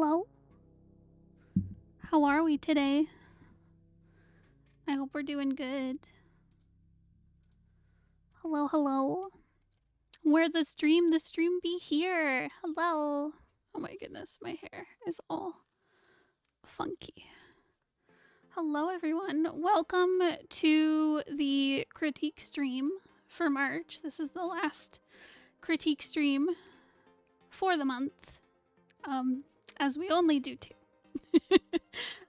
hello. How are we today? I hope we're doing good. Hello, hello. Where the stream be here. Hello. Oh my goodness, my hair is all funky. Hello, everyone. Welcome to the critique stream for March. This is the last critique stream for the month, as we only do two.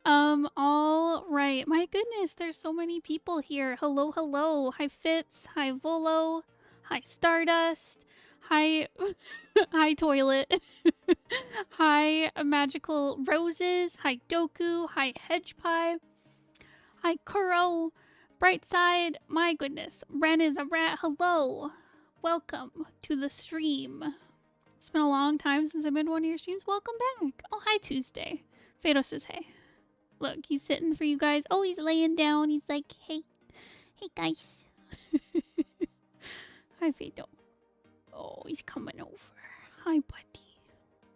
All right. My goodness, there's so many people here. Hello, hello. Hi, Fitz. Hi, Volo. Hi, Stardust. Hi, hi, Toilet. Hi, Magical Roses. Hi, Doku. Hi, Hedge Pie. Hi, Kuro. Brightside. My goodness. Ren is a rat. Hello. Welcome to the stream. It's been a long time since I've been to one of your streams. Welcome back. Oh, hi, Tuesday. Fado says hey. Look, he's sitting for you guys. Oh, he's laying down. He's like, hey. Hey, guys. Hi, Fado. Oh, he's coming over. Hi, buddy.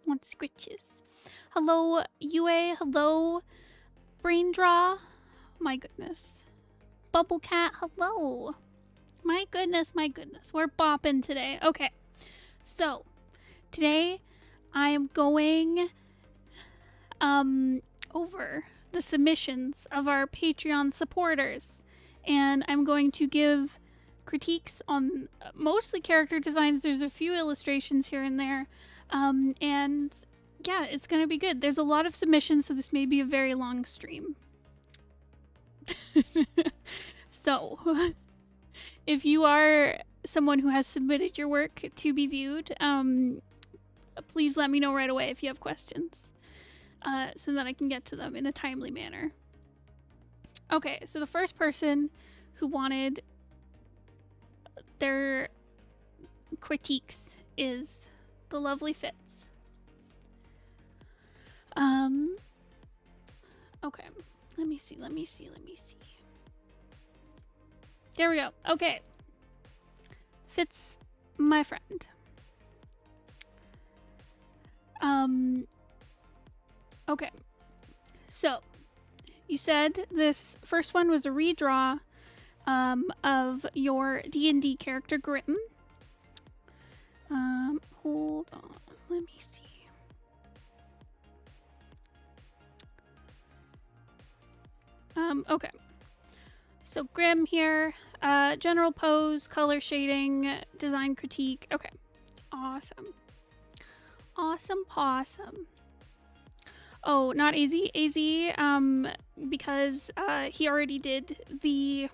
Want scritches. Hello, Yue. Hello, Brain Draw. My goodness. Bubble Cat. Hello. My goodness, my goodness. We're bopping today. Okay. So, today I am going over the submissions of our Patreon supporters, and I'm going to give critiques on mostly character designs. There's a few illustrations here and there, and yeah, it's gonna be good. There's a lot of submissions, so this may be a very long stream. So if you are someone who has submitted your work to be viewed, please let me know right away if you have questions, so that I can get to them in a timely manner. Okay, so the first person who wanted their critiques is the lovely Fitz. Okay, let me see. There we go. Okay. Fitz, my friend. Okay. So, you said this first one was a redraw of your D&D character Grim. Hold on. Let me see. Okay. So Grim here, general pose, color shading, design critique. Okay. Awesome. Awesome possum. Oh, not AZ. AZ, because he already did the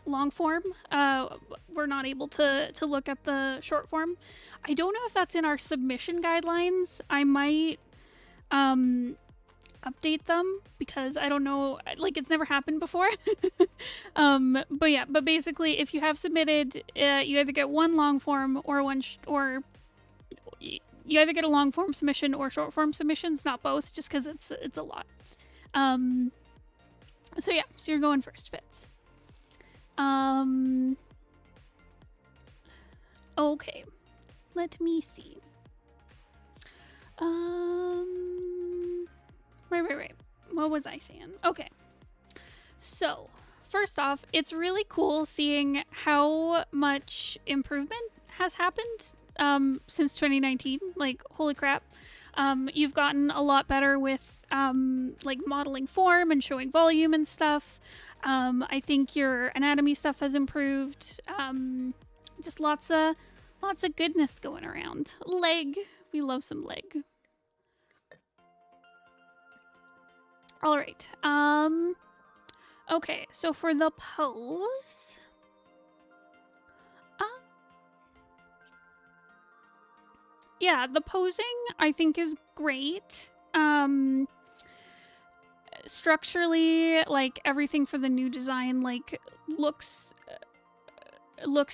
long form. We're not able to look at the short form. I don't know if that's in our submission guidelines. I might update them because I don't know, like, it's never happened before. But yeah, but basically if you have submitted, you either get one long form or you either get a long form submission or short form submissions, not both, just because it's a lot. So yeah, so you're going first, Fitz. Okay, let me see. Right. What was I saying? Okay. So, first off, it's really cool seeing how much improvement has happened since 2019. Like, holy crap. You've gotten a lot better with like modeling form and showing volume and stuff. I think your anatomy stuff has improved. Just lots of goodness going around. Leg. We love some leg. All right. Okay, so for the pose, yeah, the posing I think is great. Structurally, like everything for the new design, like looks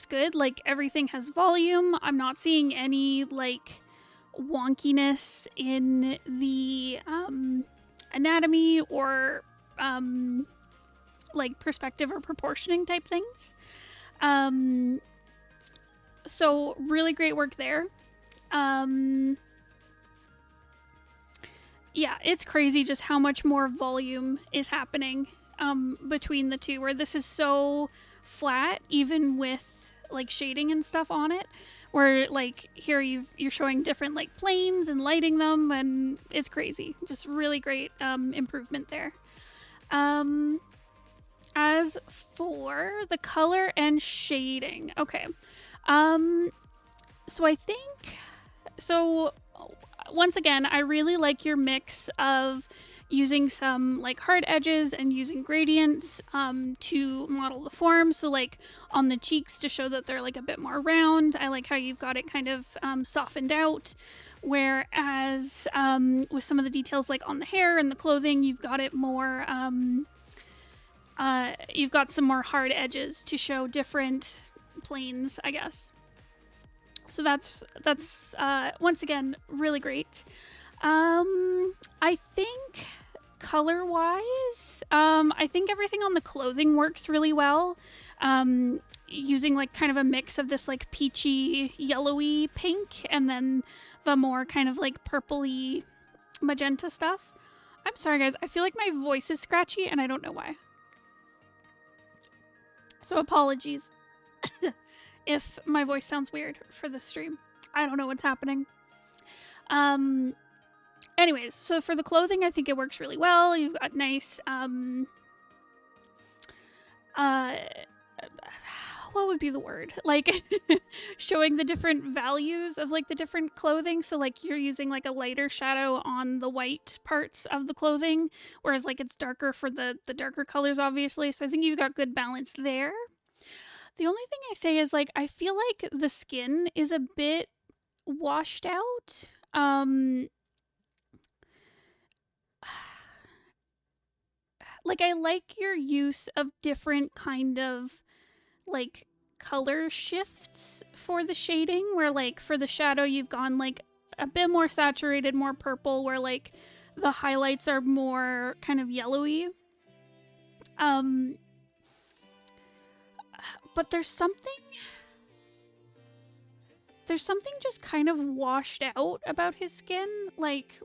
good. Like everything has volume. I'm not seeing any like wonkiness in the anatomy or like perspective or proportioning type things. So really great work there. yeah, it's crazy just how much more volume is happening between the two, where this is so flat, even with like shading and stuff on it, where like here you're showing different like planes and lighting them, and it's crazy. Just really great improvement there. As for the color and shading, okay. So I think, so once again, I really like your mix of using some like hard edges and using gradients to model the form. So like on the cheeks to show that they're like a bit more round. I like how you've got it kind of softened out. Whereas with some of the details like on the hair and the clothing, you've got it more, you've got some more hard edges to show different planes, I guess. So that's once again really great. I think color-wise, I think everything on the clothing works really well. Using like kind of a mix of this like peachy, yellowy pink, and then the more kind of like purpley magenta stuff. I'm sorry guys, I feel like my voice is scratchy and I don't know why. So apologies if my voice sounds weird for this stream. I don't know what's happening. Anyways, so for the clothing, I think it works really well. You've got nice, what would be the word? Like, showing the different values of, like, the different clothing. So, like, you're using, like, a lighter shadow on the white parts of the clothing, whereas, like, it's darker for the darker colors, obviously. So I think you've got good balance there. The only thing I say is, like, I feel like the skin is a bit washed out. Like, I like your use of different kind of, like, color shifts for the shading, where, like, for the shadow, you've gone, like, a bit more saturated, more purple, where, like, the highlights are more kind of yellowy. But there's something just kind of washed out about his skin. Like,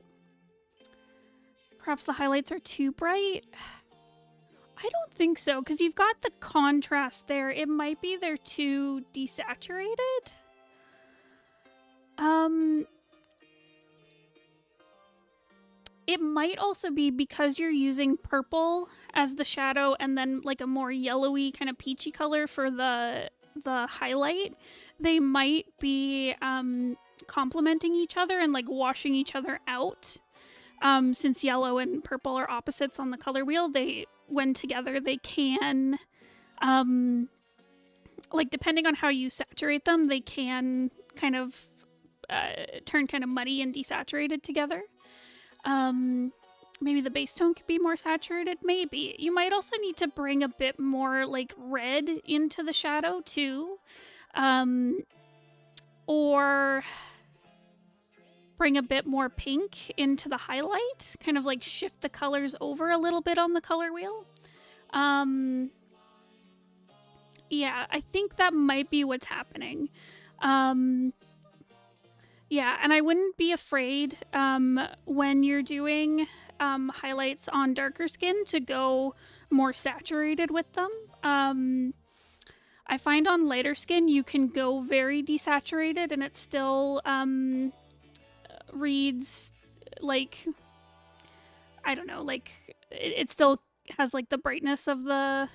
perhaps the highlights are too bright. I don't think so, because you've got the contrast there. It might be they're too desaturated. It might also be because you're using purple as the shadow and then like a more yellowy kind of peachy color for the highlight. They might be complementing each other and like washing each other out. Since yellow and purple are opposites on the color wheel, when together they can, like depending on how you saturate them, they can kind of turn kind of muddy and desaturated together. Maybe the base tone could be more saturated. Maybe you might also need to bring a bit more like red into the shadow too, or bring a bit more pink into the highlight, kind of like shift the colors over a little bit on the color wheel. Yeah, I think that might be what's happening. Yeah, and I wouldn't be afraid when you're doing highlights on darker skin to go more saturated with them. I find on lighter skin you can go very desaturated and it still reads like, I don't know, like it still has like the brightness of the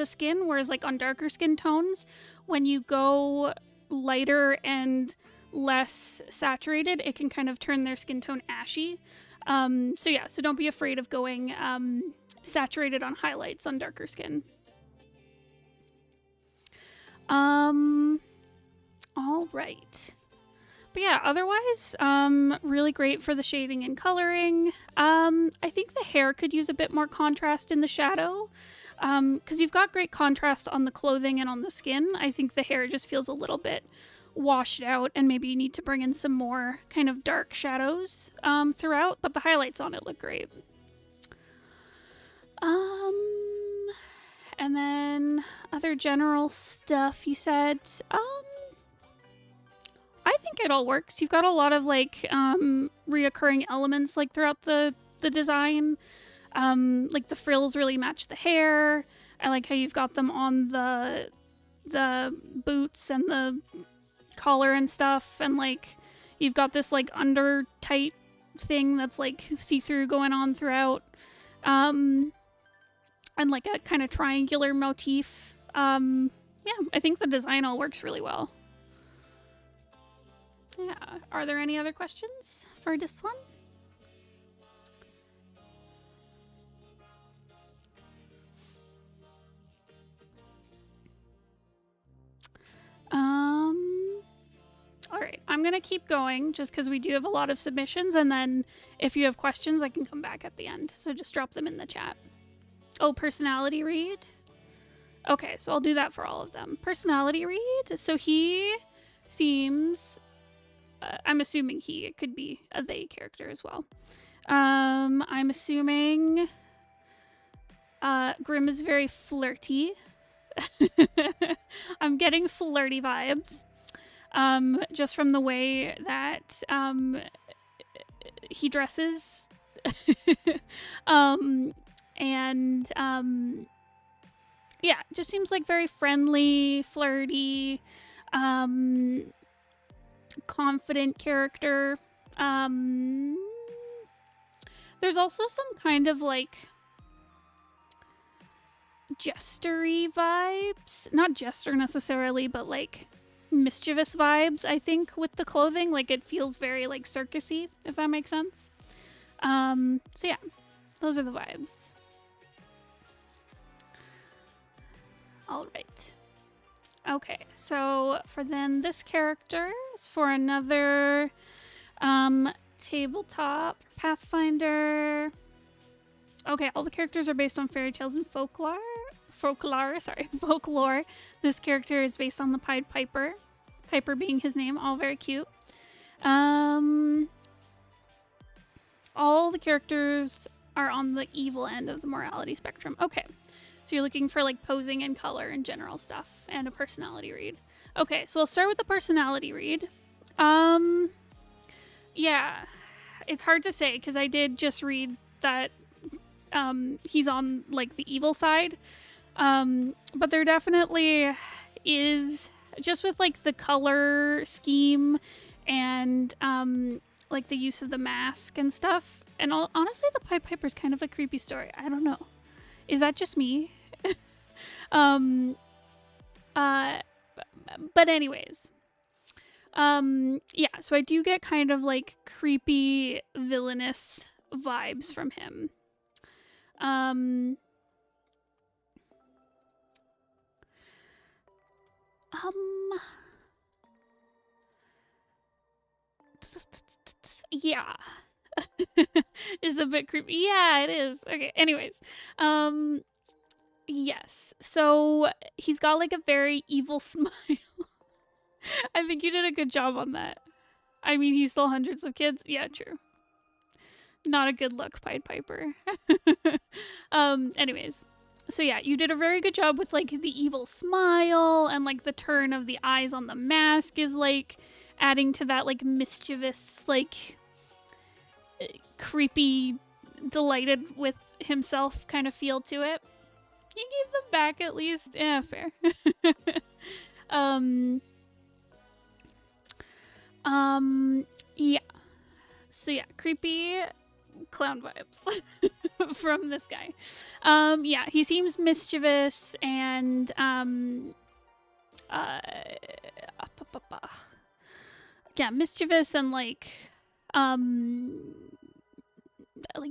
skin, whereas like on darker skin tones, when you go lighter and less saturated, it can kind of turn their skin tone ashy. So yeah, so don't be afraid of going saturated on highlights on darker skin. All right. But yeah, otherwise, really great for the shading and coloring. I think the hair could use a bit more contrast in the shadow. Because you've got great contrast on the clothing and on the skin. I think the hair just feels a little bit washed out, and maybe you need to bring in some more kind of dark shadows throughout, but the highlights on it look great. And then other general stuff you said, I think it all works. You've got a lot of like reoccurring elements like throughout the design. Like the frills really match the hair. I like how you've got them on the boots and the collar and stuff, and like you've got this like under tight thing that's like see-through going on throughout, and like a kind of triangular motif. Yeah, I think the design all works really well. Yeah, are there any other questions for this one? All right, I'm gonna keep going just because we do have a lot of submissions, and then if you have questions, I can come back at the end. So just drop them in the chat. Oh, personality read? Okay, so I'll do that for all of them. Personality read? So he seems... I'm assuming he. It could be a they character as well. I'm assuming Grim is very flirty. I'm getting flirty vibes. Just from the way that he dresses. Yeah, just seems like very friendly, flirty, confident character. There's also some kind of like jestery vibes. Not jester necessarily, but like mischievous vibes, I think, with the clothing. Like it feels very like circusy, if that makes sense. So yeah, those are the vibes. All right. Okay, so for then this character is for another tabletop Pathfinder. Okay, all the characters are based on fairy tales and folklore. Folklore. This character is based on the Pied Piper. Piper being his name, all very cute. All the characters are on the evil end of the morality spectrum. Okay. So you're looking for like posing and color and general stuff and a personality read. Okay, so I'll start with the personality read. Yeah, it's hard to say because I did just read that he's on like the evil side. But there definitely is, just with like the color scheme and like the use of the mask and stuff. And honestly, the Pied Piper is kind of a creepy story. I don't know. Is that just me? But anyways, yeah, so I do get kind of like creepy villainous vibes from him. Yeah. Is a bit creepy. Yeah, it is. Okay, anyways. Yes. So he's got like a very evil smile. I think you did a good job on that. I mean, he stole hundreds of kids. Yeah, true. Not a good look, Pied Piper. Anyways. So yeah, you did a very good job with like the evil smile, and like the turn of the eyes on the mask is like adding to that like mischievous, like creepy, delighted with himself kind of feel to it. You gave them back at least. Yeah, fair. Yeah. So yeah, creepy clown vibes from this guy. Yeah, he seems mischievous and yeah, mischievous and like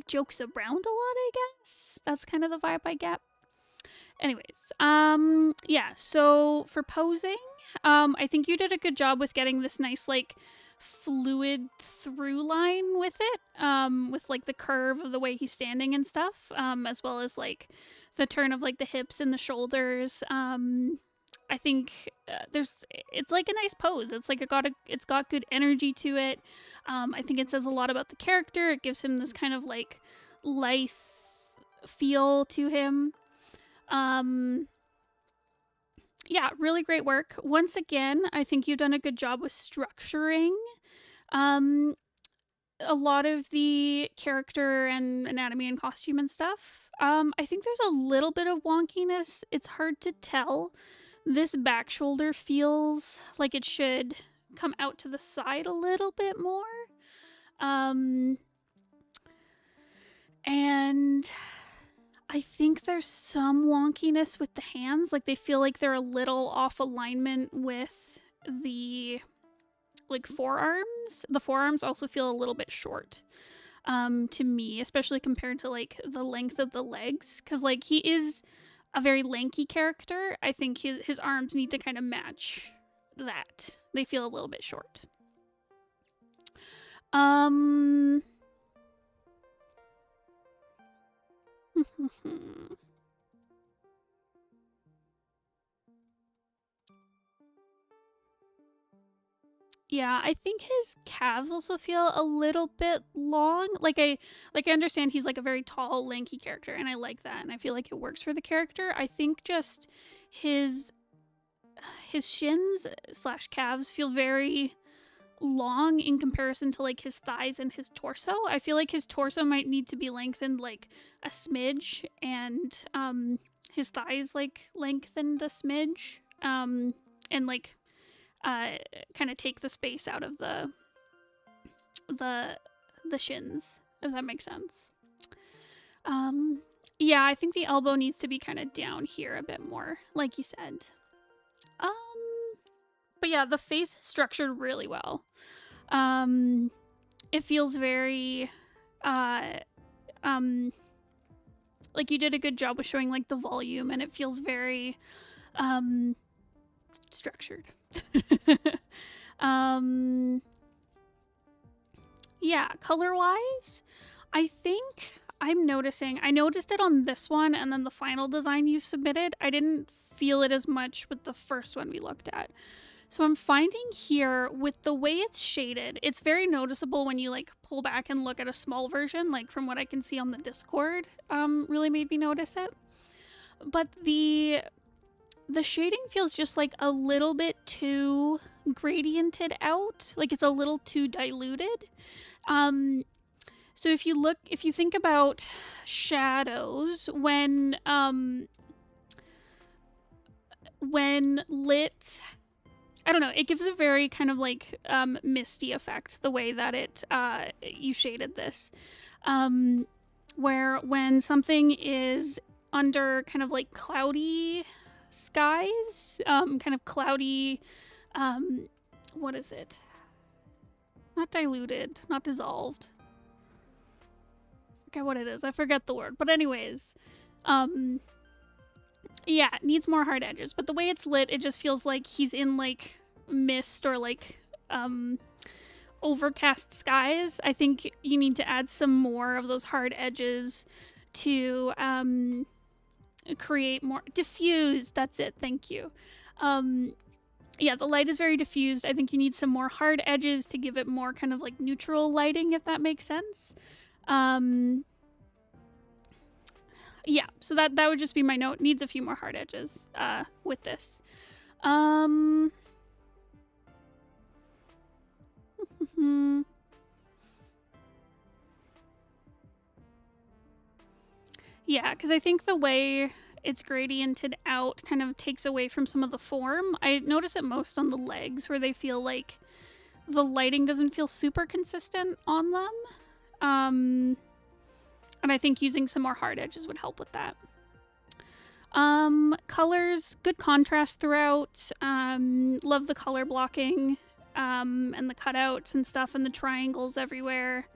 jokes around a lot, I guess. That's kind of the vibe I get. Anyways, yeah, so for posing, I think you did a good job with getting this nice, like, fluid through line with it, with, like, the curve of the way he's standing and stuff, as well as, like, the turn of, like, the hips and the shoulders. I think it's like a nice pose. It's like it's got good energy to it. I think it says a lot about the character. It gives him this kind of, like, lithe feel to him. Yeah, really great work. Once again, I think you've done a good job with structuring a lot of the character and anatomy and costume and stuff. I think there's a little bit of wonkiness. It's hard to tell. This back shoulder feels like it should come out to the side a little bit more. And I think there's some wonkiness with the hands. Like, they feel like they're a little off alignment with the, like, forearms. The forearms also feel a little bit short to me, especially compared to, like, the length of the legs. Because, like, he is a very lanky character. I think his arms need to kind of match that. They feel a little bit short. Yeah, I think his calves also feel a little bit long. Like I understand he's like a very tall, lanky character, and I like that, and I feel like it works for the character. I think just his shins / calves feel very long in comparison to like his thighs and his torso. I feel like his torso might need to be lengthened like a smidge, and his thighs like lengthened a smidge, and like kind of take the space out of the shins, if that makes sense. Yeah, I think the elbow needs to be kind of down here a bit more, like you said. But yeah, the face is structured really well. It feels very like you did a good job with showing like the volume, and it feels very structured. Yeah, color-wise, I think I noticed it on this one, and then the final design you've submitted, I didn't feel it as much with the first one we looked at. So I'm finding here, with the way it's shaded, it's very noticeable when you like pull back and look at a small version, like from what I can see on the Discord, really made me notice it. But the shading feels just like a little bit too gradiented out, like it's a little too diluted. So if you think about shadows, when lit, I don't know, it gives a very kind of like misty effect, the way that it you shaded this, where when something is under kind of like cloudy skies, kind of cloudy, what is it? Not diluted, not dissolved. I forget what it is. I forget the word. But anyways, yeah, it needs more hard edges. But the way it's lit, it just feels like he's in like mist or like overcast skies. I think you need to add some more of those hard edges to create more diffuse. That's it. Thank you. Yeah, the light is very diffused. I think you need some more hard edges to give it more kind of like neutral lighting, if that makes sense. Yeah, so that would just be my note. Needs a few more hard edges with this. Yeah, because I think the way it's gradiented out kind of takes away from some of the form. I notice it most on the legs, where they feel like the lighting doesn't feel super consistent on them. And I think using some more hard edges would help with that. Colors, good contrast throughout. Love the color blocking, and the cutouts and stuff, and the triangles everywhere.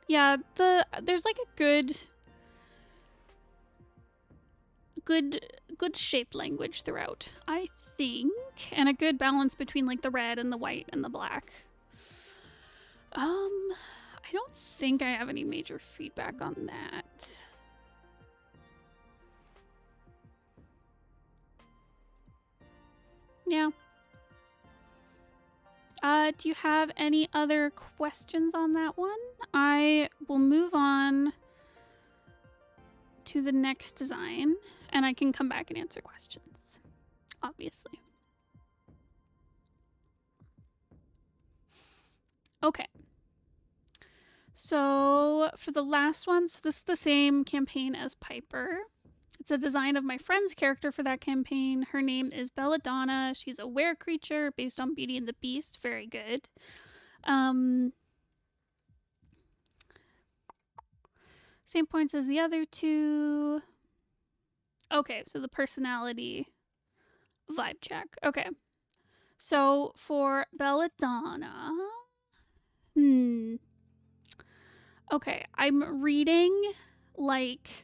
Yeah, there's like a good shape language throughout, I think, and a good balance between like the red and the white and the black. I don't think I have any major feedback on that. Yeah. Do you have any other questions on that one? I will move on to the next design, and I can come back and answer questions, obviously. Okay. So for the last one, so this is the same campaign as Piper. It's a design of my friend's character for that campaign. Her name is Belladonna. She's a were creature based on Beauty and the Beast. Very good. Same points as the other two. Okay, so the personality vibe check. Okay. So for Belladonna, okay, I'm reading like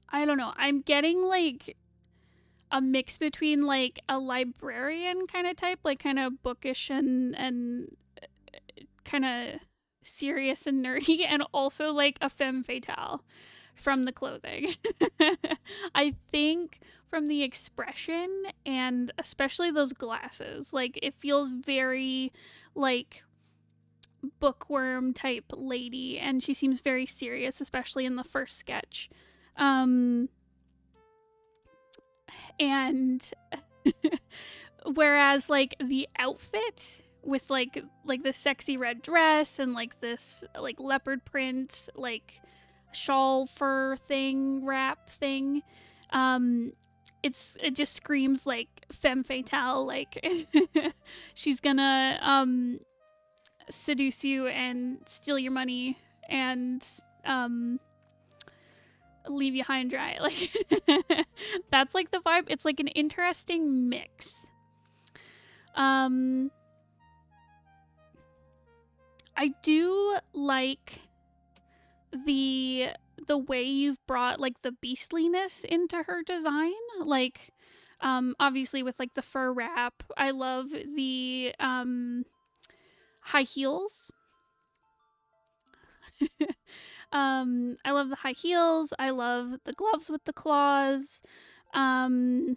I don't know. I'm getting like a mix between like a librarian kind of type, like kind of bookish and kind of serious and nerdy, and also like a femme fatale from the clothing. I think from the expression and especially those glasses, like it feels very like bookworm type lady, and she seems very serious, especially in the first sketch. And whereas like the outfit with like the sexy red dress and like this like leopard print like shawl fur thing wrap thing, it just screams like femme fatale, like she's gonna seduce you and steal your money and leave you high and dry. Like that's like the vibe. It's like an interesting mix. I do like the way you've brought like the beastliness into her design. Like obviously with like the fur wrap. I love the high heels. I love the high heels. I love the gloves with the claws. That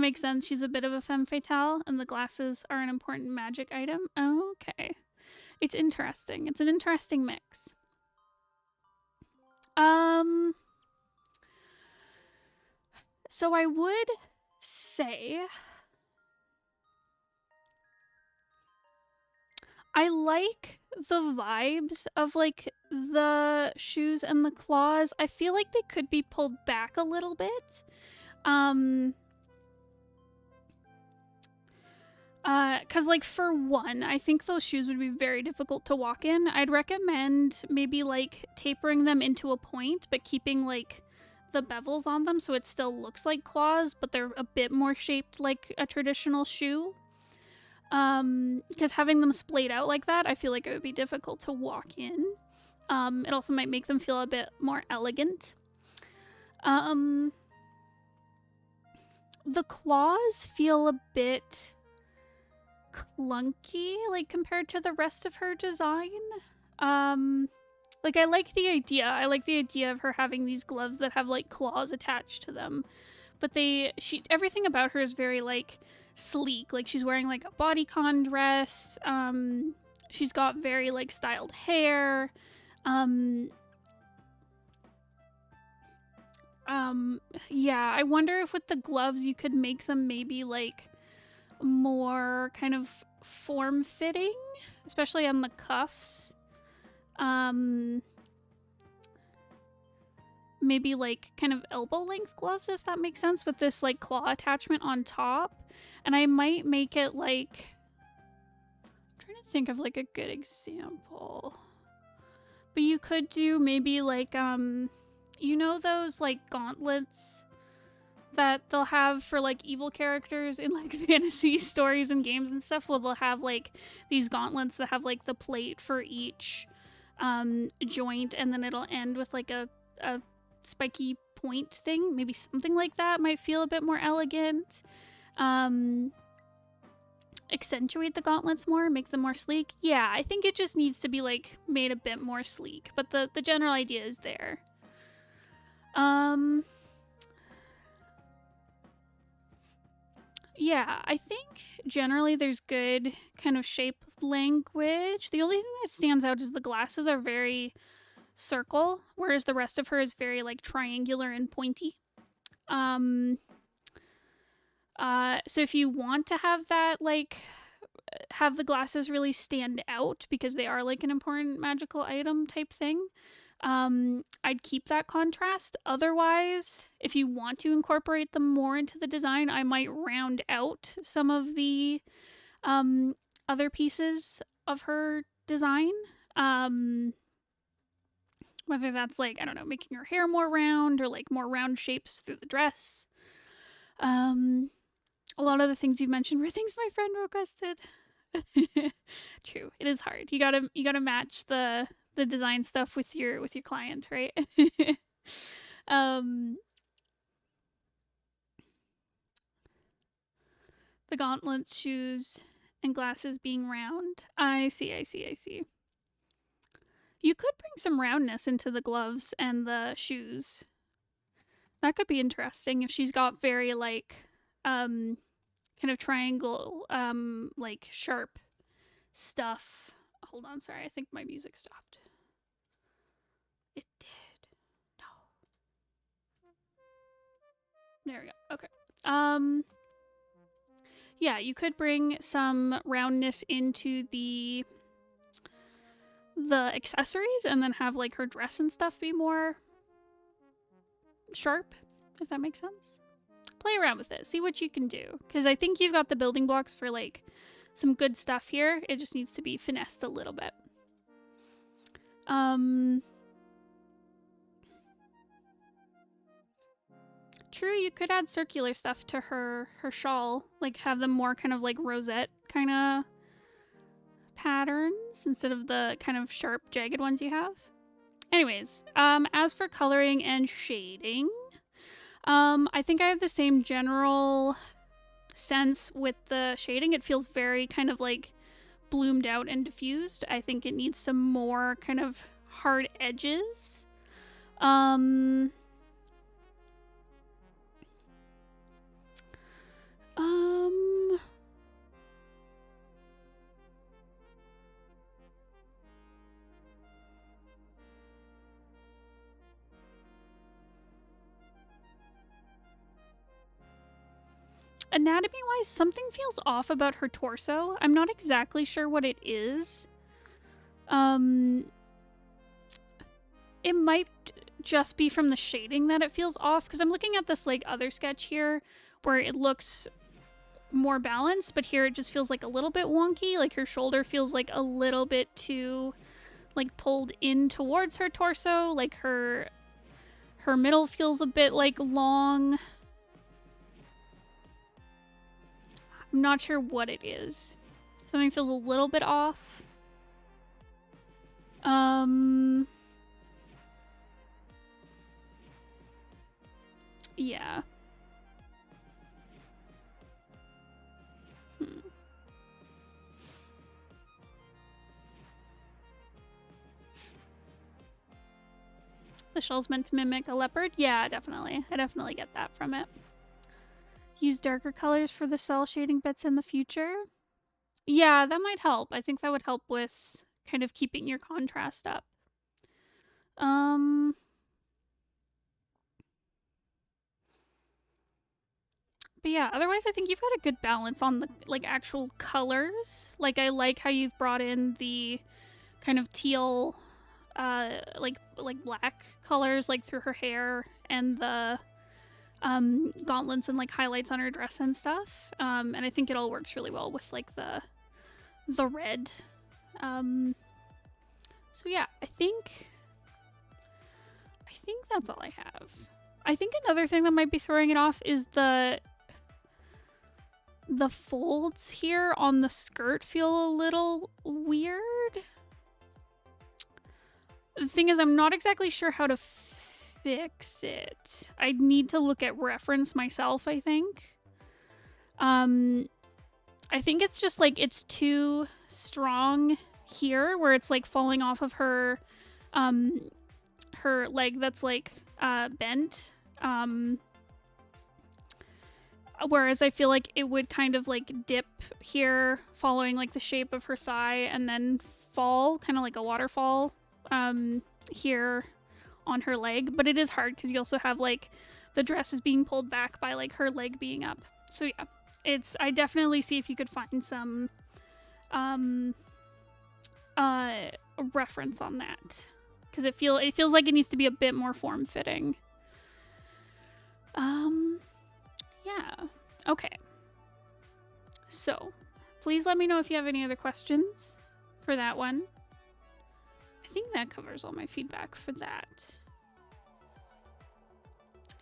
makes sense. She's a bit of a femme fatale, and the glasses are an important magic item. Okay. It's interesting. It's an interesting mix. So I would say I like the vibes of like the shoes and the claws. I feel like they could be pulled back a little bit. Cause like for one, I think those shoes would be very difficult to walk in. I'd recommend maybe like tapering them into a point, but keeping like the bevels on them so it still looks like claws, but they're a bit more shaped like a traditional shoe. Because having them splayed out like that, I feel like it would be difficult to walk in. It also might make them feel a bit more elegant. The claws feel a bit clunky, like compared to the rest of her design. Like I like the idea. I like the idea of her having these gloves that have like claws attached to them. But everything about her is very like sleek. Like she's wearing like a bodycon dress. She's got very like styled hair. Yeah, I wonder if with the gloves you could make them maybe like more kind of form-fitting, especially on the cuffs. Maybe like kind of elbow length gloves, if that makes sense, with this like claw attachment on top. And I might make it like, I'm trying to think of like a good example. But you could do maybe like you know those like gauntlets that they'll have for like evil characters in like fantasy stories and games and stuff? Well, they'll have like these gauntlets that have like the plate for each joint, and then it'll end with like a spiky point thing. Maybe something like that might feel a bit more elegant. Accentuate the gauntlets more, make them more sleek. Yeah, I think it just needs to be like made a bit more sleek, but the general idea is there. Yeah, I think generally there's good kind of shape language. The only thing that stands out is the glasses are very circle, whereas the rest of her is very like triangular and pointy. So if you want to have that, like, have the glasses really stand out because they are like an important magical item type thing, I'd keep that contrast. Otherwise, if you want to incorporate them more into the design, I might round out some of the other pieces of her design. Whether that's like, I don't know, making her hair more round or like more round shapes through the dress. A lot of the things you've mentioned were things my friend requested. True, it is hard. You gotta match the design stuff with your client, right? The gauntlets, shoes, and glasses being round. I see. You could bring some roundness into the gloves and the shoes. That could be interesting if she's got very like kind of triangle like sharp stuff. Hold on, sorry, I think my music stopped. It did. No. There we go. Okay. Yeah, you could bring some roundness into the accessories and then have like her dress and stuff be more sharp, if that makes sense. Play around with it, see what you can do, because I think you've got the building blocks for like some good stuff here. It just needs to be finessed a little bit. True, you could add circular stuff to her shawl, like have them more kind of like rosette kind of patterns instead of the kind of sharp jagged ones you have. Anyways, as for coloring and shading, I think I have the same general sense with the shading. It feels very kind of like bloomed out and diffused. I think it needs some more kind of hard edges. Anatomy-wise, something feels off about her torso. I'm not exactly sure what it is. It might just be from the shading that it feels off, because I'm looking at this like other sketch here where it looks more balanced, but here it just feels like a little bit wonky. Like her shoulder feels like a little bit too like pulled in towards her torso. Like her middle feels a bit like long. I'm not sure what it is. Something feels a little bit off. Yeah. The shell's meant to mimic a leopard? Yeah, definitely. I definitely get that from it. Use darker colors for the cell shading bits in the future? Yeah, that might help. I think that would help with kind of keeping your contrast up. But yeah, otherwise I think you've got a good balance on the like actual colors. Like I like how you've brought in the kind of teal like black colors like through her hair and the gauntlets and like highlights on her dress and stuff. And I think it all works really well with like the red. So yeah, I think that's all I have. I think another thing that might be throwing it off is the folds here on the skirt feel a little weird. The thing is, I'm not exactly sure how to fix it. I'd need to look at reference myself, I think. I think it's just like it's too strong here where it's like falling off of her leg that's like bent. Whereas I feel like it would kind of like dip here following like the shape of her thigh and then fall kind of like a waterfall here on her leg. But it is hard because you also have like the dress is being pulled back by like her leg being up. So yeah, I definitely see if you could find some reference on that, because it feels like it needs to be a bit more form-fitting. Yeah. Okay. So, please let me know if you have any other questions for that one. I think that covers all my feedback for that.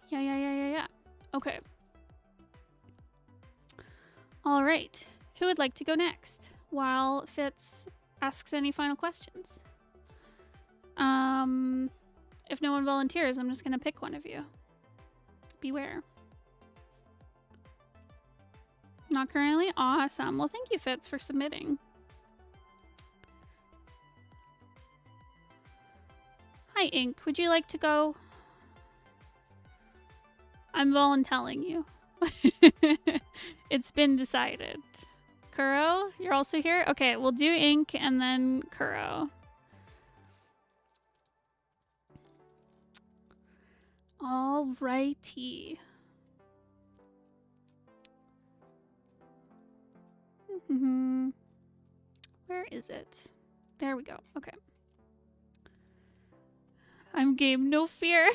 Yeah. Okay. All right. Who would like to go next while Fitz asks any final questions? If no one volunteers, I'm just going to pick one of you. Beware. Not currently? Awesome. Well, thank you, Fitz, for submitting. Hi, Ink. Would you like to go? I'm voluntelling you. It's been decided. Kuro, you're also here? Okay, we'll do Ink and then Kuro. Alrighty. Where is it? There we go. Okay. I'm game. No fear.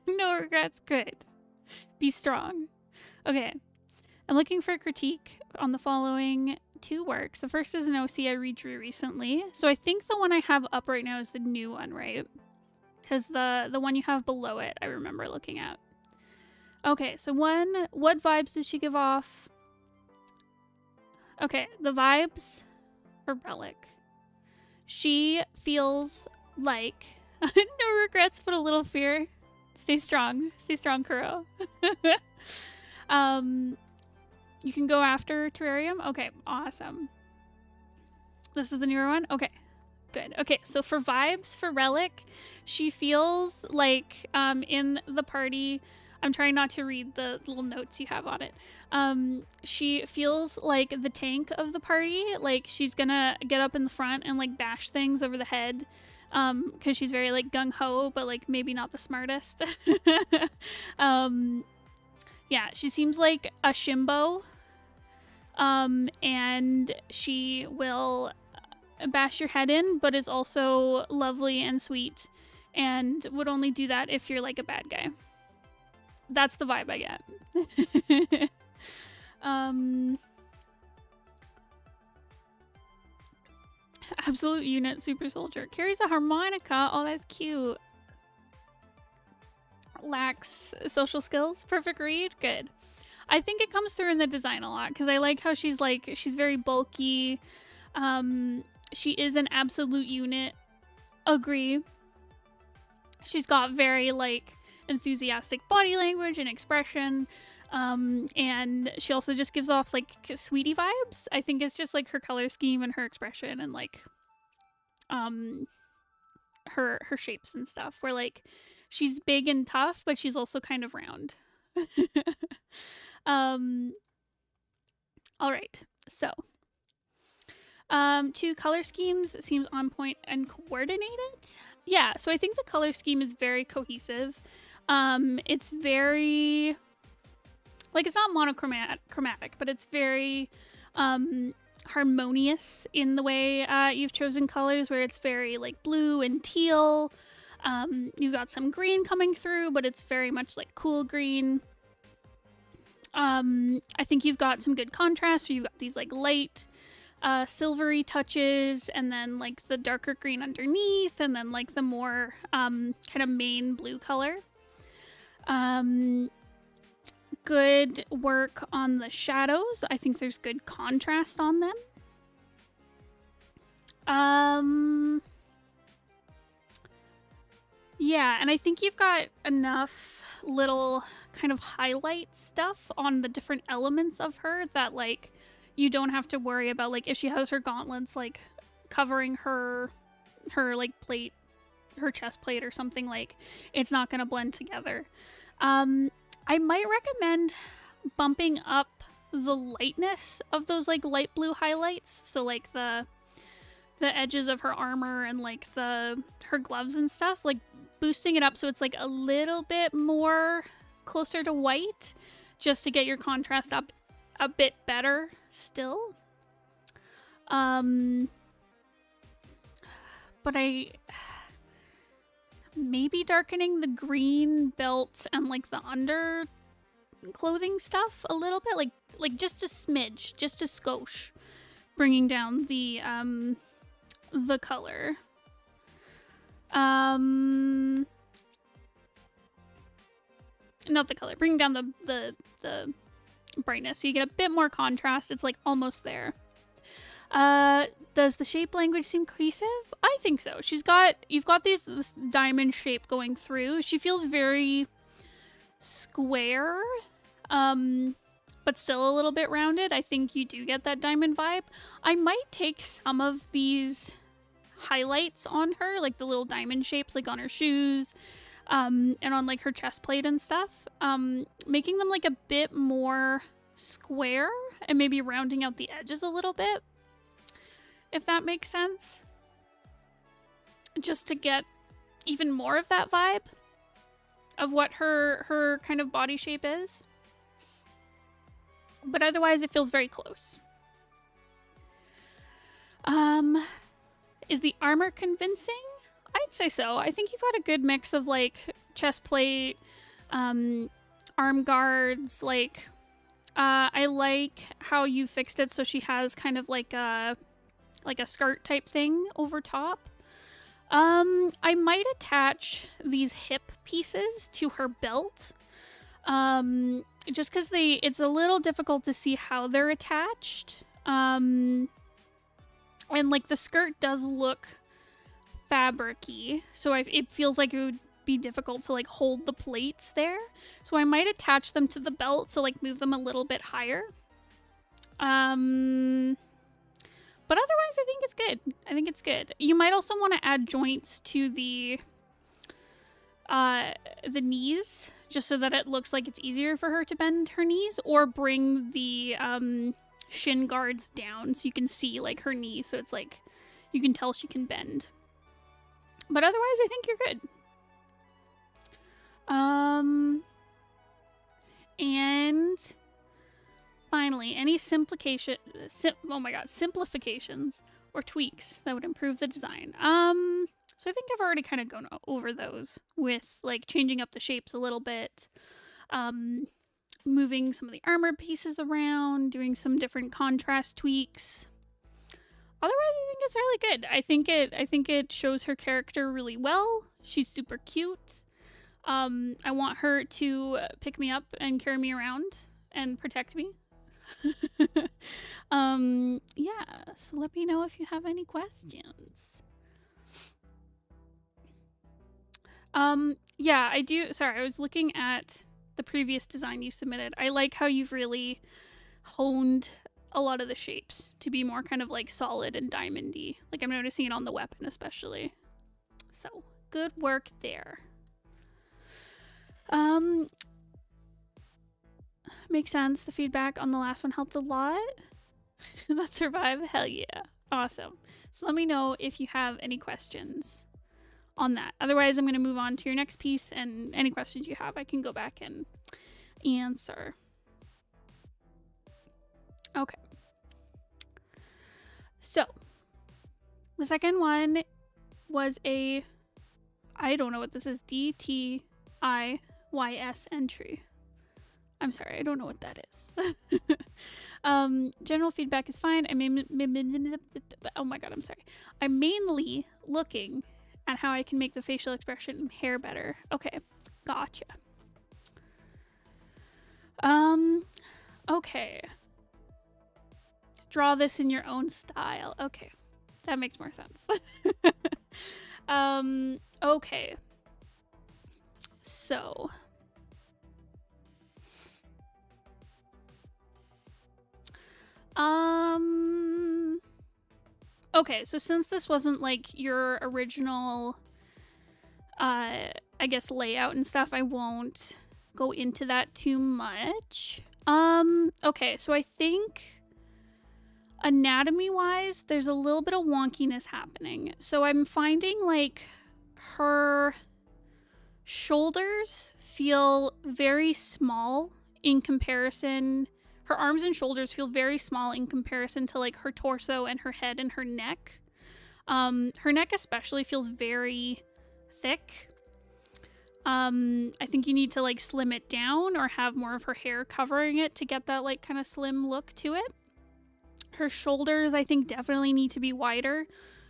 No regrets. Good. Be strong. Okay. I'm looking for a critique on the following 2 works. The first is an OC I redrew recently. So I think the one I have up right now is the new one, right? Because the one you have below it, I remember looking at. Okay, so one, what vibes does she give off? Okay, the vibes for Relic. She feels like no regrets, but a little fear. Stay strong. Stay strong, Kuro. You can go after Terrarium? Okay, awesome. This is the newer one? Okay, good. Okay, so for vibes for Relic, she feels like in the party, I'm trying not to read the little notes you have on it. She feels like the tank of the party. Like she's gonna get up in the front and like bash things over the head. Because she's very like gung-ho, but like maybe not the smartest. Yeah, she seems like a Shimbo. And she will bash your head in, but is also lovely and sweet, and would only do that if you're like a bad guy. That's the vibe I get. Absolute unit super soldier. Carries a harmonica. Oh, that's cute. Lacks social skills. Perfect read. Good. I think it comes through in the design a lot because I like how she's very bulky. She is an absolute unit. Agree. She's got very like enthusiastic body language and expression. And she also just gives off like sweetie vibes. I think it's just like her color scheme and her expression and like her shapes and stuff, where like she's big and tough, but she's also kind of round. All right, so 2 color schemes seems on point and coordinated. Yeah, so I think the color scheme is very cohesive. It's very like, it's not monochromatic, but it's very harmonious in the way you've chosen colors, where it's very like blue and teal. You've got some green coming through, but it's very much like cool green. I think you've got some good contrast, where you've got these like light silvery touches, and then like the darker green underneath, and then like the more kind of main blue color. Good work on the shadows. I think there's good contrast on them. Yeah, and I think you've got enough little kind of highlight stuff on the different elements of her that like you don't have to worry about like if she has her gauntlets like covering her like plate, her chest plate or something, like it's not going to blend together. I might recommend bumping up the lightness of those like light blue highlights. So like the edges of her armor and like her gloves and stuff, like boosting it up so it's like a little bit more closer to white, just to get your contrast up a bit better still. But maybe darkening the green belt and like the under clothing stuff a little bit, like just a smidge, just a skosh, bringing down the color. Not the color, bringing down the brightness, so you get a bit more contrast. It's like almost there. Does the shape language seem cohesive? I think so. You've got this diamond shape going through. She feels very square, but still a little bit rounded. I think you do get that diamond vibe. I might take some of these highlights on her, like the little diamond shapes, like on her shoes, and on like her chest plate and stuff, making them like a bit more square and maybe rounding out the edges a little bit, if that makes sense. Just to get even more of that vibe of what her kind of body shape is. But otherwise, it feels very close. Is the armor convincing? I'd say so. I think you've got a good mix of like chest plate, arm guards, like I like how you fixed it so she has kind of like a skirt type thing over top. I might attach these hip pieces to her belt. Just because it's a little difficult to see how they're attached. And like the skirt does look fabric-y, so it feels like it would be difficult to like hold the plates there. So I might attach them to the belt to like move them a little bit higher. But otherwise, I think it's good. I think it's good. You might also want to add joints to the knees, just so that it looks like it's easier for her to bend her knees, or bring the shin guards down so you can see like her knee, so it's like you can tell she can bend. But otherwise, I think you're good. And finally, any simplifications or tweaks that would improve the design. So I think I've already kind of gone over those with like changing up the shapes a little bit, moving some of the armor pieces around, doing some different contrast tweaks. Otherwise, I think it's really good. I think it shows her character really well. She's super cute. I want her to pick me up and carry me around and protect me. Yeah, so let me know if you have any questions. Yeah, I do. Sorry, I was looking at the previous design you submitted. I like how you've really honed a lot of the shapes to be more kind of like solid and diamondy. Like I'm noticing it on the weapon especially. So, good work there. Makes sense. The feedback on the last one helped a lot. That survived? Hell yeah. Awesome. So let me know if you have any questions on that. Otherwise, I'm going to move on to your next piece, and any questions you have, I can go back and answer. Okay. So, the second one was I don't know what this is, DTIYS entry. I'm sorry, I don't know what that is. General feedback is fine. Oh my god, I'm sorry. I'm mainly looking at how I can make the facial expression and hair better. Okay, gotcha. Okay. Draw this in your own style. Okay, that makes more sense. Okay. So. Okay, so since this wasn't like your original, I guess layout and stuff, I won't go into that too much. Okay, so I think anatomy-wise, there's a little bit of wonkiness happening. So I'm finding like her shoulders feel very small in comparison. her arms and shoulders feel very small in comparison to like her torso and her head and her neck. Her neck especially feels very thick. I think you need to like slim it down or have more of her hair covering it to get that like kind of slim look to it. Her shoulders, I think, definitely need to be wider.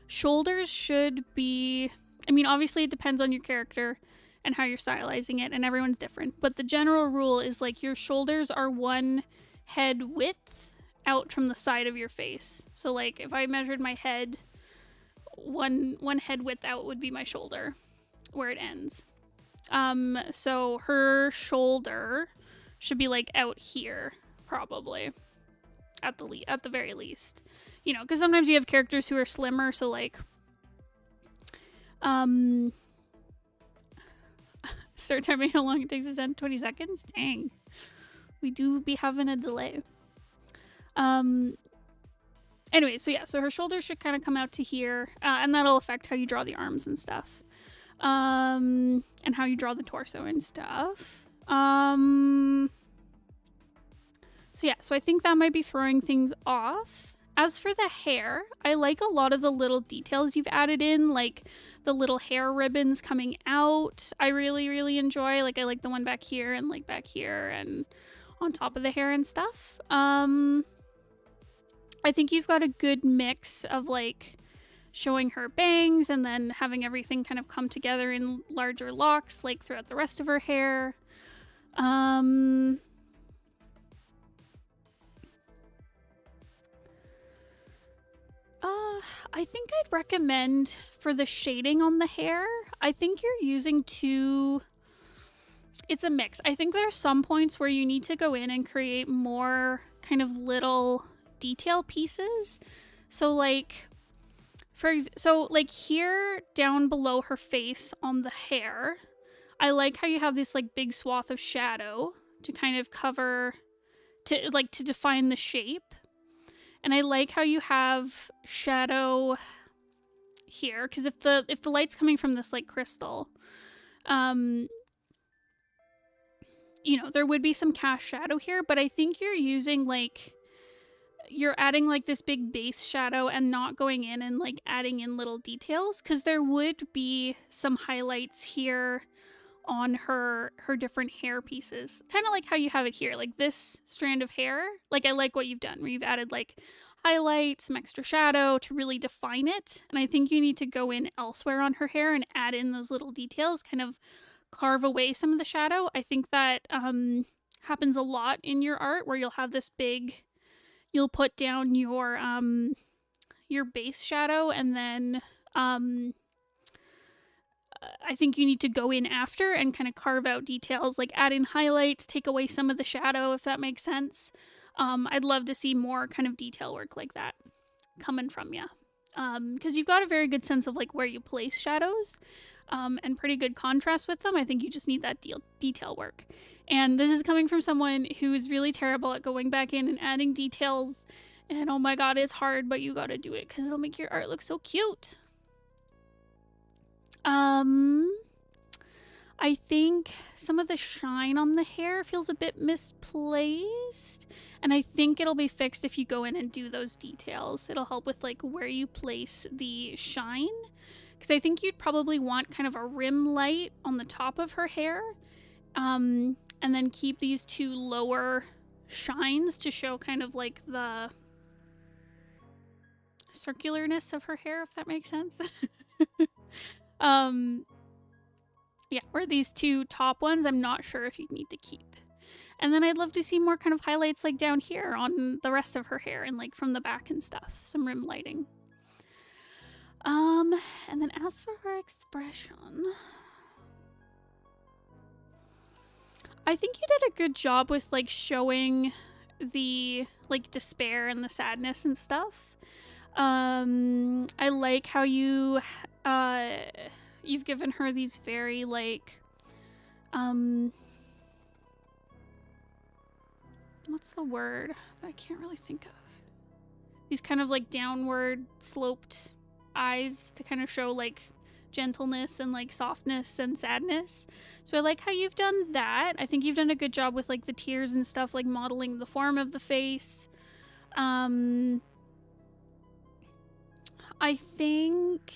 Shoulders should be, I mean, obviously it depends on your character and how you're stylizing it, and everyone's different. But the general rule is like your shoulders are one head width out from the side of your face. So like if I measured my head, one head width out would be my shoulder where it ends. So her shoulder should be like out here probably at the very least, you know, because sometimes you have characters who are slimmer, so like start timing how long it takes to send. 20 seconds. Dang, we do be having a delay. Anyway, so yeah, so her shoulders should kind of come out to here, and that'll affect how you draw the arms and stuff, and how you draw the torso and stuff. So yeah, so I think that might be throwing things off. As for the hair, I like a lot of the little details you've added in, like the little hair ribbons coming out. I really, really enjoy. Like I like the one back here and like back here and on top of the hair and stuff. I think you've got a good mix of like showing her bangs and then having everything kind of come together in larger locks like throughout the rest of her hair. I think I'd recommend for the shading on the hair, I think you're using it's a mix. I think there's some points where you need to go in and create more kind of little detail pieces. So like, so like here down below her face on the hair, I like how you have this like big swath of shadow to kind of cover, to define the shape. And I like how you have shadow here, because if the light's coming from this like crystal, you know, there would be some cast shadow here, but I think you're using like, you're adding like this big base shadow and not going in and like adding in little details, because there would be some highlights here on her different hair pieces, kind of like how you have it here, like this strand of hair. Like I like what you've done where you've added like highlight, some extra shadow to really define it, and I think you need to go in elsewhere on her hair and add in those little details, kind of carve away some of the shadow. I think that happens a lot in your art where you'll have this big, you'll put down your base shadow, and then I think you need to go in after and kind of carve out details, like add in highlights, take away some of the shadow, if that makes sense. I'd love to see more kind of detail work like that coming from you, because you've got a very good sense of like where you place shadows, and pretty good contrast with them. I think you just need that detail work. And this is coming from someone who is really terrible at going back in and adding details, and oh my god, it's hard, but you gotta do it because it'll make your art look so cute. I think some of the shine on the hair feels a bit misplaced, and I think it'll be fixed if you go in and do those details. It'll help with like where you place the shine, because I think you'd probably want kind of a rim light on the top of her hair, and then keep these two lower shines to show kind of like the circularness of her hair, if that makes sense. Yeah, or these two top ones, I'm not sure if you'd need to keep. And then I'd love to see more kind of highlights like down here on the rest of her hair and like from the back and stuff, some rim lighting. And then as for her expression, I think you did a good job with like showing the like despair and the sadness and stuff. I like how you've given her these very like what's the word that I can't really think of, these kind of like downward sloped eyes to kind of show like gentleness and like softness and sadness. So I like how you've done that. I think you've done a good job with like the tears and stuff, like modeling the form of the face. I think,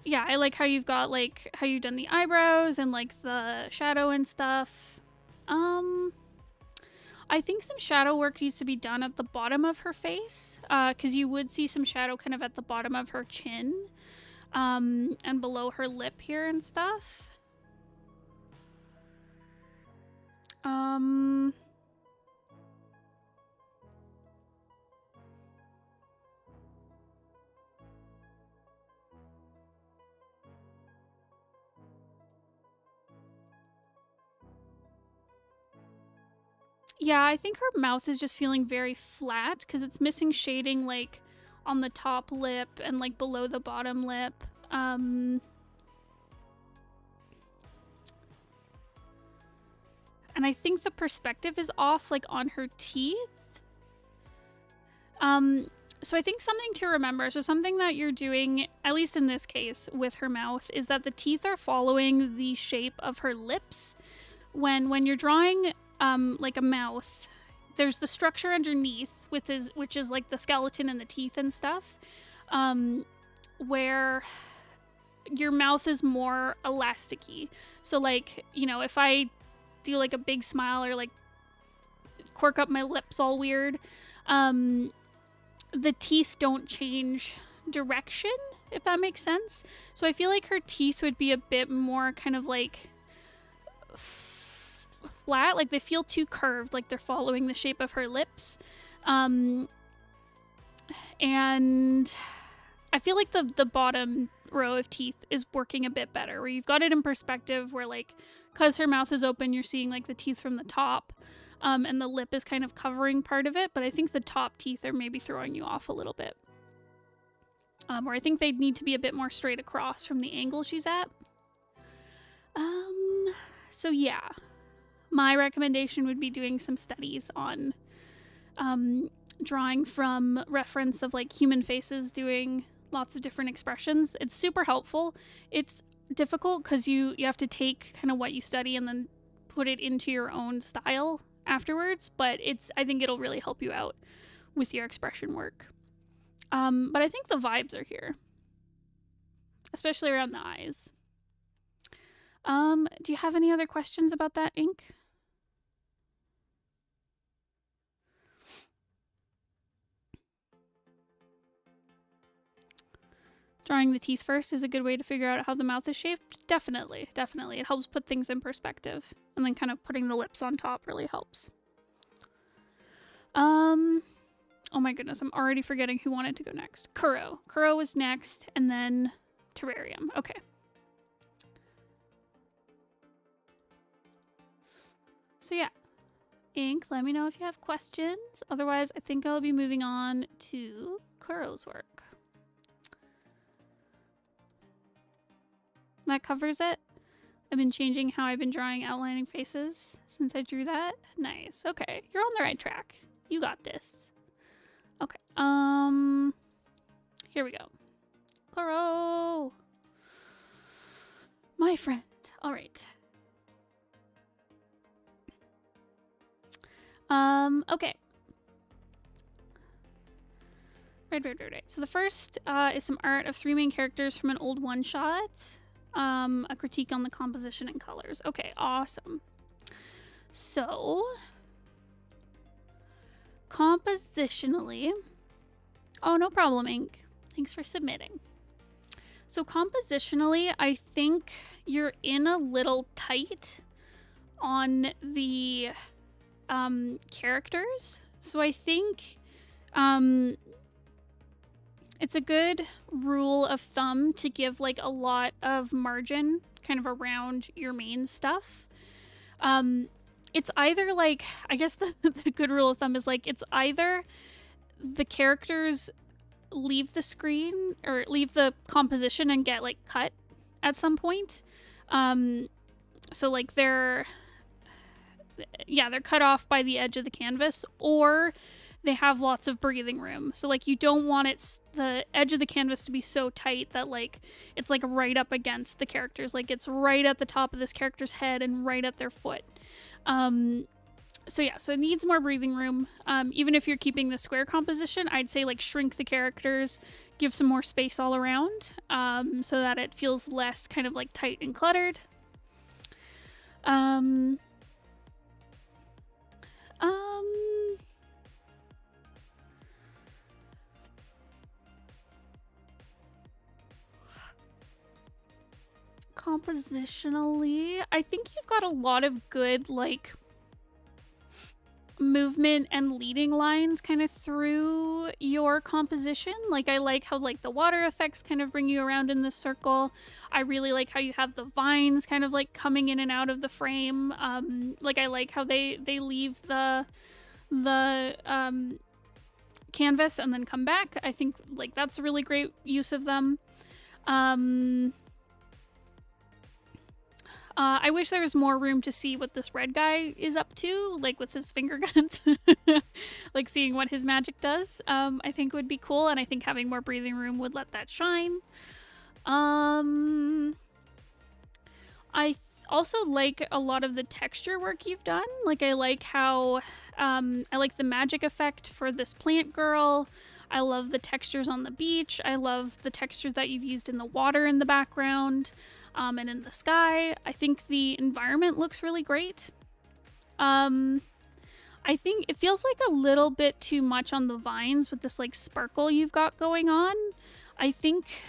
yeah, I like how you've got like how you've done the eyebrows and like the shadow and stuff. I think some shadow work needs to be done at the bottom of her face, because you would see some shadow kind of at the bottom of her chin, and below her lip here and stuff. Yeah, I think her mouth is just feeling very flat because it's missing shading like on the top lip and like below the bottom lip. And I think the perspective is off like on her teeth. So I think something to remember, so something that you're doing, at least in this case with her mouth, is that the teeth are following the shape of her lips. When you're drawing like a mouth, there's the structure underneath which is like the skeleton and the teeth and stuff, where your mouth is more elasticy. So like, you know, if I do like a big smile or like quirk up my lips all weird, the teeth don't change direction, if that makes sense. So I feel like her teeth would be a bit more kind of like flat, like they feel too curved, like they're following the shape of her lips. And I feel like the bottom row of teeth is working a bit better, where you've got it in perspective, where like, because her mouth is open, you're seeing like the teeth from the top, and the lip is kind of covering part of it, but I think the top teeth are maybe throwing you off a little bit. Or I think they'd need to be a bit more straight across from the angle she's at. So yeah, my recommendation would be doing some studies on drawing from reference of like human faces doing lots of different expressions. It's super helpful. It's difficult because you have to take kind of what you study and then put it into your own style afterwards, but I think it'll really help you out with your expression work. But I think the vibes are here, especially around the eyes. Do you have any other questions about that ink? Drawing the teeth first is a good way to figure out how the mouth is shaped. Definitely, definitely. It helps put things in perspective. And then kind of putting the lips on top really helps. Oh my goodness, I'm already forgetting who wanted to go next. Kuro. Kuro was next, and then Terrarium. Okay. So yeah. Ink, let me know if you have questions. Otherwise, I think I'll be moving on to Kuro's work. That covers it. I've been changing how I've been drawing outlining faces since I drew that. Nice. Okay, you're on the right track. You got this. Okay. Here we go. Kuro, my friend. All right. Okay. Right. So the first is some art of 3 main characters from an old one-shot. A critique on the composition and colors. Okay, awesome. So, compositionally... Oh, no problem, Ink. Thanks for submitting. So compositionally, I think you're in a little tight on the characters. So I think it's a good rule of thumb to give like a lot of margin kind of around your main stuff. It's either like, I guess the good rule of thumb is like, it's either the characters leave the screen or leave the composition and get like cut at some point. So like they're cut off by the edge of the canvas, or they have lots of breathing room. So like you don't want the edge of the canvas to be so tight that like it's like right up against the characters. Like it's right at the top of this character's head and right at their foot. So yeah, so it needs more breathing room. Even if you're keeping the square composition, I'd say like shrink the characters, give some more space all around, so that it feels less kind of like tight and cluttered. Compositionally, I think you've got a lot of good like movement and leading lines kind of through your composition. Like I like how like the water effects kind of bring you around in this circle. I really like how you have the vines kind of like coming in and out of the frame. Like I like how they leave the canvas and then come back. I think like that's a really great use of them. I wish there was more room to see what this red guy is up to, like with his finger guns. Like seeing what his magic does, I think would be cool, and I think having more breathing room would let that shine. I also like a lot of the texture work you've done. Like I like how, I like the magic effect for this plant girl. I love the textures on the beach. I love the textures that you've used in the water in the background. And in the sky. I think the environment looks really great. I think it feels like a little bit too much on the vines with this like sparkle you've got going on. I think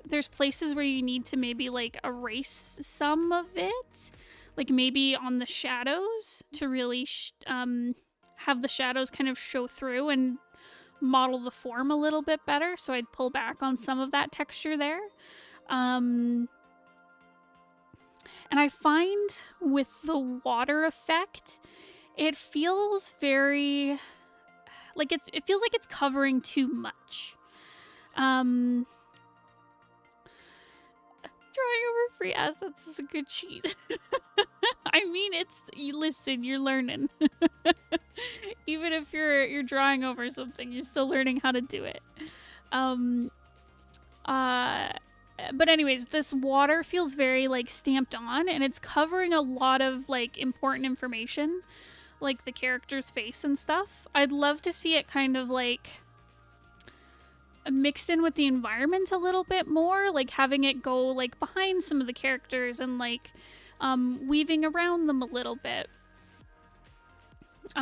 there's places where you need to maybe like erase some of it. Like maybe on the shadows to really have the shadows kind of show through and model the form a little bit better. So I'd pull back on some of that texture there. And I find with the water effect, it feels very, like it feels like it's covering too much. Drawing over free assets is a good cheat. I mean, listen, you're learning. Even if you're drawing over something, you're still learning how to do it. But anyways, this water feels very like stamped on, and it's covering a lot of like important information, like the character's face and stuff. I'd love to see it kind of like mixed in with the environment a little bit more, like having it go like behind some of the characters and like weaving around them a little bit.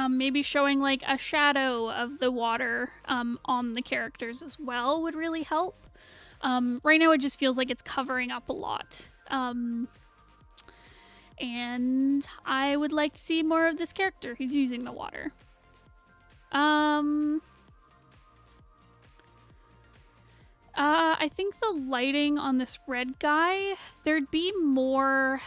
Maybe showing like a shadow of the water on the characters as well would really help. Right now it just feels like it's covering up a lot. And I would like to see more of this character who's using the water. I think the lighting on this red guy, there'd be more,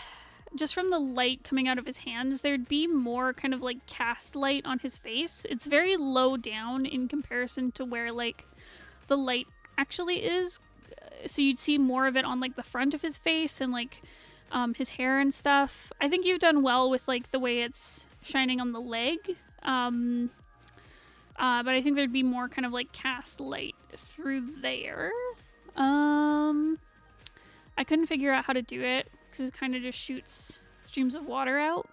just from the light coming out of his hands, there'd be more kind of like cast light on his face. It's very low down in comparison to where like the light actually is. So you'd see more of it on like the front of his face and like his hair and stuff. I think you've done well with like the way it's shining on the leg. But I think there'd be more kind of like cast light through there. I couldn't figure out how to do it because it kind of just shoots streams of water out.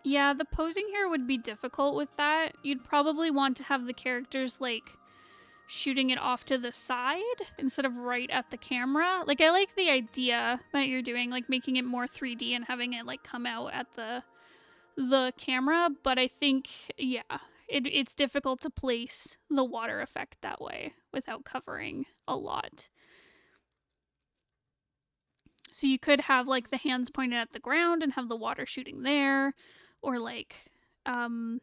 Yeah, the posing here would be difficult with that. You'd probably want to have the characters, like, shooting it off to the side instead of right at the camera. Like, I like the idea that you're doing, like, making it more 3D and having it, like, come out at the camera, but I think, yeah, it's difficult to place the water effect that way without covering a lot. So you could have, like, the hands pointed at the ground and have the water shooting there. Or like, I don't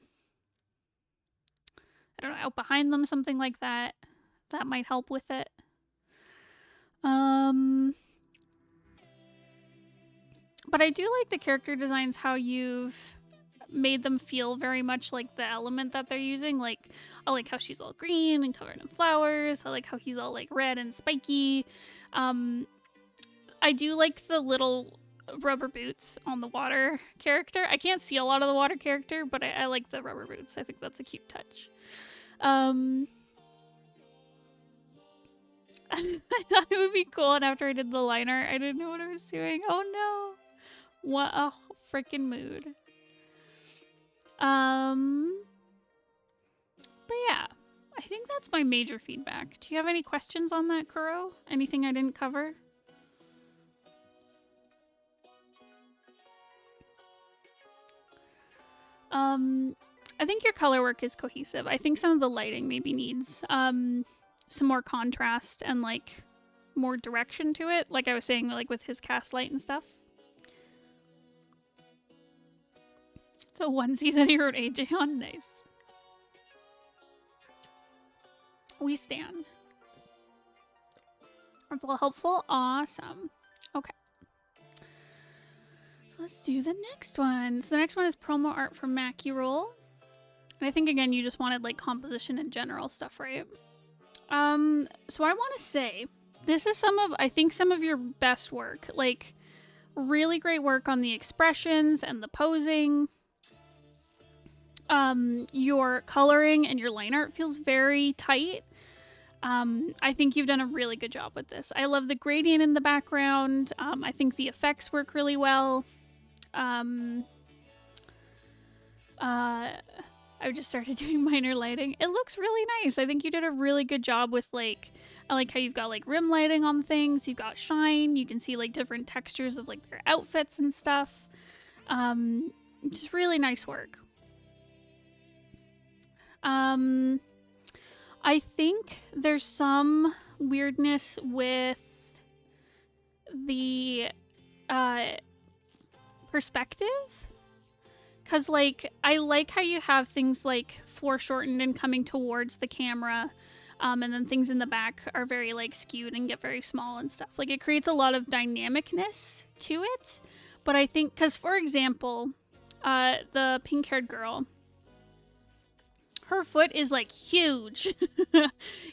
know, out behind them, something like that. That might help with it. But I do like the character designs, how you've made them feel very much like the element that they're using. Like, I like how she's all green and covered in flowers. I like how he's all like red and spiky. I do like the little rubber boots on the water character. I can't see a lot of the water character, but I like the rubber boots. I think that's a cute touch. I thought it would be cool, and after I did the liner, I didn't know what I was doing. Oh no. What a freaking mood. But yeah, I think that's my major feedback. Do you have any questions on that, Kuro? Anything I didn't cover? I think your color work is cohesive. I think some of the lighting maybe needs some more contrast and like more direction to it. Like I was saying, like with his cast light and stuff. So onesie that he wrote AJ on, nice. We stand. That's all helpful. Awesome. Okay. So let's do the next one. So the next one is promo art from Mackie Roll. And I think again you just wanted like composition and general stuff, right? So I want to say this is I think some of your best work. Like really great work on the expressions and the posing. Your coloring and your line art feels very tight. I think you've done a really good job with this. I love the gradient in the background. I think the effects work really well. I just started doing minor lighting. It looks really nice. I think you did a really good job with like, I like how you've got like rim lighting on things. You've got shine. You can see like different textures of like their outfits and stuff. Just really nice work. I think there's some weirdness with the perspective. Because, like, I like how you have things, like, foreshortened and coming towards the camera. And then things in the back are very, like, skewed and get very small and stuff. Like, it creates a lot of dynamicness to it. But I think, because, for example, the pink-haired girl, her foot is, like, huge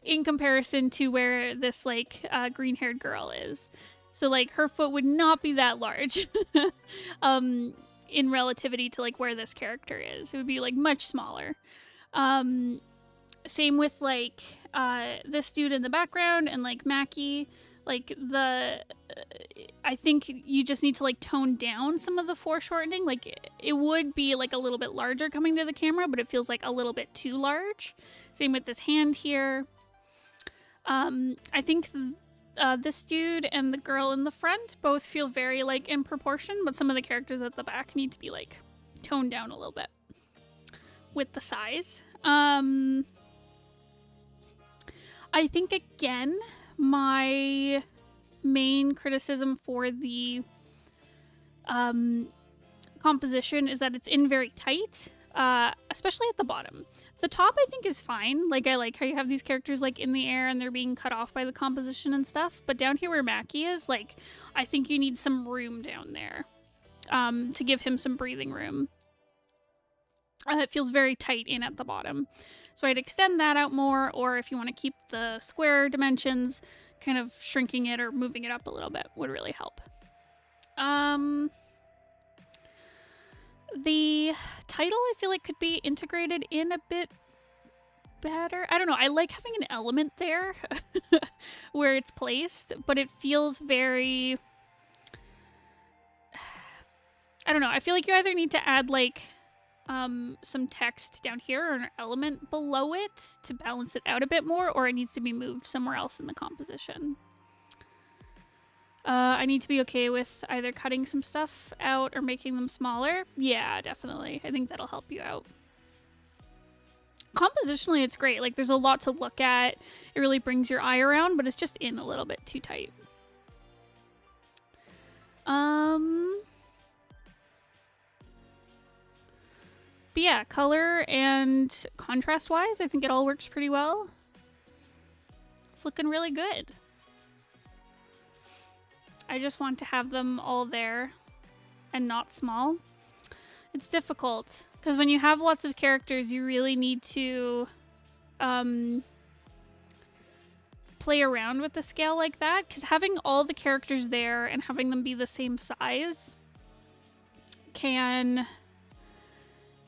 in comparison to where this, like, green-haired girl is. So, like, her foot would not be that large. In relativity to like where this character is. It would be like much smaller. Same with like this dude in the background and like Mackie. Like I think you just need to like tone down some of the foreshortening. Like it would be like a little bit larger coming to the camera, but it feels like a little bit too large. Same with this hand here. I think this dude and the girl in the front both feel very like in proportion, but some of the characters at the back need to be like toned down a little bit with the size. I think again, my main criticism for the composition is that it's in very tight, especially at the bottom. The top I think is fine. Like I like how you have these characters like in the air and they're being cut off by the composition and stuff. But down here where Mackie is, like I think you need some room down there to give him some breathing room. It feels very tight in at the bottom. So I'd extend that out more, or if you want to keep the square dimensions, kind of shrinking it or moving it up a little bit would really help. The title I feel like could be integrated in a bit better. I don't know. I like having an element there where it's placed, but it feels very... I don't know. I feel like you either need to add like some text down here or an element below it to balance it out a bit more, or it needs to be moved somewhere else in the composition. I need to be okay with either cutting some stuff out or making them smaller. Yeah, definitely. I think that'll help you out. Compositionally, it's great. Like, there's a lot to look at. It really brings your eye around, but it's just in a little bit too tight. But yeah, color and contrast-wise, I think it all works pretty well. It's looking really good. I just want to have them all there and not small. It's difficult because when you have lots of characters, you really need to play around with the scale like that, because having all the characters there and having them be the same size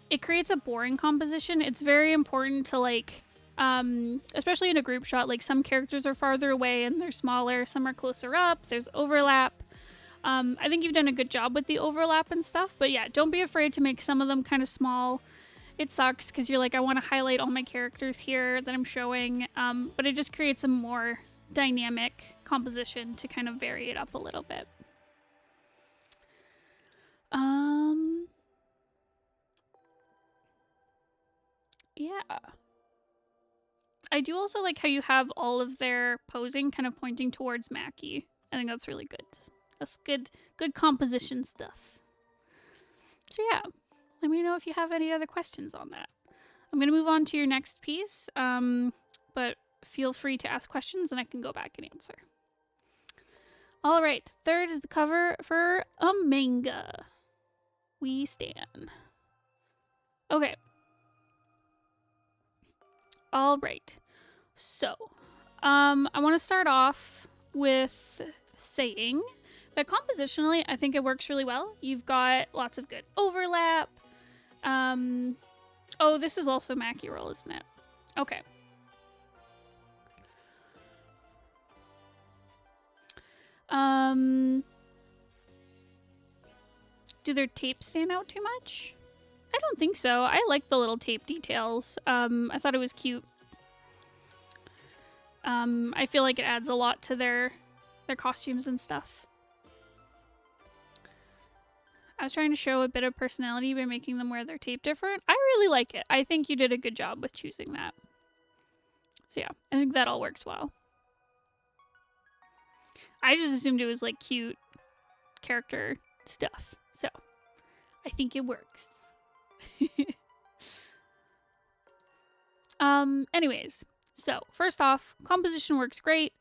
it creates a boring composition. It's very important to, like, especially in a group shot, like, some characters are farther away and they're smaller, some are closer up, there's overlap. I think you've done a good job with the overlap and stuff, but yeah, don't be afraid to make some of them kind of small. It sucks because you're like, I want to highlight all my characters here that I'm showing, but it just creates a more dynamic composition to kind of vary it up a little bit. Yeah. I do also like how you have all of their posing kind of pointing towards Mackie. I think that's really good. That's good composition stuff. So yeah, let me know if you have any other questions on that. I'm going to move on to your next piece, but feel free to ask questions and I can go back and answer. All right, third is the cover for a manga. We stand. Okay. All right. So, I want to start off with saying that compositionally, I think it works really well. You've got lots of good overlap. Oh, this is also Mackie roll, isn't it? Okay. Do their tapes stand out too much? I don't think so. I like the little tape details. I thought it was cute. I feel like it adds a lot to their costumes and stuff. I was trying to show a bit of personality by making them wear their tape different. I really like it. I think you did a good job with choosing that. So yeah, I think that all works well. I just assumed it was like cute character stuff. So I think it works. Anyways, so first off, composition works great.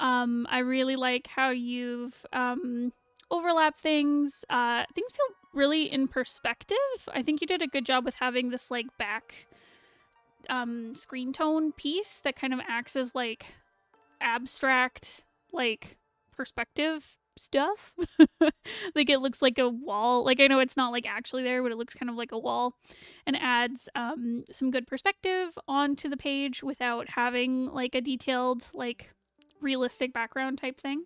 I really like how you've overlapped things. Things feel really in perspective. I think you did a good job with having this like back screen tone piece that kind of acts as like abstract like perspective stuff. Like it looks like a wall. Like I know it's not like actually there, but it looks kind of like a wall and adds some good perspective onto the page without having like a detailed like realistic background type thing.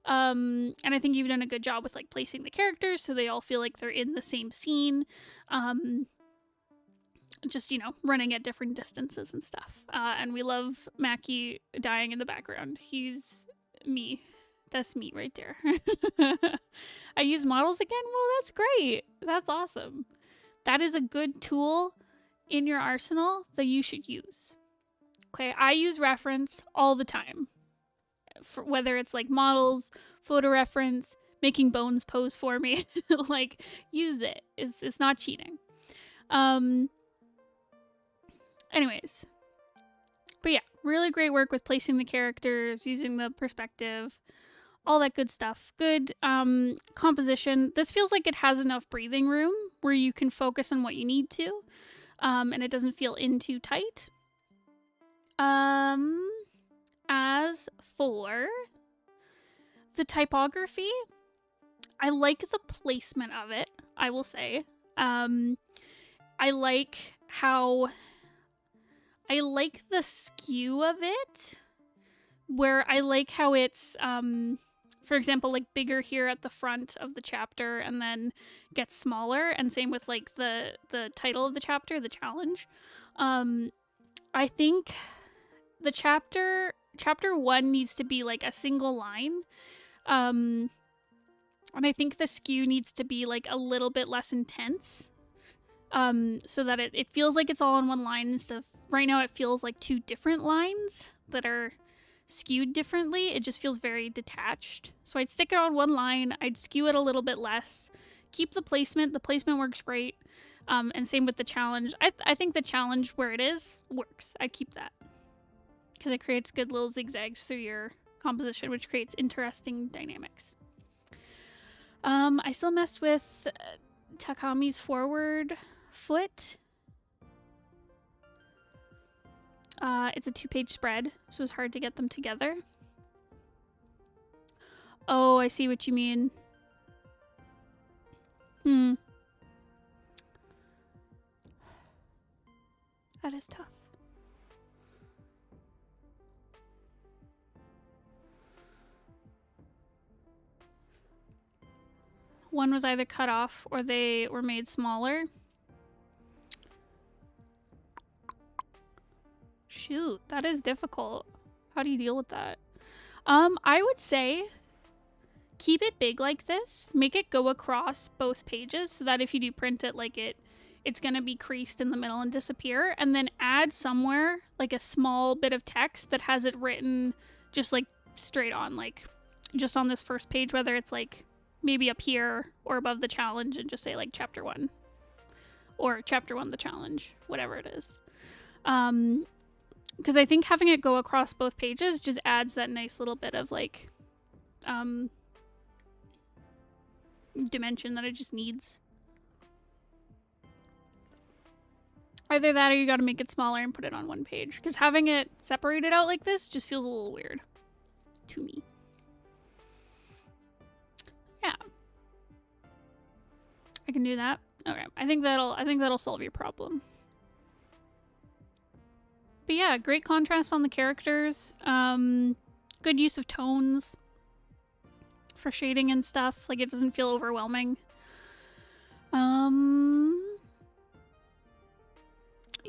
And I think you've done a good job with like placing the characters so they all feel like they're in the same scene. Just, you know, running at different distances and stuff. And we love Mackie dying in the background. He's me. That's me right there. I use models again? Well, that's great. That's awesome. That is a good tool in your arsenal that you should use. Okay, I use reference all the time. For whether it's like models, photo reference, making Bones pose for me. Like, use it. It's not cheating. Anyways. But yeah, really great work with placing the characters, using the perspective, all that good stuff. Good composition. This feels like it has enough breathing room where you can focus on what you need to, and it doesn't feel in too tight. As for the typography, I like the placement of it, I will say. I like the skew of it, where I like how it's, for example, like bigger here at the front of the chapter and then gets smaller, and same with like the title of the chapter, the challenge. I think the chapter 1 needs to be like a single line. And I think the skew needs to be like a little bit less intense. So that it feels like it's all in one line instead of, right now it feels like two different lines that are skewed differently. It just feels very detached. So I'd stick it on one line, I'd skew it a little bit less, keep the placement works great. And same with the challenge. I think the challenge where it is works. I'd keep that. Because it creates good little zigzags through your composition, which creates interesting dynamics. I still mess with Takami's forward foot. It's a 2-page spread, so it's hard to get them together. Oh, I see what you mean. That is tough. One was either cut off or they were made smaller. Shoot, that is difficult. How do you deal with that? I would say keep it big like this. Make it go across both pages so that if you do print it, like it's gonna be creased in the middle and disappear. And then add somewhere like a small bit of text that has it written just like straight on, like just on this first page, whether it's like maybe up here or above the challenge, and just say like chapter 1 or chapter 1 the challenge, whatever it is. Because I think having it go across both pages just adds that nice little bit of like dimension that it just needs. Either that or you gotta make it smaller and put it on one page, because having it separated out like this just feels a little weird to me. Yeah, I can do that. Okay, I think that'll solve your problem. But yeah, great contrast on the characters. Good use of tones for shading and stuff. Like, it doesn't feel overwhelming.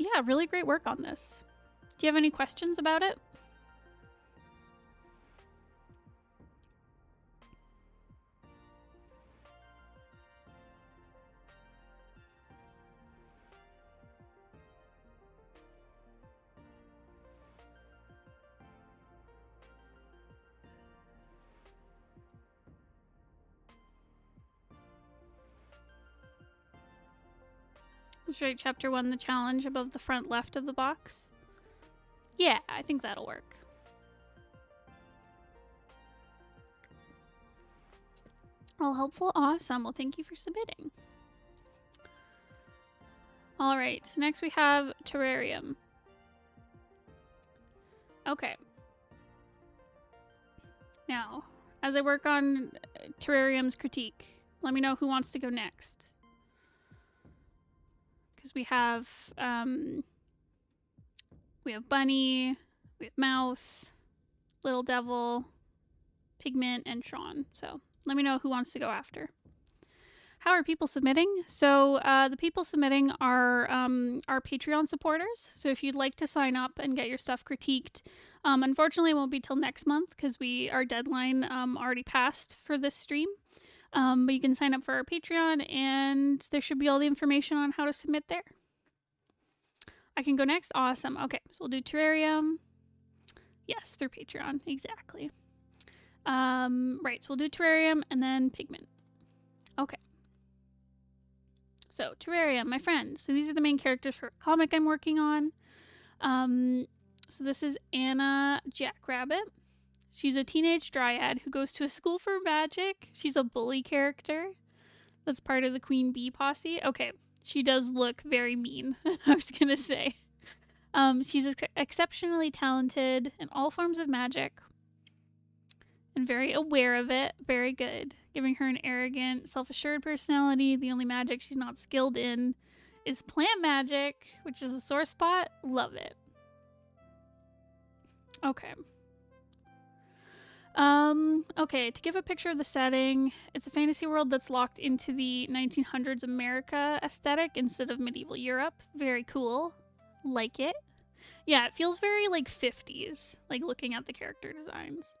Yeah, really great work on this. Do you have any questions about it? Let's write chapter 1, the challenge, above the front left of the box. Yeah, I think that'll work. All helpful? Awesome. Well, thank you for submitting. All right, so next we have Terrarium. Okay. Now, as I work on Terrarium's critique, let me know who wants to go next. Because we have Bunny, we have Mouth, Little Devil, Pigment, and Sean. So let me know who wants to go after. How are people submitting? So the people submitting are our Patreon supporters. So if you'd like to sign up and get your stuff critiqued, unfortunately it won't be till next month because our deadline already passed for this stream. But you can sign up for our Patreon and there should be all the information on how to submit there. I can go next? Awesome. Okay, so we'll do Terrarium. Yes, through Patreon. Exactly. Right, so we'll do Terrarium and then Pigment. Okay. So, Terrarium, my friend. So these are the main characters for a comic I'm working on. So this is Anna Jackrabbit. She's a teenage dryad who goes to a school for magic. She's a bully character. That's part of the Queen Bee posse. Okay, she does look very mean, I was gonna say. She's exceptionally talented in all forms of magic and very aware of it. Very good. Giving her an arrogant, self-assured personality. The only magic she's not skilled in is plant magic, which is a sore spot. Love it. Okay. Okay, to give a picture of the setting, it's a fantasy world that's locked into the 1900s America aesthetic instead of medieval Europe. Very cool. Like it. Yeah, it feels very like 50s, like looking at the character designs.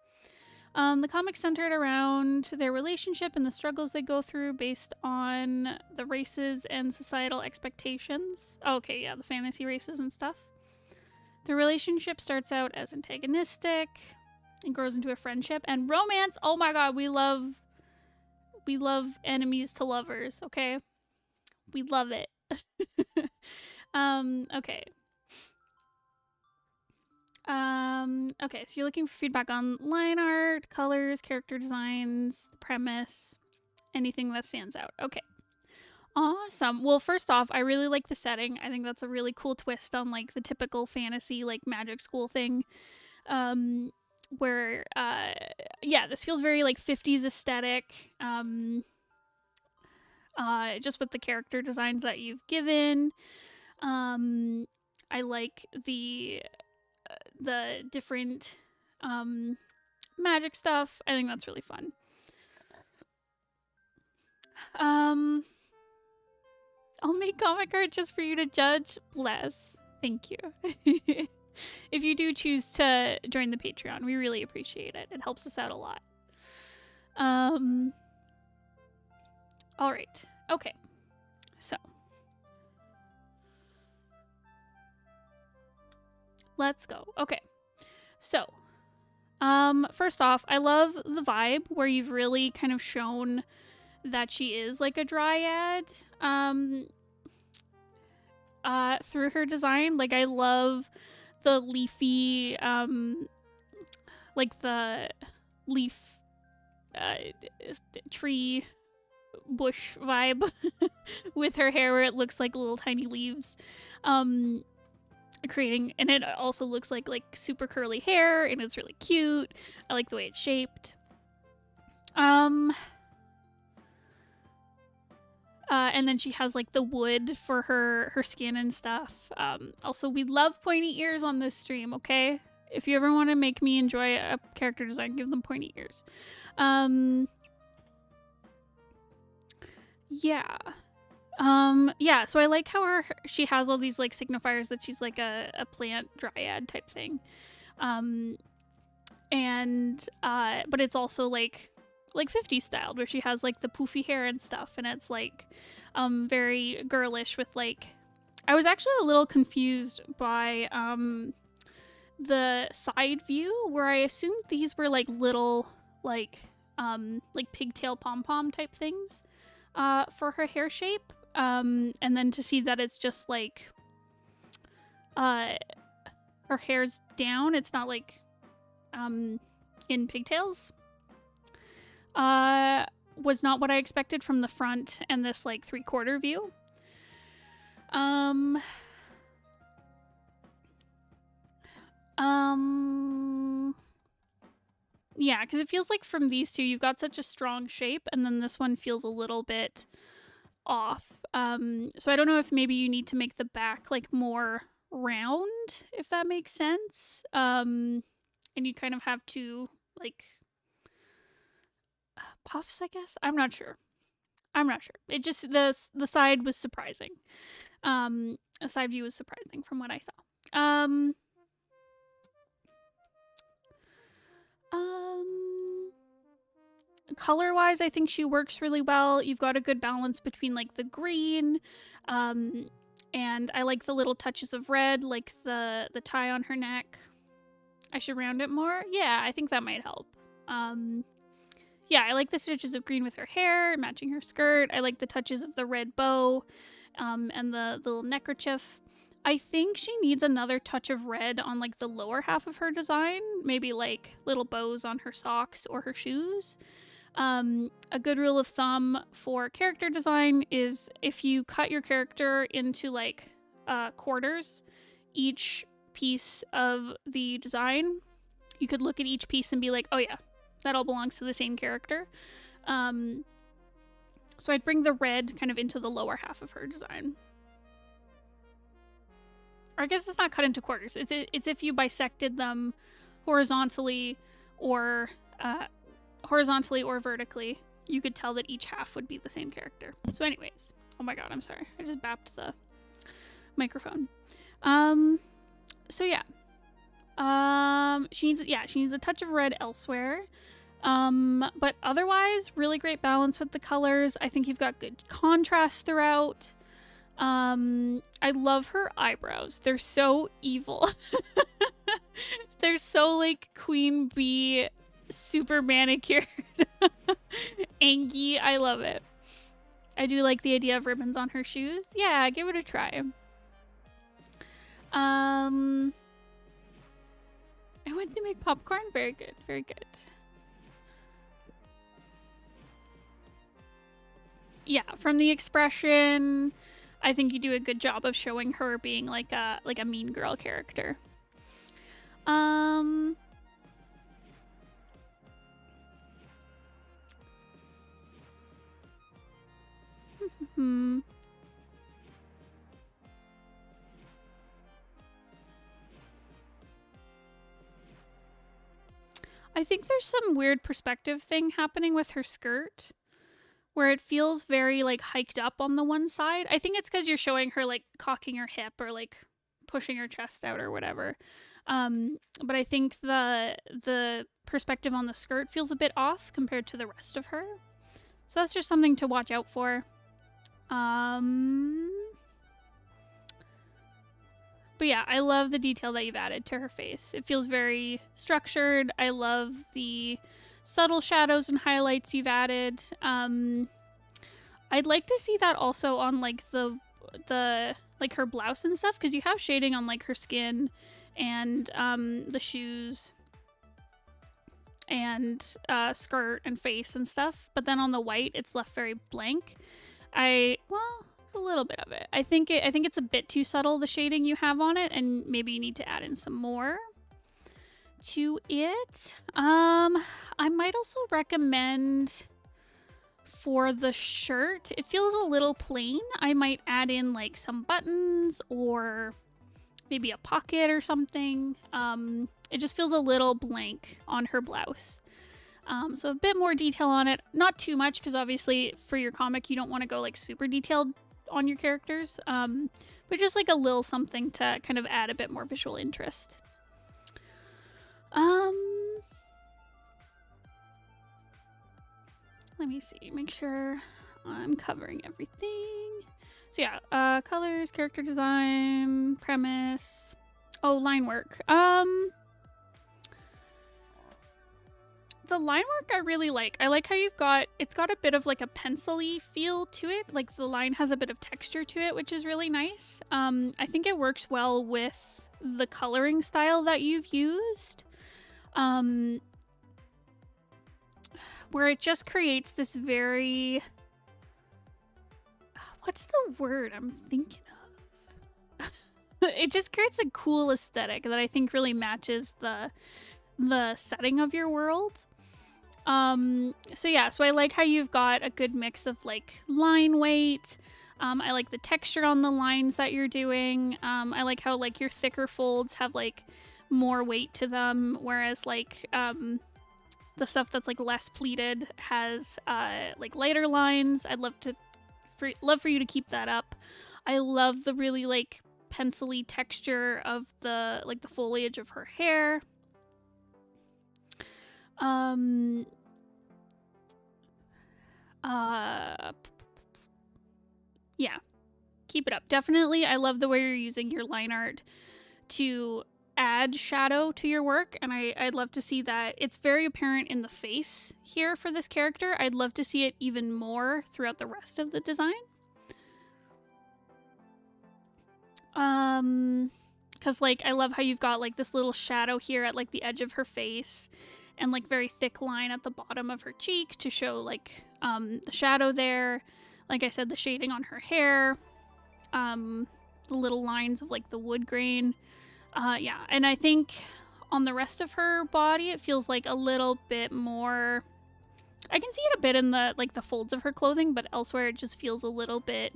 The comic's centered around their relationship and the struggles they go through based on the races and societal expectations. Okay, yeah, the fantasy races and stuff. The relationship starts out as antagonistic and grows into a friendship and romance. Oh my god, we love enemies to lovers, okay? We love it. Okay. Okay, so you're looking for feedback on line art, colors, character designs, the premise, anything that stands out. Okay. Awesome. Well, first off, I really like the setting. I think that's a really cool twist on like the typical fantasy like magic school thing. Where yeah, this feels very like 50s aesthetic. Just with the character designs that you've given. I like the different magic stuff. I think that's really fun. I'll make comic art just for you to judge. Bless. Thank you. If you do choose to join the Patreon, we really appreciate it. It helps us out a lot. All right. Okay. So let's go. Okay. So, first off, I love the vibe where you've really kind of shown that she is like a dryad through her design. Like, I love the leafy like the leaf tree bush vibe with her hair where it looks like little tiny leaves, creating, and it also looks like super curly hair, and it's really cute. I like the way it's shaped. And then she has like the wood for her skin and stuff. Also, we love pointy ears on this stream, okay? If you ever want to make me enjoy a character design, give them pointy ears. Yeah. Yeah, so I like how she has all these like signifiers that she's like a plant dryad type thing. But it's also like 50s styled, where she has like the poofy hair and stuff, and it's like very girlish with like, I was actually a little confused by the side view where I assumed these were like little like pigtail pom-pom type things for her hair shape, and then to see that it's just like her hair's down, it's not like in pigtails, was not what I expected from the front and this like 3/4 view. Yeah, because it feels like from these two you've got such a strong shape, and then this one feels a little bit off. So I don't know if maybe you need to make the back like more round, if that makes sense. And you kind of have to like puffs, I guess. I'm not sure. It just the side was surprising. A side view was surprising from what I saw. Color-wise, I think she works really well. You've got a good balance between like the green, and I like the little touches of red, like the tie on her neck. I should round it more. Yeah, I think that might help. Yeah, I like the touches of green with her hair, matching her skirt. I like the touches of the red bow, and the little neckerchief. I think she needs another touch of red on like the lower half of her design, maybe like little bows on her socks or her shoes. A good rule of thumb for character design is if you cut your character into like quarters, each piece of the design, you could look at each piece and be like, oh yeah, that all belongs to the same character. So I'd bring the red kind of into the lower half of her design. Or I guess it's not cut into quarters. It's if you bisected them horizontally or vertically, you could tell that each half would be the same character. So anyways, oh my god, I'm sorry. I just bapped the microphone. So yeah. She needs a touch of red elsewhere. But otherwise, really great balance with the colors. I think you've got good contrast throughout. I love her eyebrows. They're so evil. They're so like queen bee, super manicured. Angie, I love it. I do like the idea of ribbons on her shoes. Yeah, give it a try. I went to make popcorn. Very good, very good. yeah, from the expression, I think you do a good job of showing her being like a mean girl character. I think there's some weird perspective thing happening with her skirt where it feels very like hiked up on the one side. I think it's because you're showing her like cocking her hip or like pushing her chest out or whatever. But I think the perspective on the skirt feels a bit off compared to the rest of her. So that's just something to watch out for. But yeah, I love the detail that you've added to her face. It feels very structured. I love the subtle shadows and highlights you've added. I'd like to see that also on like the like her blouse and stuff, because you have shading on like her skin and the shoes and skirt and face and stuff. But then on the white, it's left very blank. Well, it's a little bit of it. I think it's a bit too subtle, the shading you have on it, and maybe you need to add in some more to it. I might also recommend for the shirt, it feels a little plain. I might add in like some buttons or maybe a pocket or something. It just feels a little blank on her blouse. So a bit more detail on it. Not too much, because obviously for your comic you don't want to go like super detailed on your characters. But just like a little something to kind of add a bit more visual interest. Let me see, make sure I'm covering everything. So yeah, colors, character design, premise. Oh, line work. The line work I really like. I like how it's got a bit of like a pencil-y feel to it. Like the line has a bit of texture to it, which is really nice. I think it works well with the coloring style that you've used. Where it just creates this very... What's the word I'm thinking of? It just creates a cool aesthetic that I think really matches the setting of your world. So yeah, so I like how you've got a good mix of like line weight. I like the texture on the lines that you're doing. I like how like your thicker folds have like more weight to them, whereas like the stuff that's like less pleated has like lighter lines. I'd love for you to keep that up. I love the really like pencil-y texture of the like the foliage of her hair. Yeah, keep it up. Definitely, I love the way you're using your line art to add shadow to your work, and I'd love to see that. It's very apparent in the face here for this character. I'd love to see it even more throughout the rest of the design. Because like I love how you've got like this little shadow here at like the edge of her face, and like very thick line at the bottom of her cheek to show like the shadow there. Like I said, the shading on her hair, the little lines of like the wood grain. Yeah, and I think on the rest of her body, it feels like a little bit more... I can see it a bit in the like the folds of her clothing, but elsewhere it just feels a little bit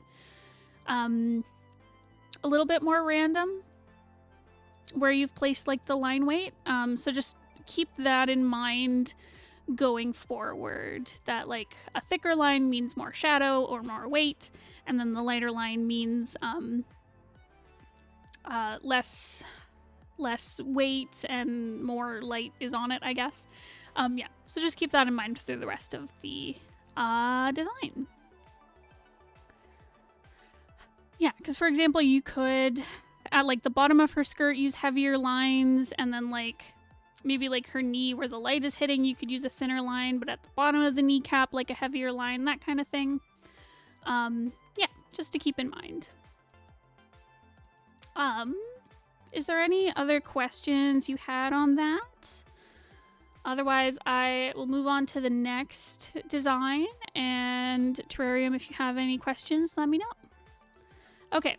more random where you've placed like the line weight. So just keep that in mind going forward, that like a thicker line means more shadow or more weight, and then the lighter line means less weight and more light is on it, I guess. Yeah, so just keep that in mind through the rest of the design. Yeah, because for example, you could at like the bottom of her skirt use heavier lines, and then like maybe like her knee where the light is hitting, you could use a thinner line, but at the bottom of the kneecap, like a heavier line, that kind of thing. Yeah, just to keep in mind. Is there any other questions you had on that? Otherwise, I will move on to the next design, and Terrarium, if you have any questions, let me know. Okay,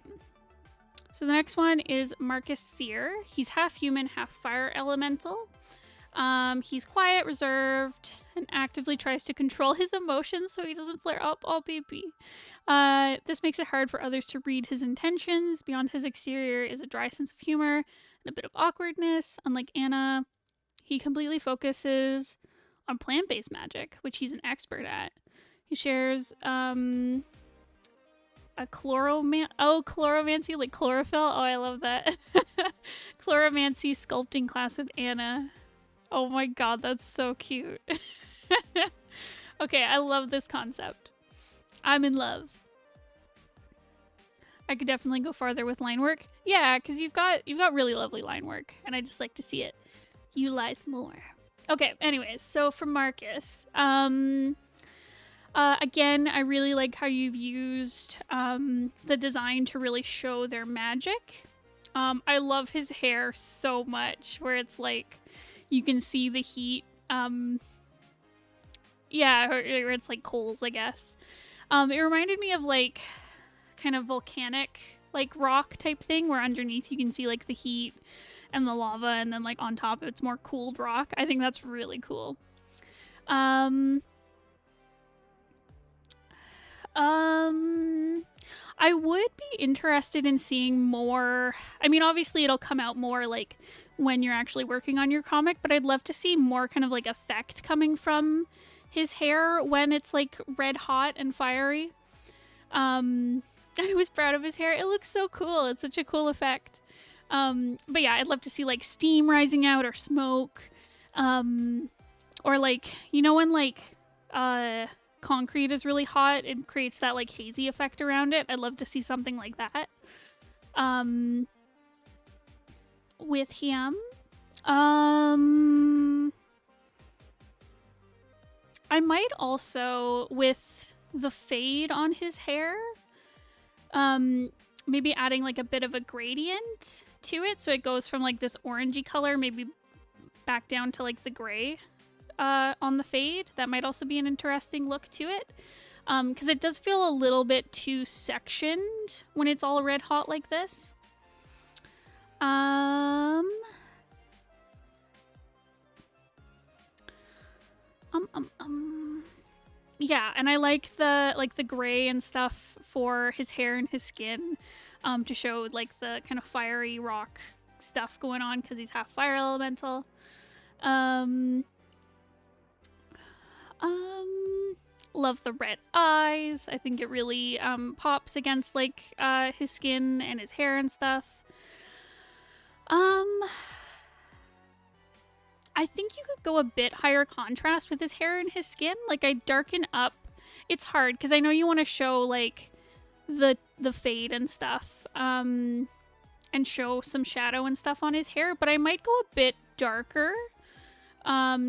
so the next one is Marcus Sear. He's half human, half fire elemental. He's quiet, reserved, and actively tries to control his emotions so he doesn't flare up. Oh, baby. This makes it hard for others to read his intentions. Beyond his exterior is a dry sense of humor and a bit of awkwardness. Unlike Anna, he completely focuses on plant-based magic, which he's an expert at. He shares a chloromancy, like chlorophyll. Oh, I love that. Chloromancy sculpting class with Anna. Oh my god, that's so cute. Okay, I love this concept. I'm in love. I could definitely go farther with line work. Yeah, because you've got really lovely line work, and I just like to see it utilize more. Okay, anyways, so for Marcus, again, I really like how you've used the design to really show their magic. I love his hair so much, where it's like you can see the heat. Yeah, or it's like coals, I guess. It reminded me of like kind of volcanic like rock type thing, where underneath you can see like the heat and the lava, and then like on top it's more cooled rock. I think that's really cool. I would be interested in seeing more. I mean, obviously it'll come out more like when you're actually working on your comic, but I'd love to see more kind of like effect coming from his hair when it's like red hot and fiery. I was proud of his hair. It looks so cool. It's such a cool effect. But yeah, I'd love to see like steam rising out or smoke. Or like, you know, when like concrete is really hot, it creates that like hazy effect around it. I'd love to see something like that. With him. I might also, with the fade on his hair, maybe adding like a bit of a gradient to it, so it goes from like this orangey color maybe back down to like the gray on the fade. That might also be an interesting look to it, because it does feel a little bit too sectioned when it's all red hot like this. Yeah, and I like the gray and stuff for his hair and his skin, to show like the kind of fiery rock stuff going on, because he's half fire elemental. Love the red eyes. I think it really pops against like his skin and his hair and stuff. I think you could go a bit higher contrast with his hair and his skin. Like, I darken up. It's hard because I know you want to show like the fade and stuff, and show some shadow and stuff on his hair, but I might go a bit darker,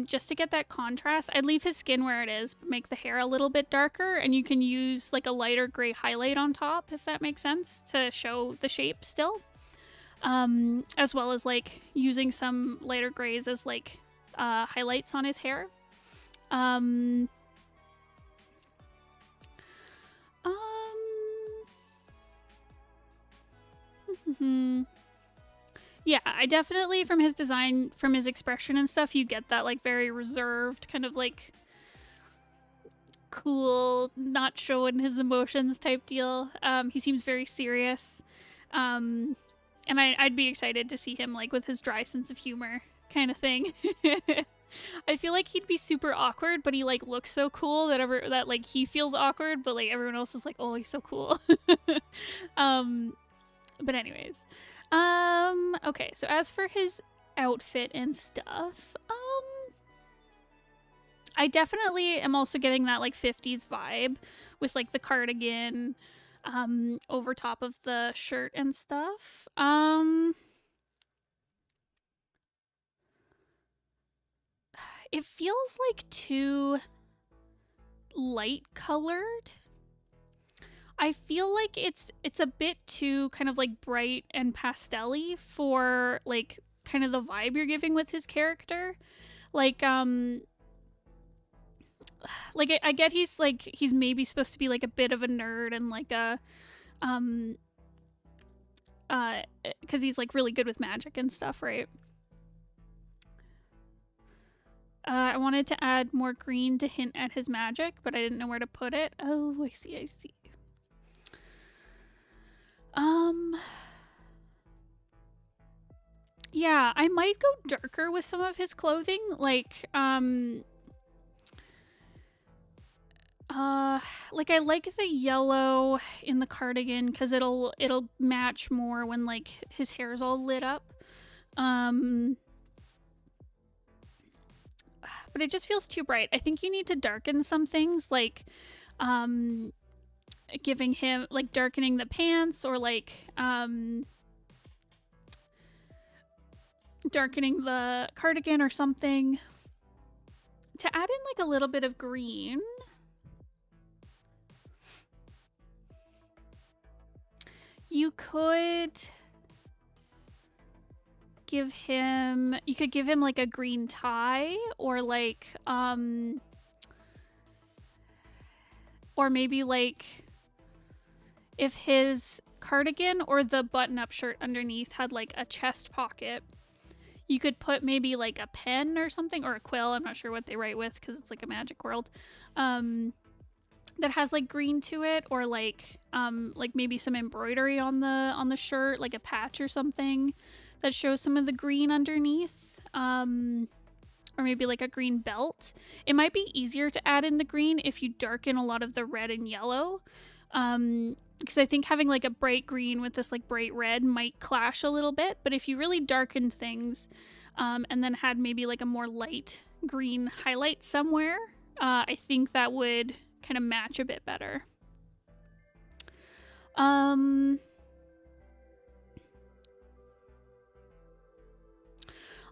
just to get that contrast. I'd leave his skin where it is, but make the hair a little bit darker, and you can use like a lighter gray highlight on top, if that makes sense, to show the shape still. As well as like using some lighter grays as like highlights on his hair. Yeah, I definitely, from his design, from his expression and stuff, you get that like very reserved, kind of like cool, not showing his emotions type deal. He seems very serious. And I'd be excited to see him like with his dry sense of humor kind of thing. I feel like he'd be super awkward, but he like looks so cool that like he feels awkward, but like everyone else is like, oh, he's so cool. But anyways, okay. So as for his outfit and stuff, I definitely am also getting that like 50s vibe with like the cardigan, over top of the shirt and stuff. It feels like too light colored. I feel like it's a bit too kind of like bright and pastel-y for like kind of the vibe you're giving with his character. Like, like I get he's maybe supposed to be like a bit of a nerd and like a, because he's like really good with magic and stuff, right? I wanted to add more green to hint at his magic, but I didn't know where to put it. Oh, I see, I see. Yeah, I might go darker with some of his clothing, like I like the yellow in the cardigan because it'll match more when like his hair's all lit up. But it just feels too bright. I think you need to darken some things, like giving him like darkening the pants, or like darkening the cardigan or something to add in like a little bit of green. You could give him like a green tie, or like or maybe like if his cardigan or the button-up shirt underneath had like a chest pocket, you could put maybe like a pen or something, or a quill, I'm not sure what they write with because it's like a magic world, that has like green to it, or like maybe some embroidery on the shirt, like a patch or something that shows some of the green underneath, or maybe like a green belt. It might be easier to add in the green if you darken a lot of the red and yellow, because I think having like a bright green with this like bright red might clash a little bit. But if you really darkened things, and then had maybe like a more light green highlight somewhere, I think that would kind of match a bit better.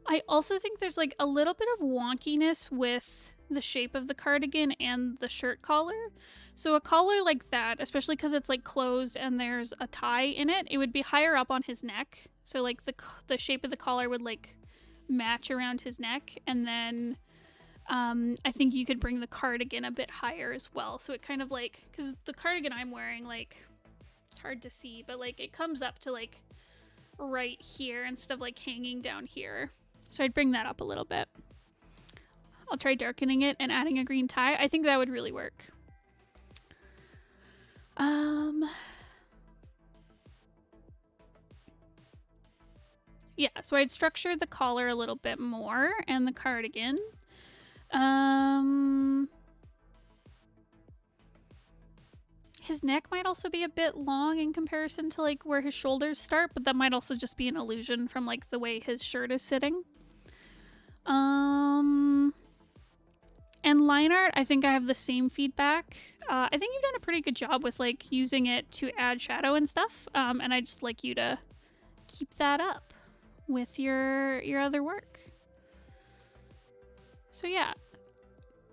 I also think there's like a little bit of wonkiness with the shape of the cardigan and the shirt collar. So a collar like that, especially because it's like closed and there's a tie in it, it would be higher up on his neck. So like the shape of the collar would like match around his neck, and then I think you could bring the cardigan a bit higher as well. So it kind of like, because the cardigan I'm wearing, like, it's hard to see, but like it comes up to like right here instead of like hanging down here. So I'd bring that up a little bit. I'll try darkening it and adding a green tie. I think that would really work. Yeah, so I'd structure the collar a little bit more and the cardigan. His neck might also be a bit long in comparison to like where his shoulders start, but that might also just be an illusion from like the way his shirt is sitting. And line art, I think I have the same feedback. I think you've done a pretty good job with like using it to add shadow and stuff. And I'd just like you to keep that up with your other work. So yeah,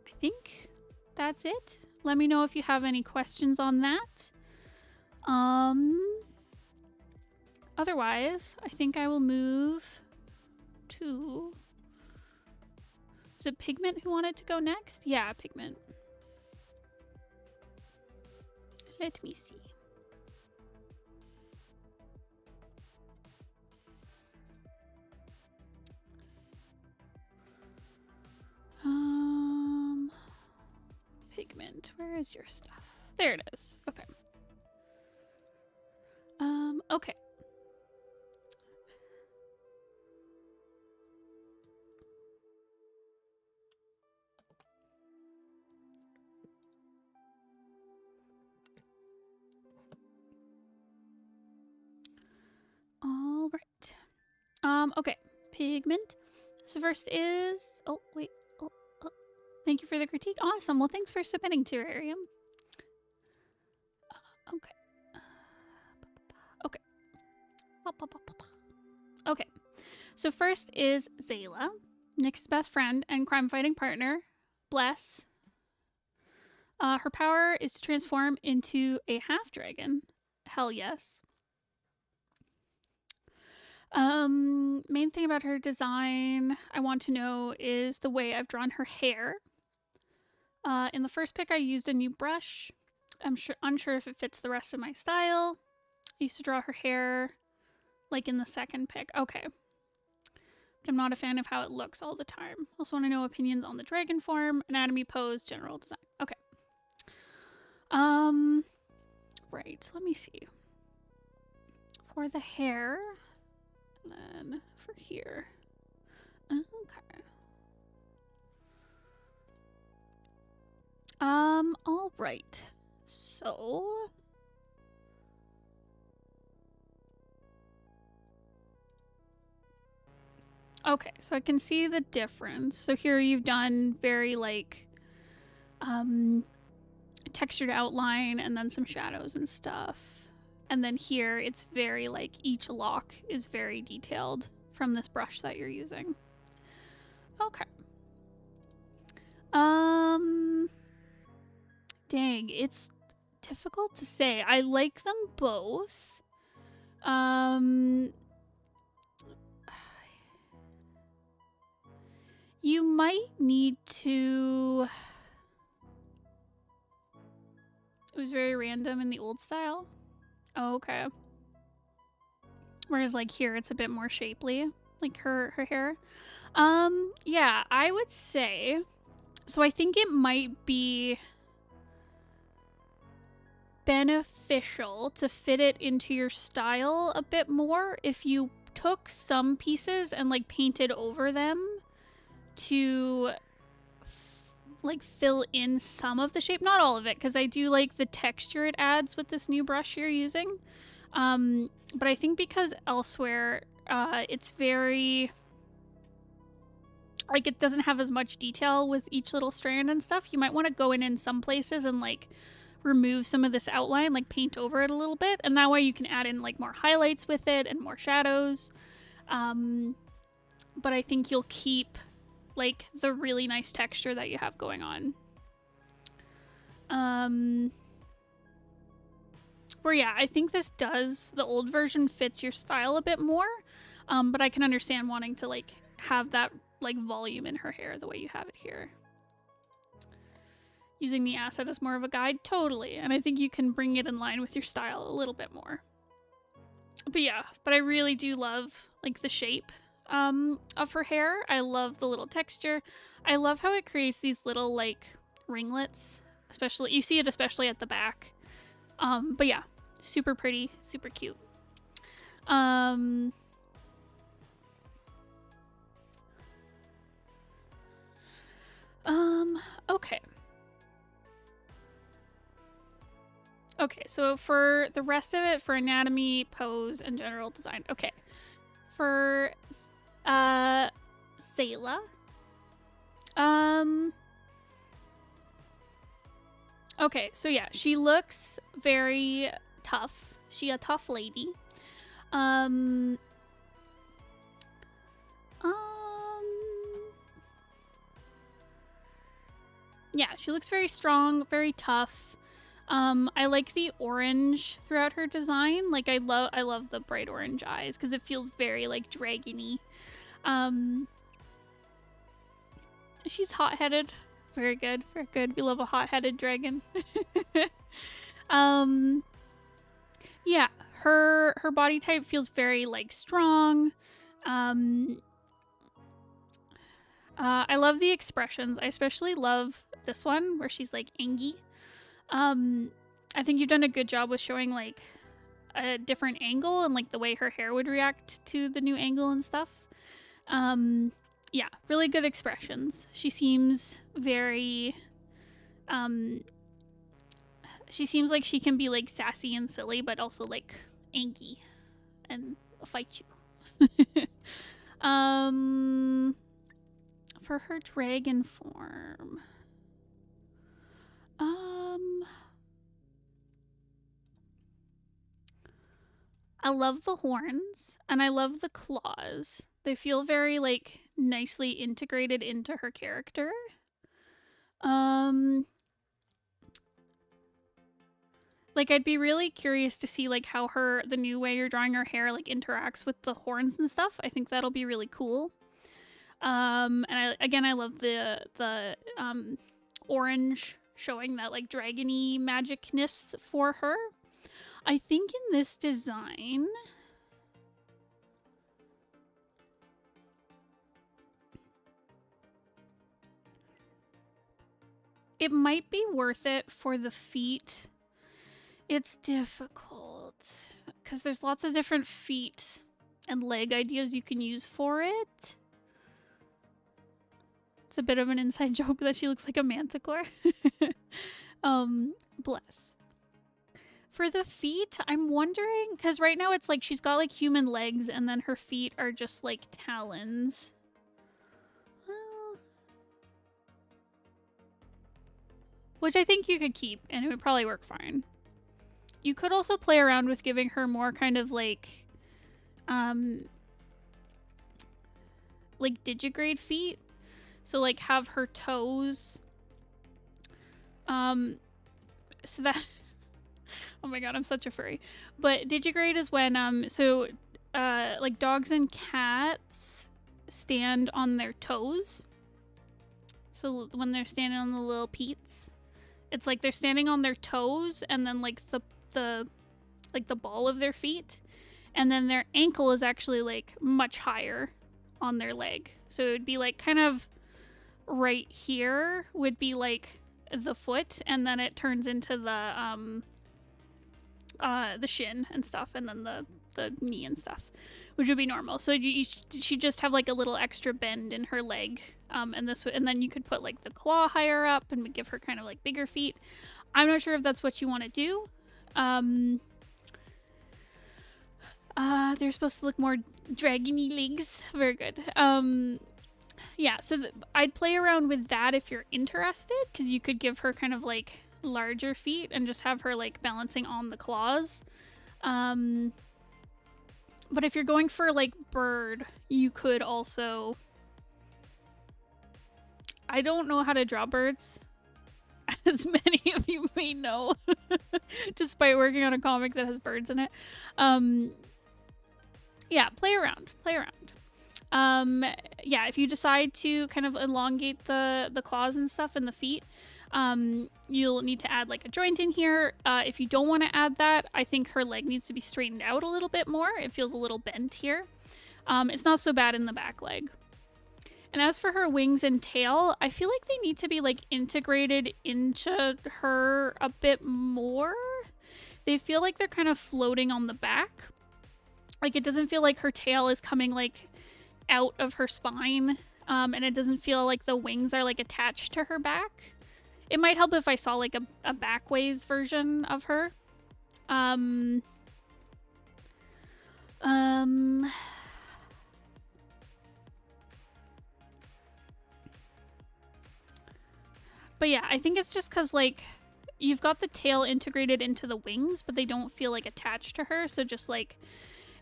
I think that's it. Let me know if you have any questions on that. Otherwise, I think I will move to... Was it Pigment who wanted to go next? Yeah, Pigment. Let me see. Pigment, where is your stuff? There it is. Okay. Okay. All right. Okay. Pigment. So first is... Oh, wait. Oh. Thank you for the critique. Awesome. Well, thanks for submitting, Terrarium. Okay. Okay. Okay. So first is Zayla, Nick's best friend and crime-fighting partner. Bless. Her power is to transform into a half-dragon. Hell yes. Main thing about her design I want to know is the way I've drawn her hair. In the first pick, I used a new brush. I'm unsure if it fits the rest of my style. I used to draw her hair like in the second pick. Okay. But I'm not a fan of how it looks all the time. Also want to know opinions on the dragon form, anatomy, pose, general design. Okay. Right. Let me see. For the hair, and then for here. Okay. All right. So okay, so I can see the difference. So here you've done very like textured outline and then some shadows and stuff. And then here it's very like each lock is very detailed from this brush that you're using. Okay. Dang, it's difficult to say. I like them both. You might need to... It was very random in the old style. Oh, okay. Whereas like here it's a bit more shapely, like her hair. Yeah, I would say, so I think it might be beneficial to fit it into your style a bit more if you took some pieces and like painted over them to like fill in some of the shape, not all of it, because I do like the texture it adds with this new brush you're using. But I think because elsewhere it's very like it doesn't have as much detail with each little strand and stuff, you might want to go in some places and like remove some of this outline, like paint over it a little bit, and that way you can add in like more highlights with it and more shadows. But I think you'll keep like the really nice texture that you have going on. Where yeah, I think this does, the old version fits your style a bit more, but I can understand wanting to like have that like volume in her hair the way you have it here. Using the asset as more of a guide, totally, and I think you can bring it in line with your style a little bit more. But yeah, but I really do love like the shape of her hair. I love the little texture. I love how it creates these little like ringlets, especially you see it especially at the back. But yeah, super pretty, super cute. Okay. Okay, so for the rest of it, for anatomy, pose, and general design. Okay. For Sayla. Okay, so yeah, she looks very tough. She a tough lady. Yeah, she looks very strong, very tough. I like the orange throughout her design. Like I love the bright orange eyes because it feels very like dragony. She's hot-headed. Very good, very good. We love a hot-headed dragon. Yeah, her body type feels very like strong. I love the expressions. I especially love this one where she's like angry. I think you've done a good job with showing like a different angle and like the way her hair would react to the new angle and stuff. Yeah, really good expressions. She seems very she seems like she can be like sassy and silly, but also like angry and fight you. For her dragon form. I love the horns and I love the claws. They feel very like nicely integrated into her character. Like, I'd be really curious to see, like, how the new way you're drawing her hair, like, interacts with the horns and stuff. I think that'll be really cool. And I love the orange showing that, like, dragony magicness for her. I think in this design, it might be worth it for the feet. It's difficult because there's lots of different feet and leg ideas you can use for it. It's a bit of an inside joke that she looks like a manticore. Bless. For the feet, I'm wondering, because right now it's like she's got like human legs and then her feet are just like talons. Which I think you could keep and it would probably work fine. You could also play around with giving her more kind of like digigrade feet. So like have her toes. So that oh my god, I'm such a furry. But digigrade is when like dogs and cats stand on their toes. So when they're standing on the little peats, it's like they're standing on their toes and then like the ball of their feet, and then their ankle is actually like much higher on their leg. So it would be like kind of right here would be like the foot, and then it turns into the shin and stuff, and then the knee and stuff, which would be normal. So she just have like a little extra bend in her leg, and then you could put like the claw higher up and give her kind of like bigger feet. I'm not sure if that's what you want to do. They're supposed to look more dragony legs. Very good. Yeah, so I'd play around with that if you're interested, because you could give her kind of like larger feet and just have her like balancing on the claws. But if you're going for like bird, you could also... I don't know how to draw birds, as many of you may know, despite working on a comic that has birds in it. Yeah, play around. Yeah, if you decide to kind of elongate the claws and stuff and the feet, you'll need to add like a joint in here. If you don't want to add that, I think her leg needs to be straightened out a little bit more. It feels a little bent here. It's not so bad in the back leg. And as for her wings and tail, I feel like they need to be like integrated into her a bit more. They feel like they're kind of floating on the back. Like it doesn't feel like her tail is coming like out of her spine, and it doesn't feel like the wings are like attached to her back. It might help if I saw like a backways version of her. But yeah, I think it's just because like you've got the tail integrated into the wings, but they don't feel like attached to her. So just like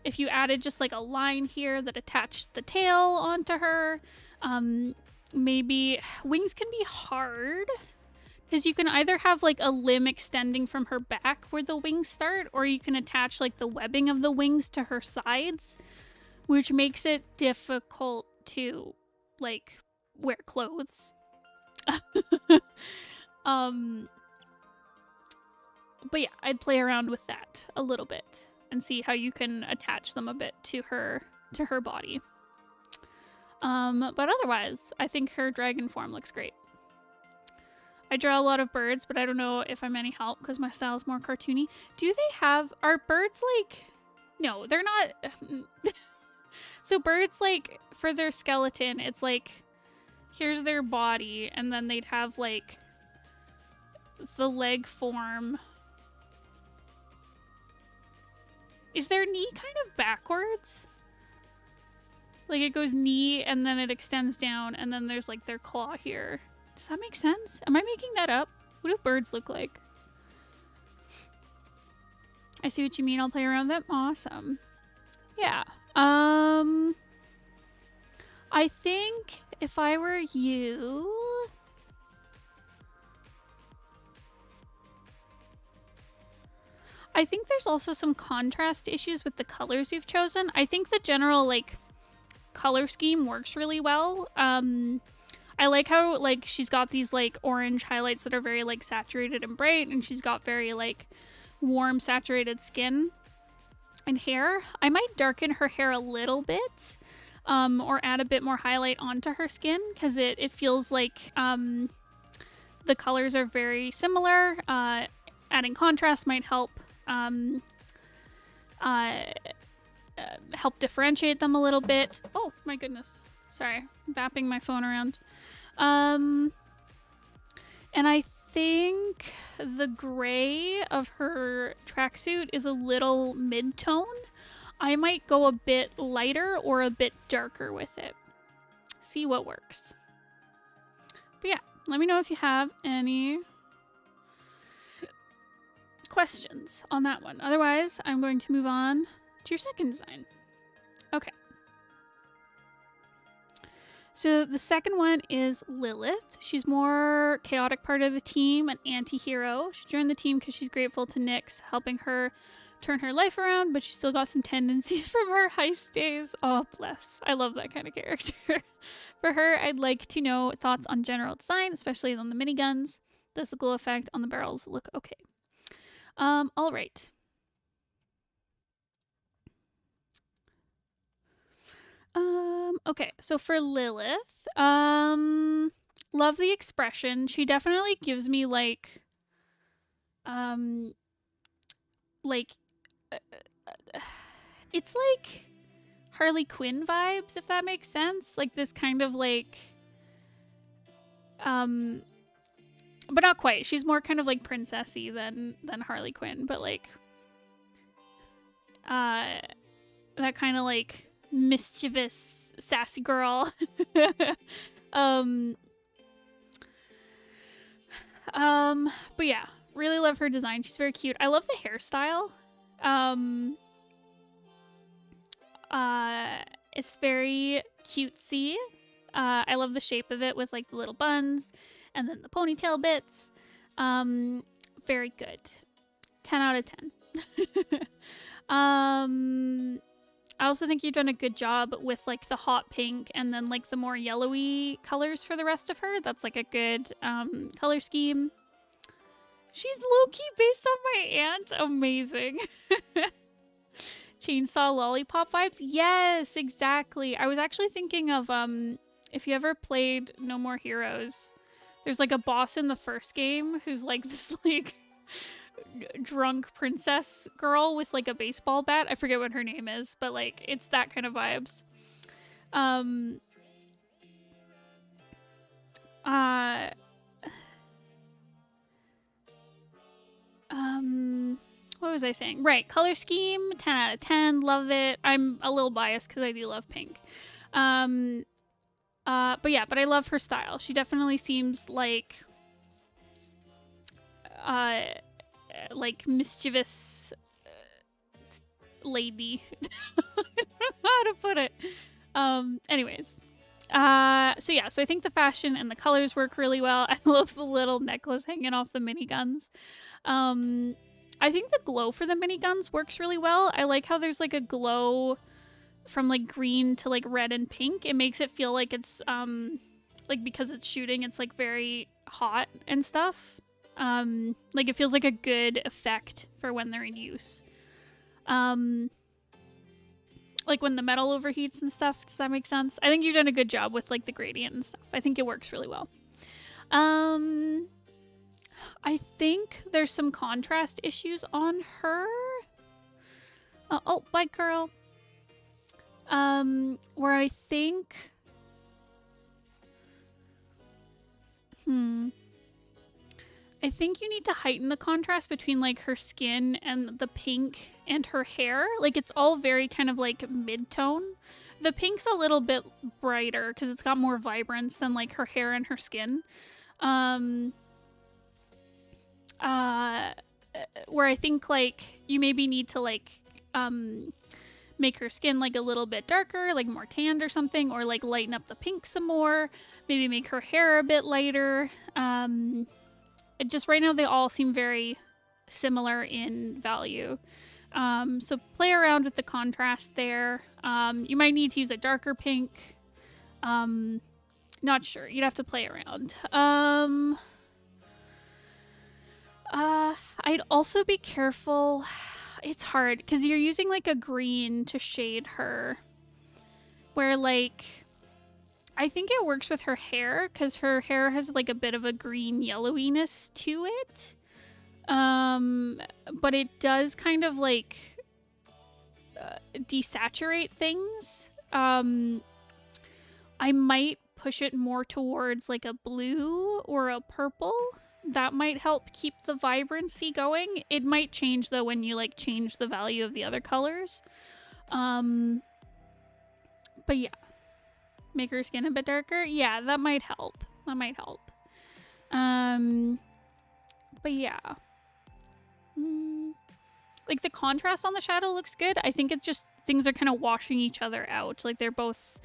if you added just like a line here that attached the tail onto her, maybe wings can be hard because you can either have like a limb extending from her back where the wings start, or you can attach like the webbing of the wings to her sides, which makes it difficult to like wear clothes. But yeah, I'd play around with that a little bit and see how you can attach them a bit to her body. But otherwise, I think her dragon form looks great. I draw a lot of birds, but I don't know if I'm any help because my style is more cartoony. Are birds like... No, they're not... So birds, like, for their skeleton, it's like, here's their body, and then they'd have, like, the leg form. Is their knee kind of backwards? Like it goes knee and then it extends down and then there's like their claw here. Does that make sense? Am I making that up? What do birds look like? I see what you mean. I'll play around with them. Awesome. Yeah. I think if I were you... I think there's also some contrast issues with the colors you've chosen. I think the general, like, color scheme works really well. I like how, like, she's got these, like, orange highlights that are very, like, saturated and bright, and she's got very, like, warm, saturated skin and hair. I might darken her hair a little bit, or add a bit more highlight onto her skin, because it feels like the colors are very similar. Adding contrast might help help differentiate them a little bit. Oh my goodness, sorry, bapping my phone around. And I think the gray of her tracksuit is a little mid-tone. I might go a bit lighter or a bit darker with it. See what works. But yeah, let me know if you have any questions on that one. Otherwise, I'm going to move on to your second design. Okay. So the second one is Lilith. She's more chaotic part of the team, an anti-hero. She joined the team because she's grateful to Nyx helping her turn her life around, but she's still got some tendencies from her heist days. Oh, bless. I love that kind of character. For her, I'd like to know thoughts on general design, especially on the miniguns. Does the glow effect on the barrels look okay? All right. Okay, so for Lilith, love the expression. She definitely gives me like it's like Harley Quinn vibes, if that makes sense. Like this kind of like, but not quite. She's more kind of like princessy than Harley Quinn, but like, that kind of like mischievous, sassy girl. But yeah, really love her design. She's very cute. I love the hairstyle. It's very cutesy. I love the shape of it with like the little buns and then the ponytail bits. Very good. 10 out of 10. I also think you've done a good job with like the hot pink and then like the more yellowy colors for the rest of her. That's like a good color scheme. She's low-key based on my aunt. Amazing. Chainsaw Lollipop vibes. Yes, exactly. I was actually thinking of if you ever played No More Heroes, there's like a boss in the first game who's like this like drunk princess girl with like a baseball bat. I forget what her name is, but like it's that kind of vibes. What was I saying? Right, color scheme, 10 out of 10, love it. I'm a little biased because I do love pink. But yeah, but I love her style. She definitely seems like mischievous lady. I don't know how to put it. Anyways. So yeah, so I think the fashion and the colors work really well. I love the little necklace hanging off the miniguns. I think the glow for the miniguns works really well. I like how there's like a glow from like green to like red and pink. It makes it feel like it's like because it's shooting, it's like very hot and stuff. Like it feels like a good effect for when they're in use. Like when the metal overheats and stuff. Does that make sense? I think you've done a good job with like the gradient and stuff. I think it works really well. I think there's some contrast issues on her. Oh, bye, girl. Where I think... I think you need to heighten the contrast between like her skin and the pink and her hair. Like it's all very kind of like mid-tone. The pink's a little bit brighter because it's got more vibrance than like her hair and her skin. Where I think like you maybe need to like make her skin like a little bit darker, like more tanned or something, or like lighten up the pink some more, maybe make her hair a bit lighter. Just right now they all seem very similar in value. So play around with the contrast there. You might need to use a darker pink. Not sure. You'd have to play around. I'd also be careful. It's hard because you're using like a green to shade her. Where like, I think it works with her hair because her hair has like a bit of a green yellowiness to it. But it does kind of like desaturate things. I might push it more towards like a blue or a purple. That might help keep the vibrancy going. It might change though when you like change the value of the other colors. But yeah, make her skin a bit darker. Yeah, that might help. That might help. But yeah. Like the contrast on the shadow looks good. I think it just, things are kind of washing each other out. Like they're both,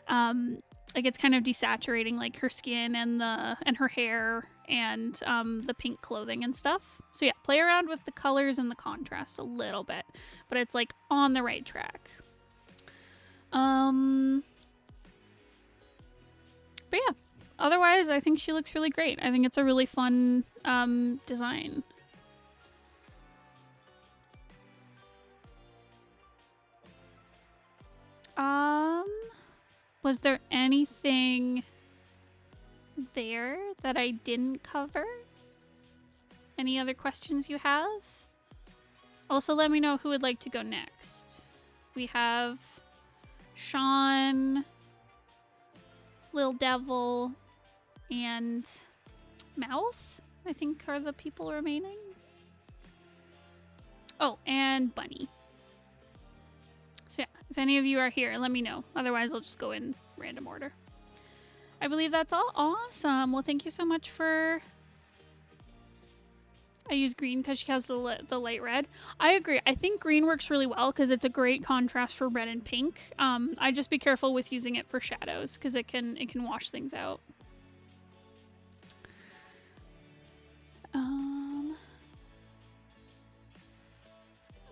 like it's kind of desaturating like her skin and her hair and the pink clothing and stuff. So yeah, play around with the colors and the contrast a little bit, but it's like on the right track. But yeah, otherwise I think she looks really great. I think it's a really fun design. Was there anything there that I didn't cover? Any other questions you have? Also, let me know who would like to go next. We have Sean, Lil Devil, and Mouth, I think are the people remaining. Oh, and Bunny. So yeah, if any of you are here, let me know. Otherwise, I'll just go in random order. I believe that's all. Awesome. Well, thank you so much for... I use green because she has the light red. I agree. I think green works really well because it's a great contrast for red and pink. I just be careful with using it for shadows because it can wash things out.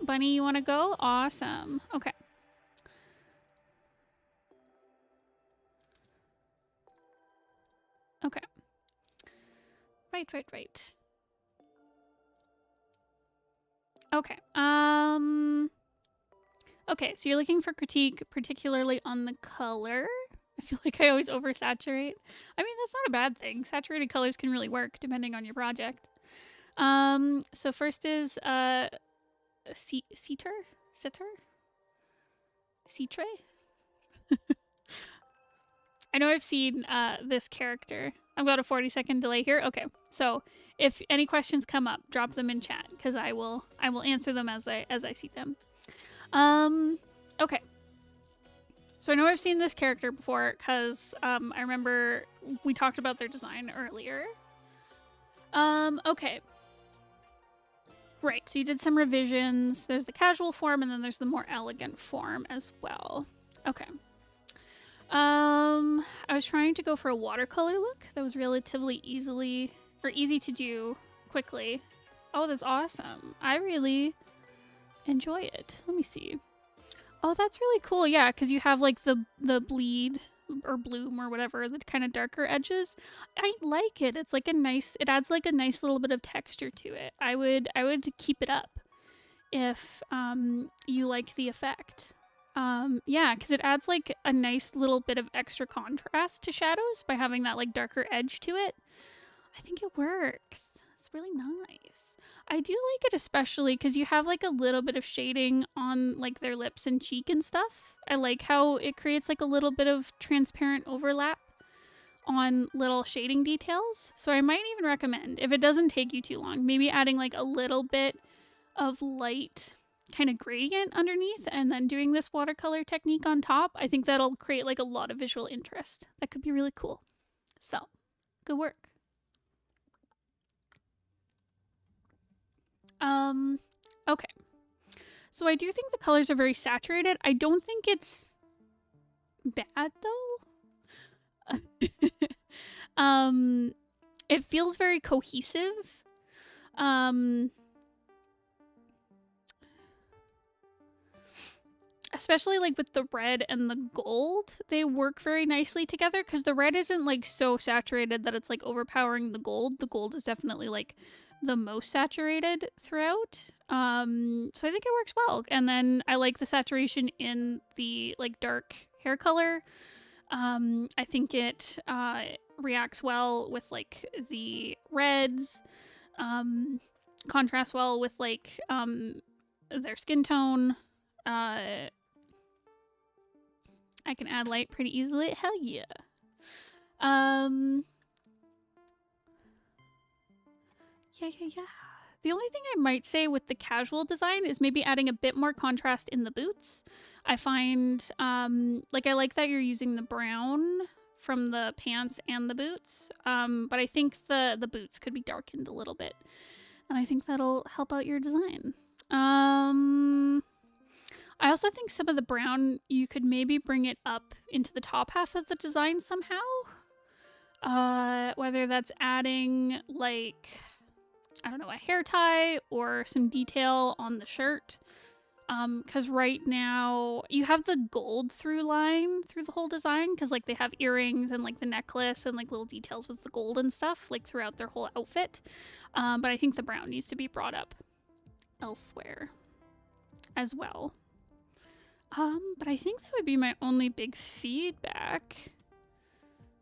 Bunny, you want to go? Awesome. Okay. Okay. Right. Okay. Okay, so you're looking for critique, particularly on the color. I feel like I always oversaturate. I mean, that's not a bad thing. Saturated colors can really work depending on your project. So first is Citre? I know I've seen this character. I've got a 40-second delay here. Okay, so if any questions come up, drop them in chat because I will answer them as I see them. Okay. So I know I've seen this character before because I remember we talked about their design earlier. Okay. Right, so you did some revisions. There's the casual form and then there's the more elegant form as well. Okay. I was trying to go for a watercolor look that was relatively easy to do quickly. Oh, that's awesome. I really enjoy it. Let me see. Oh, that's really cool. Yeah, because you have like the bleed or bloom or whatever, the kind of darker edges. I like it. It's like it adds like a nice little bit of texture to it. I would keep it up if you like the effect. Yeah, because it adds like a nice little bit of extra contrast to shadows by having that like darker edge to it. I think it works. It's really nice. I do like it especially because you have like a little bit of shading on like their lips and cheek and stuff. I like how it creates like a little bit of transparent overlap on little shading details. So I might even recommend, if it doesn't take you too long, maybe adding like a little bit of light kind of gradient underneath and then doing this watercolor technique on top. I think that'll create like a lot of visual interest. That could be really cool. So, good work. Okay. So I do think the colors are very saturated. I don't think it's bad though. It feels very cohesive. especially like with the red and the gold, they work very nicely together because the red isn't like so saturated that it's like overpowering the gold. The gold is definitely like the most saturated throughout. So I think it works well. And then I like the saturation in the like dark hair color. I think it reacts well with like the reds, contrasts well with like their skin tone. I can add light pretty easily. Hell yeah. Yeah. The only thing I might say with the casual design is maybe adding a bit more contrast in the boots. I find, like I like that you're using the brown from the pants and the boots, but I think the boots could be darkened a little bit. And I think that'll help out your design. I also think some of the brown, you could maybe bring it up into the top half of the design somehow. Whether that's adding, like, I don't know, a hair tie or some detail on the shirt. Because right now, you have the gold through line through the whole design, because, like, they have earrings and, like, the necklace and, like, little details with the gold and stuff, like, throughout their whole outfit. But I think the brown needs to be brought up elsewhere as well. But I think that would be my only big feedback,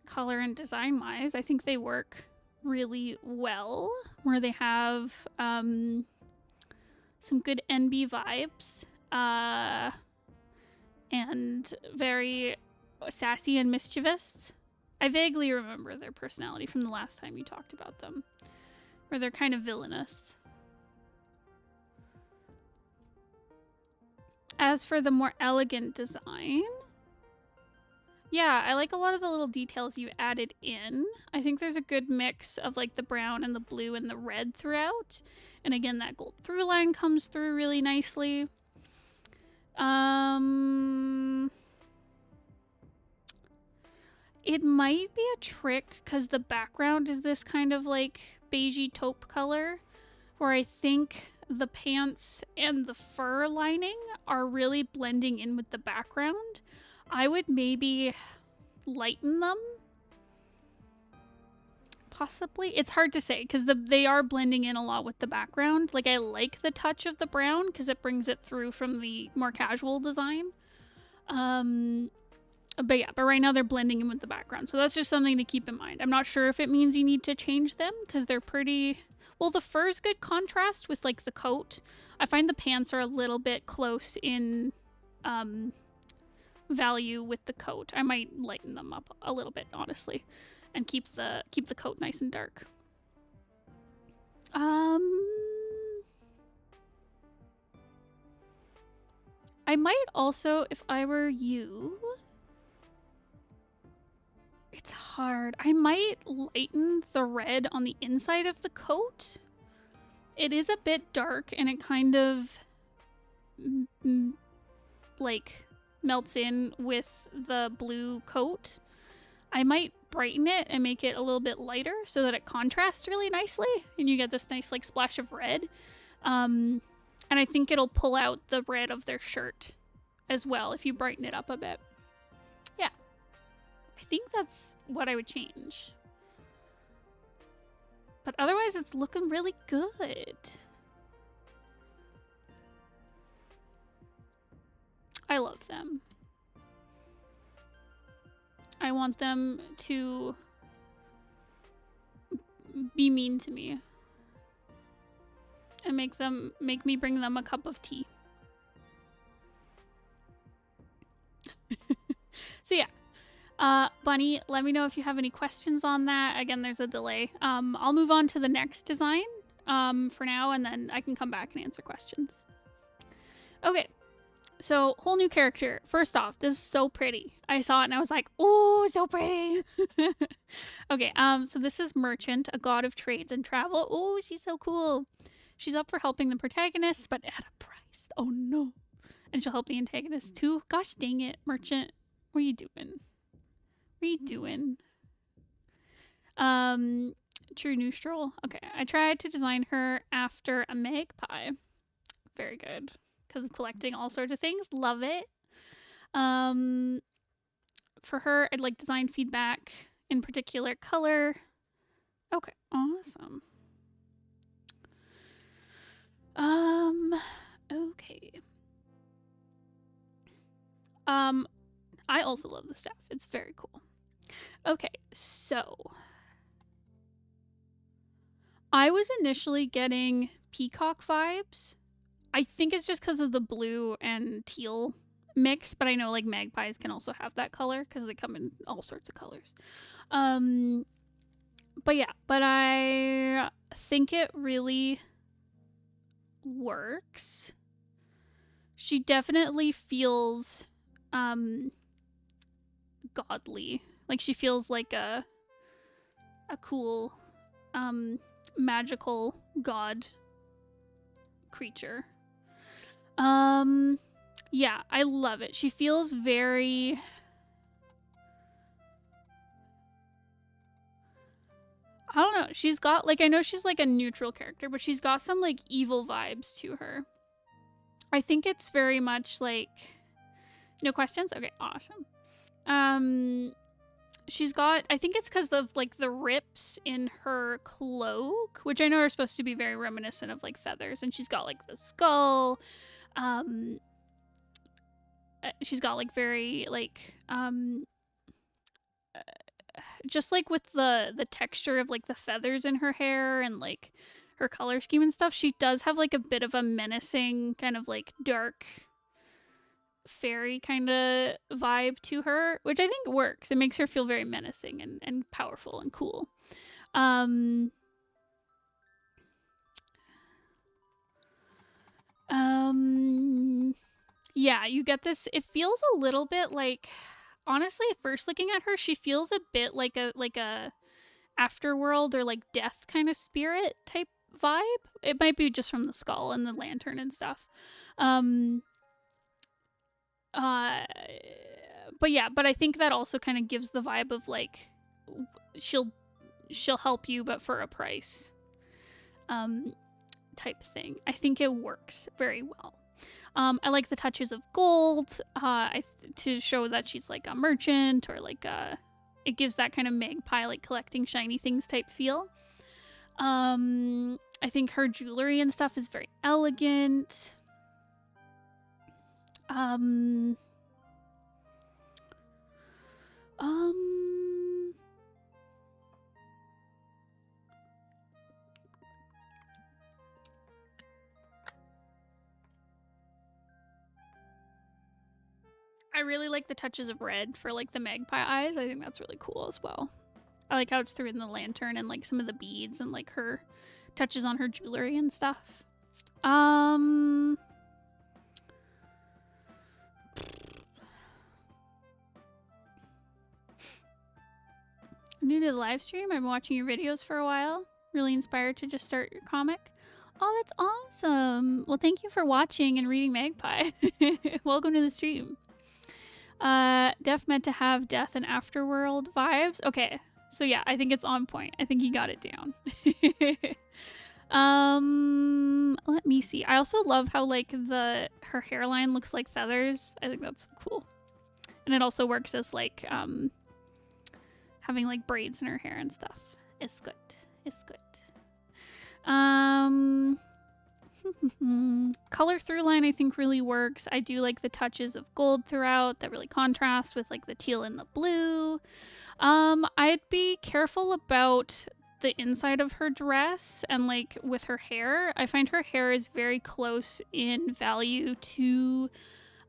color and design-wise. I think they work really well, where they have some good NB vibes, and very sassy and mischievous. I vaguely remember their personality from the last time you talked about them, where they're kind of villainous. As for the more elegant design, yeah, I like a lot of the little details you added in. I think there's a good mix of like the brown and the blue and the red throughout. And again, that gold through line comes through really nicely. It might be a trick because the background is this kind of like beigey taupe color, where I think the pants and the fur lining are really blending in with the background. I would maybe lighten them. Possibly. It's hard to say because they are blending in a lot with the background. Like, I like the touch of the brown because it brings it through from the more casual design. But yeah, but right now they're blending in with the background. So that's just something to keep in mind. I'm not sure if it means you need to change them because they're pretty... Well, the fur's good contrast with, like, the coat. I find the pants are a little bit close in value with the coat. I might lighten them up a little bit, honestly, and keep the coat nice and dark. I might also, if I were you... It's hard. I might lighten the red on the inside of the coat. It is a bit dark and it kind of like melts in with the blue coat. I might brighten it and make it a little bit lighter so that it contrasts really nicely and you get this nice like splash of red. And I think it'll pull out the red of their shirt as well if you brighten it up a bit. Yeah. I think that's what I would change. But otherwise, it's looking really good. I love them. I want them to be mean to me. And make me bring them a cup of tea. So yeah. Bunny, let me know if you have any questions on that. Again, there's a delay. I'll move on to the next design for now, and then I can come back and answer questions. Okay, so whole new character. First off, this is so pretty. I saw it and I was like, oh, so pretty. Okay, so this is Merchant, a god of trades and travel. Oh, she's so cool. She's up for helping the protagonist, but at a price. Oh no. And she'll help the antagonist too. Gosh dang it, Merchant. What are you doing? What are you doing? True neutral. Okay, I tried to design her after a magpie. Very good. Because of collecting all sorts of things. Love it. For her, I'd like design feedback, in particular color. Okay, awesome. Okay. I also love the staff. It's very cool. Okay, so I was initially getting peacock vibes. I think it's just because of the blue and teal mix, but I know like magpies can also have that color because they come in all sorts of colors. But yeah, but I think it really works. She definitely feels godly. Like she feels like a cool magical god creature. Yeah, I love it. She feels very I don't know. She's got like I know she's like a neutral character, but she's got some like evil vibes to her. I think it's very much like no questions? Okay, awesome. She's got I think it's because of like the rips in her cloak, which I know are supposed to be very reminiscent of like feathers, and she's got like the skull. She's got like very like just like with the texture of like the feathers in her hair and like her color scheme and stuff, she does have like a bit of a menacing kind of like dark fairy kind of vibe to her, which I think works. It makes her feel very menacing and powerful and cool. Yeah, you get this. It feels a little bit like, honestly, at first looking at her, she feels a bit like a afterworld or like death kind of spirit type vibe. It might be just from the skull and the lantern and stuff. But yeah, but I think that also kind of gives the vibe of like she'll help you but for a price. Type thing. I think it works very well. I like the touches of gold to show that she's like a merchant or like it gives that kind of magpie like collecting shiny things type feel. I think her jewelry and stuff is very elegant. I really like the touches of red for like the magpie eyes. I think that's really cool as well. I like how it's through in the lantern and like some of the beads and like her touches on her jewelry and stuff. I'm new to the live stream. I've been watching your videos for a while. Really inspired to just start your comic. Oh, that's awesome. Well, thank you for watching and reading Magpie. Welcome to the stream. Def meant to have death and afterworld vibes. Okay, so yeah, I think it's on point. I think he got it down. Let me see. I also love how like her hairline looks like feathers. I think that's cool. And it also works as like having like braids in her hair and stuff. It's good. It's good. Color through line I think really works. I do like the touches of gold throughout that really contrast with like the teal and the blue. I'd be careful about the inside of her dress and like with her hair. I find her hair is very close in value to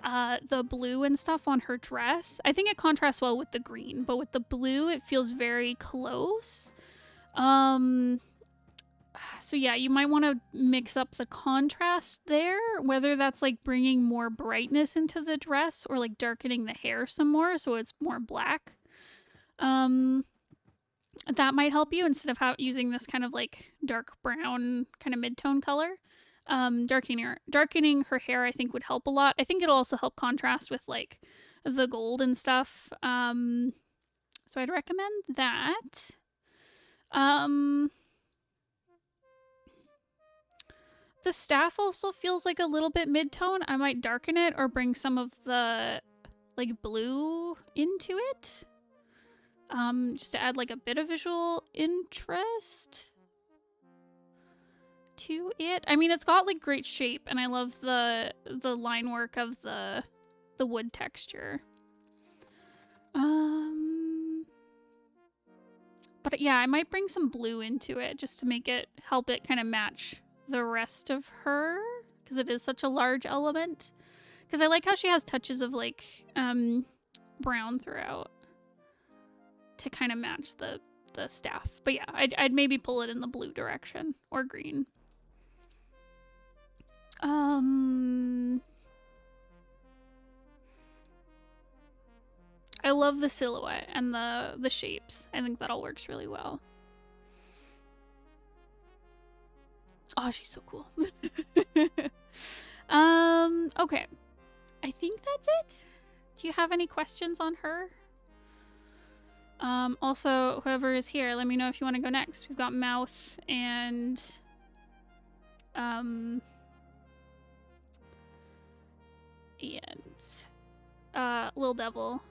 the blue and stuff on her dress. I think it contrasts well with the green, but with the blue it feels very close. So yeah, you might want to mix up the contrast there, whether that's like bringing more brightness into the dress or like darkening the hair some more so it's more black. That might help you instead of using this kind of like dark brown kind of mid-tone color. Darkening her hair I think would help a lot. I think it'll also help contrast with like the gold and stuff. So I'd recommend that. The staff also feels like a little bit mid-tone. I might darken it or bring some of the like blue into it. Just to add like a bit of visual interest to it. I mean, it's got like great shape, and I love the line work of the wood texture. But yeah, I might bring some blue into it just to make it help it kind of match the rest of her, because it is such a large element. Because I like how she has touches of like brown throughout to kind of match the staff. But yeah, I'd maybe pull it in the blue direction or green. I love the silhouette and the shapes. I think that all works really well. Oh, she's so cool. Okay. I think that's it. Do you have any questions on her? Also, whoever is here, let me know if you want to go next. We've got Mouth and Lil Devil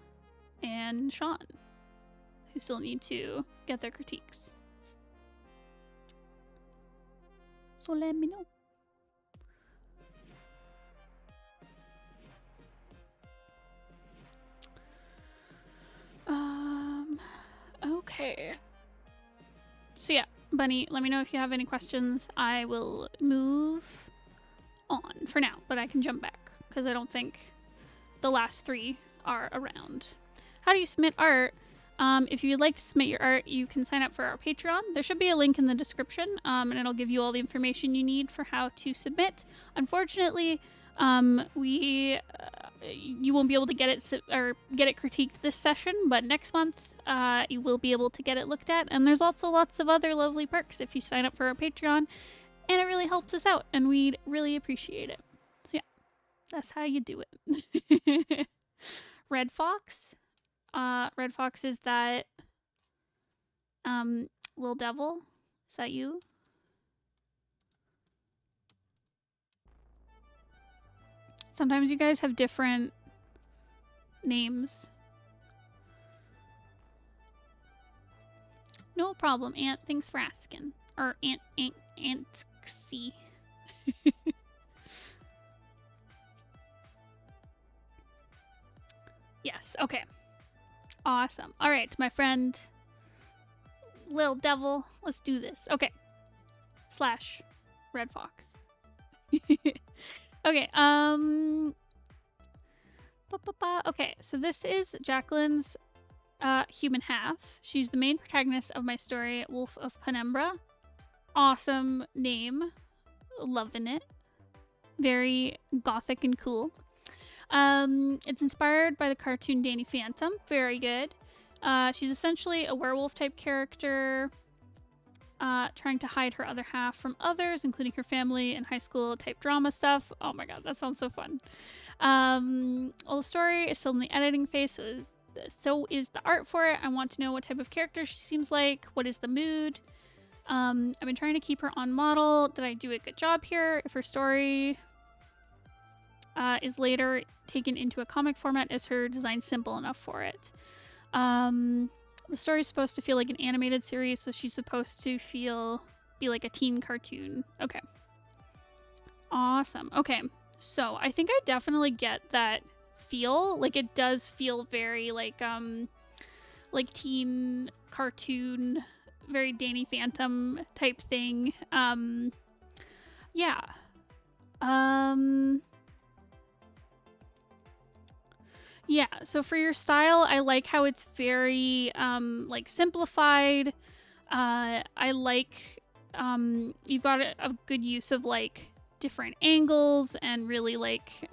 and Sean, who still need to get their critiques. So let me know. Okay. So yeah, Bunny, let me know if you have any questions. I will move on for now, but I can jump back because I don't think the last 3 are around. How do you submit art? If you'd like to submit your art, you can sign up for our Patreon. There should be a link in the description, and it'll give you all the information you need for how to submit. Unfortunately, you won't be able to get it critiqued this session, but next month you will be able to get it looked at. And there's also lots of other lovely perks if you sign up for our Patreon, and it really helps us out, and we'd really appreciate it. So yeah, that's how you do it. Red Fox. Red Fox, is that Lil Devil? Is that you? Sometimes you guys have different names. No problem, Aunt. Thanks for asking. Or Aunt-xy. Yes, okay. Awesome. All right, my friend Lil Devil, let's do this. Okay. / Red Fox. Okay, okay, so this is Jacqueline's human half. She's the main protagonist of my story, Wolf of Penumbra. Awesome name. Loving it. Very gothic and cool. It's inspired by the cartoon Danny Phantom. Very good. She's essentially a werewolf type character, trying to hide her other half from others, including her family and high school type drama stuff. Oh my god, that sounds so fun. Well, the story is still in the editing phase, so is the art for it. I want to know what type of character she seems like. What is the mood? I've been trying to keep her on model. Did I do a good job here? If her story is later taken into a comic format, is her design simple enough for it? The story is supposed to feel like an animated series, so she's supposed to be like a teen cartoon. Okay. Awesome. Okay. So I think I definitely get that feel. Like, it does feel very like teen cartoon, very Danny Phantom type thing. Yeah. Yeah, so for your style, I like how it's very like simplified. I like you've got a good use of like different angles and really like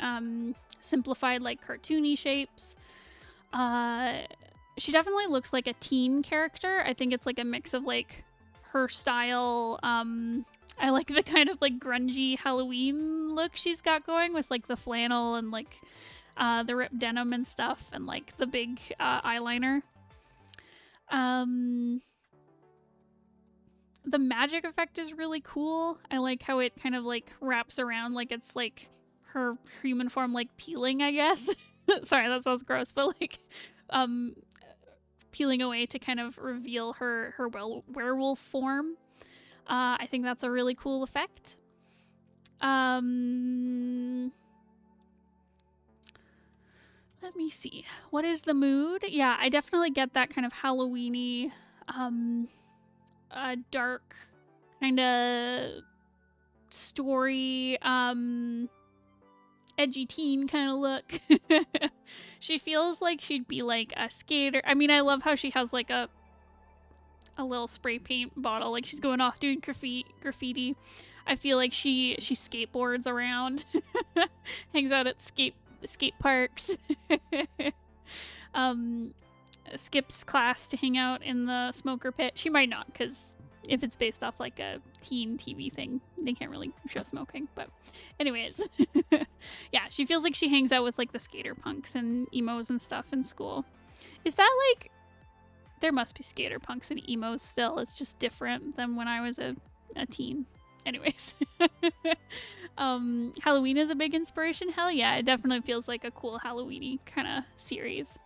simplified like cartoony shapes. She definitely looks like a teen character. I think it's like a mix of like her style. I like the kind of like grungy Halloween look she's got going with like the flannel and like the ripped denim and stuff, and like the big eyeliner. The magic effect is really cool. I like how it kind of like wraps around like it's like her human form like peeling, I guess. Sorry, that sounds gross, but like, peeling away to kind of reveal her werewolf form. I think that's a really cool effect. Let me see. What is the mood? Yeah, I definitely get that kind of Halloween-y, dark kind of story, edgy teen kind of look. She feels like she'd be like a skater. I mean, I love how she has like a little spray paint bottle, like she's going off doing graffiti. I feel like she skateboards around, hangs out at skate parks, skips class to hang out in the smoker pit. She might not, because if it's based off like a teen TV thing, they can't really show smoking. But anyways, yeah, she feels like she hangs out with like the skater punks and emos and stuff in school. Is that like, there must be skater punks and emos still. It's just different than when I was a teen. Anyways, Halloween is a big inspiration. Hell yeah, it definitely feels like a cool Halloween-y kind of series.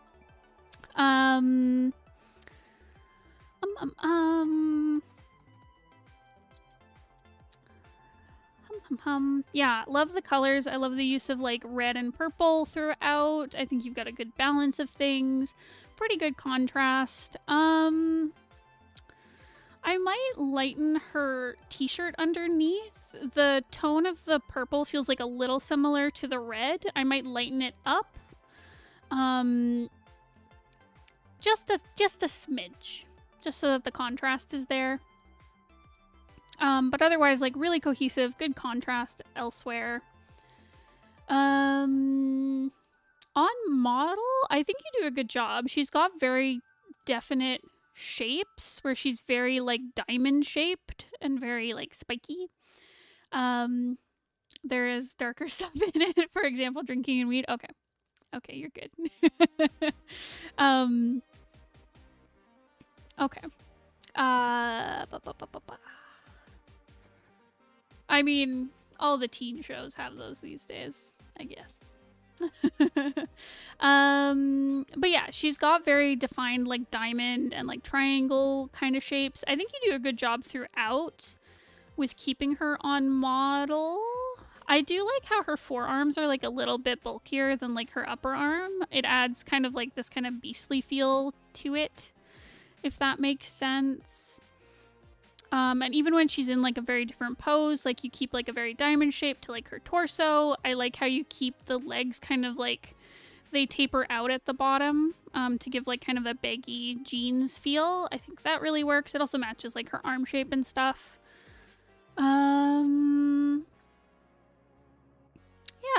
Yeah, love the colors. I love the use of like red and purple throughout. I think you've got a good balance of things. Pretty good contrast. I might lighten her t-shirt underneath. The tone of the purple feels like a little similar to the red. I might lighten it up. Just a smidge. Just so that the contrast is there. But otherwise, like, really cohesive, good contrast elsewhere. On model, I think you do a good job. She's got very definite shapes where she's very like diamond shaped and very like spiky. There is darker stuff in it, for example, drinking and weed. Okay, you're good. Okay. I mean, all the teen shows have those these days, I guess. But yeah, she's got very defined like diamond and like triangle kind of shapes. I think you do a good job throughout with keeping her on model. I do like how her forearms are like a little bit bulkier than like her upper arm. It adds kind of like this kind of beastly feel to it, if that makes sense. And even when she's in like a very different pose, like you keep like a very diamond shape to like her torso. I like how you keep the legs kind of like they taper out at the bottom to give like kind of a baggy jeans feel. I think that really works. It also matches like her arm shape and stuff. Yeah,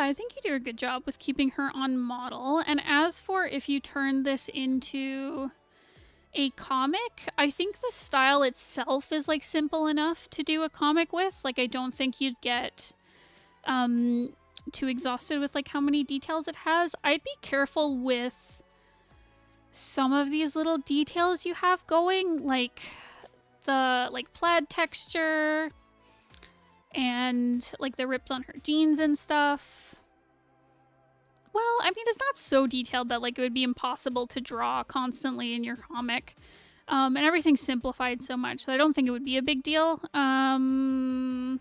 I think you do a good job with keeping her on model. And as for if you turn this into a comic, I think the style itself is like simple enough to do a comic with. Like, I don't think you'd get too exhausted with like how many details it has. I'd be careful with some of these little details you have going, like the like plaid texture and like the rips on her jeans and stuff. Well, I mean, it's not so detailed that like it would be impossible to draw constantly in your comic. And everything's simplified so much that I don't think it would be a big deal. And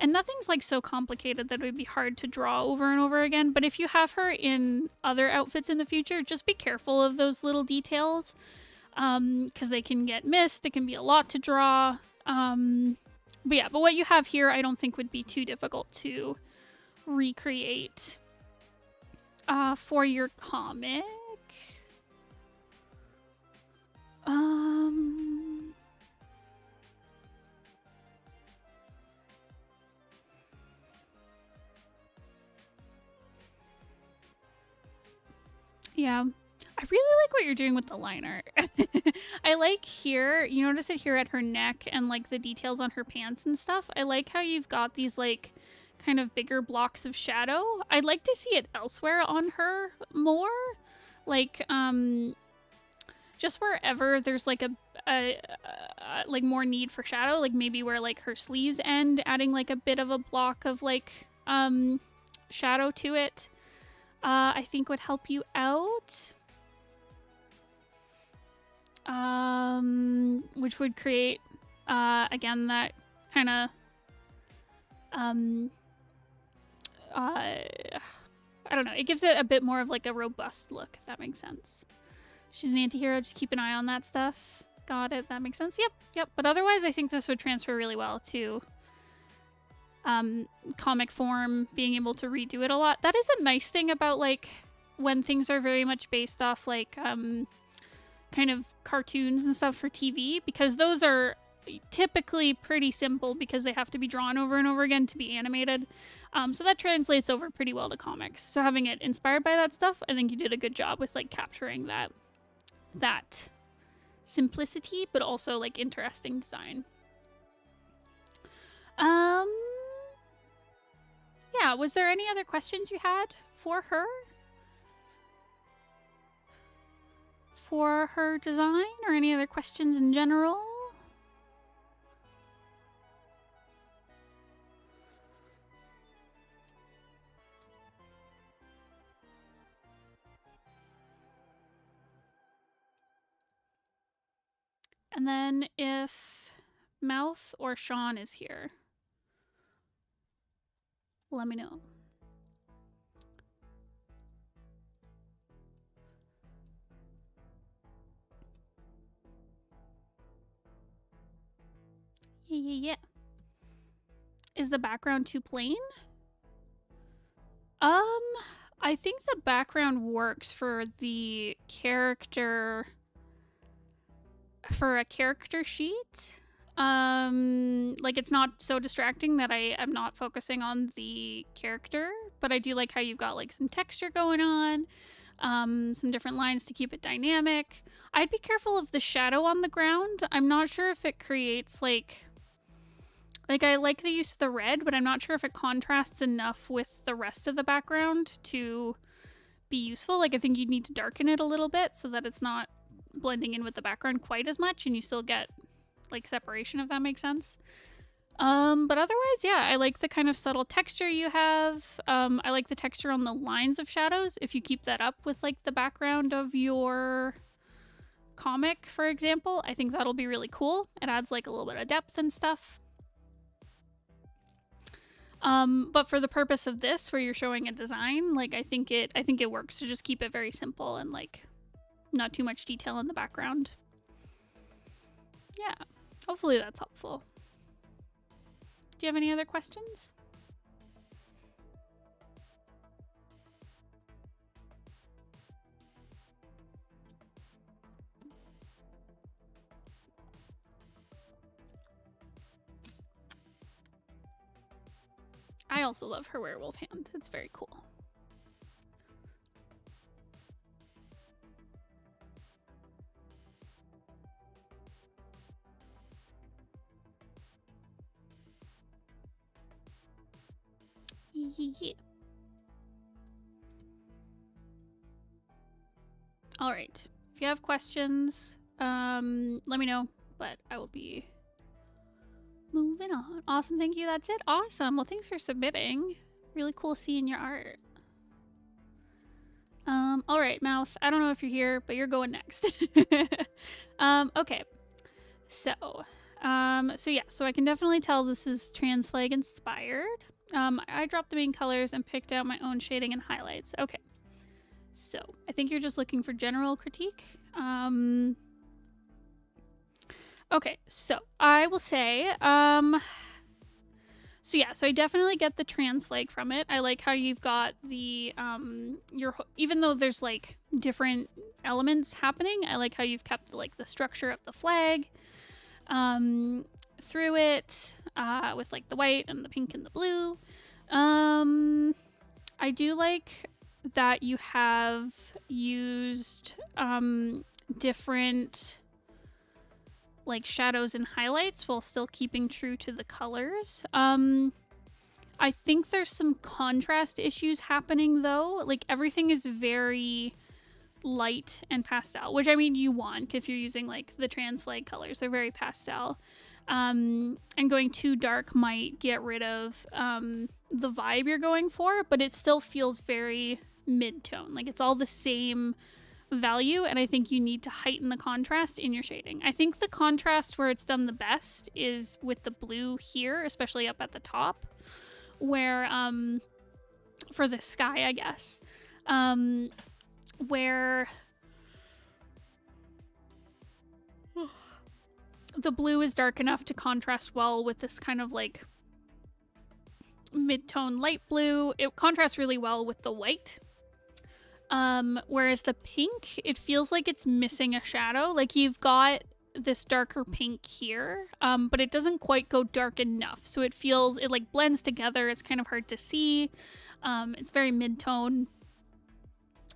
nothing's like so complicated that it would be hard to draw over and over again. But if you have her in other outfits in the future, just be careful of those little details. Because they can get missed. It can be a lot to draw. But yeah, but what you have here I don't think would be too difficult to recreate for your comic. Yeah. I really like what you're doing with the line art. I like here, you notice it here at her neck and like the details on her pants and stuff. I like how you've got these like kind of bigger blocks of shadow. I'd like to see it elsewhere on her more. Like, just wherever there's like a like more need for shadow, like maybe where like her sleeves end, adding like a bit of a block of like shadow to it. I think would help you out. Which would create, again, that kind of, I don't know. It gives it a bit more of like a robust look, if that makes sense. She's an anti-hero. Just keep an eye on that stuff. Got it. That makes sense. Yep. But otherwise, I think this would transfer really well to comic form, being able to redo it a lot. That is a nice thing about like when things are very much based off like kind of cartoons and stuff for TV, because those are typically pretty simple because they have to be drawn over and over again to be animated. So that translates over pretty well to comics. So having it inspired by that stuff, I think you did a good job with like capturing that simplicity, but also like interesting design. Yeah, was there any other questions you had for her? For her design, or any other questions in general? And then if Mouth or Sean is here, let me know. Yeah. Is the background too plain? I think the background works for the character, for a character sheet. Like it's not so distracting that I am not focusing on the character, but I do like how you've got like some texture going on, some different lines to keep it dynamic. I'd be careful of the shadow on the ground. I'm not sure if it creates like I like the use of the red, but I'm not sure if it contrasts enough with the rest of the background to be useful. Like I think you'd need to darken it a little bit so that it's not blending in with the background quite as much and you still get like separation, if that makes sense. But otherwise, yeah, I like the kind of subtle texture you have. I like the texture on the lines of shadows. If you keep that up with like the background of your comic, for example, I think that'll be really cool. It adds like a little bit of depth and stuff. But for the purpose of this, where you're showing a design, like I think it works to just keep it very simple and like not too much detail in the background. Yeah, hopefully that's helpful. Do you have any other questions? I also love her werewolf hand. It's very cool. Yeah. All right. If you have questions, let me know, but I will be moving on. Awesome. Thank you. That's it. Awesome. Well, thanks for submitting. Really cool seeing your art. All right, Mouth. I don't know if you're here, but you're going next. Okay. So I can definitely tell this is trans flag inspired. I dropped the main colors and picked out my own shading and highlights. Okay. So I think you're just looking for general critique. Okay, so I will say, so I definitely get the trans flag from it. I like how you've got the, even though there's like different elements happening, I like how you've kept like the structure of the flag, through it, with like the white and the pink and the blue. I do like that you have used, different like shadows and highlights while still keeping true to the colors. I think there's some contrast issues happening though. Like everything is very light and pastel, which I mean you want if you're using like the trans flag colors. They're very pastel. And going too dark might get rid of the vibe you're going for, but it still feels very mid-tone. Like it's all the same value, and I think you need to heighten the contrast in your shading. I think the contrast where it's done the best is with the blue here, especially up at the top, where for the sky, I guess, where the blue is dark enough to contrast well with this kind of like mid-tone light blue. It contrasts really well with the white. Whereas the pink, it feels like it's missing a shadow. Like you've got this darker pink here, but it doesn't quite go dark enough. So it feels, it like blends together. It's kind of hard to see. It's very mid-tone.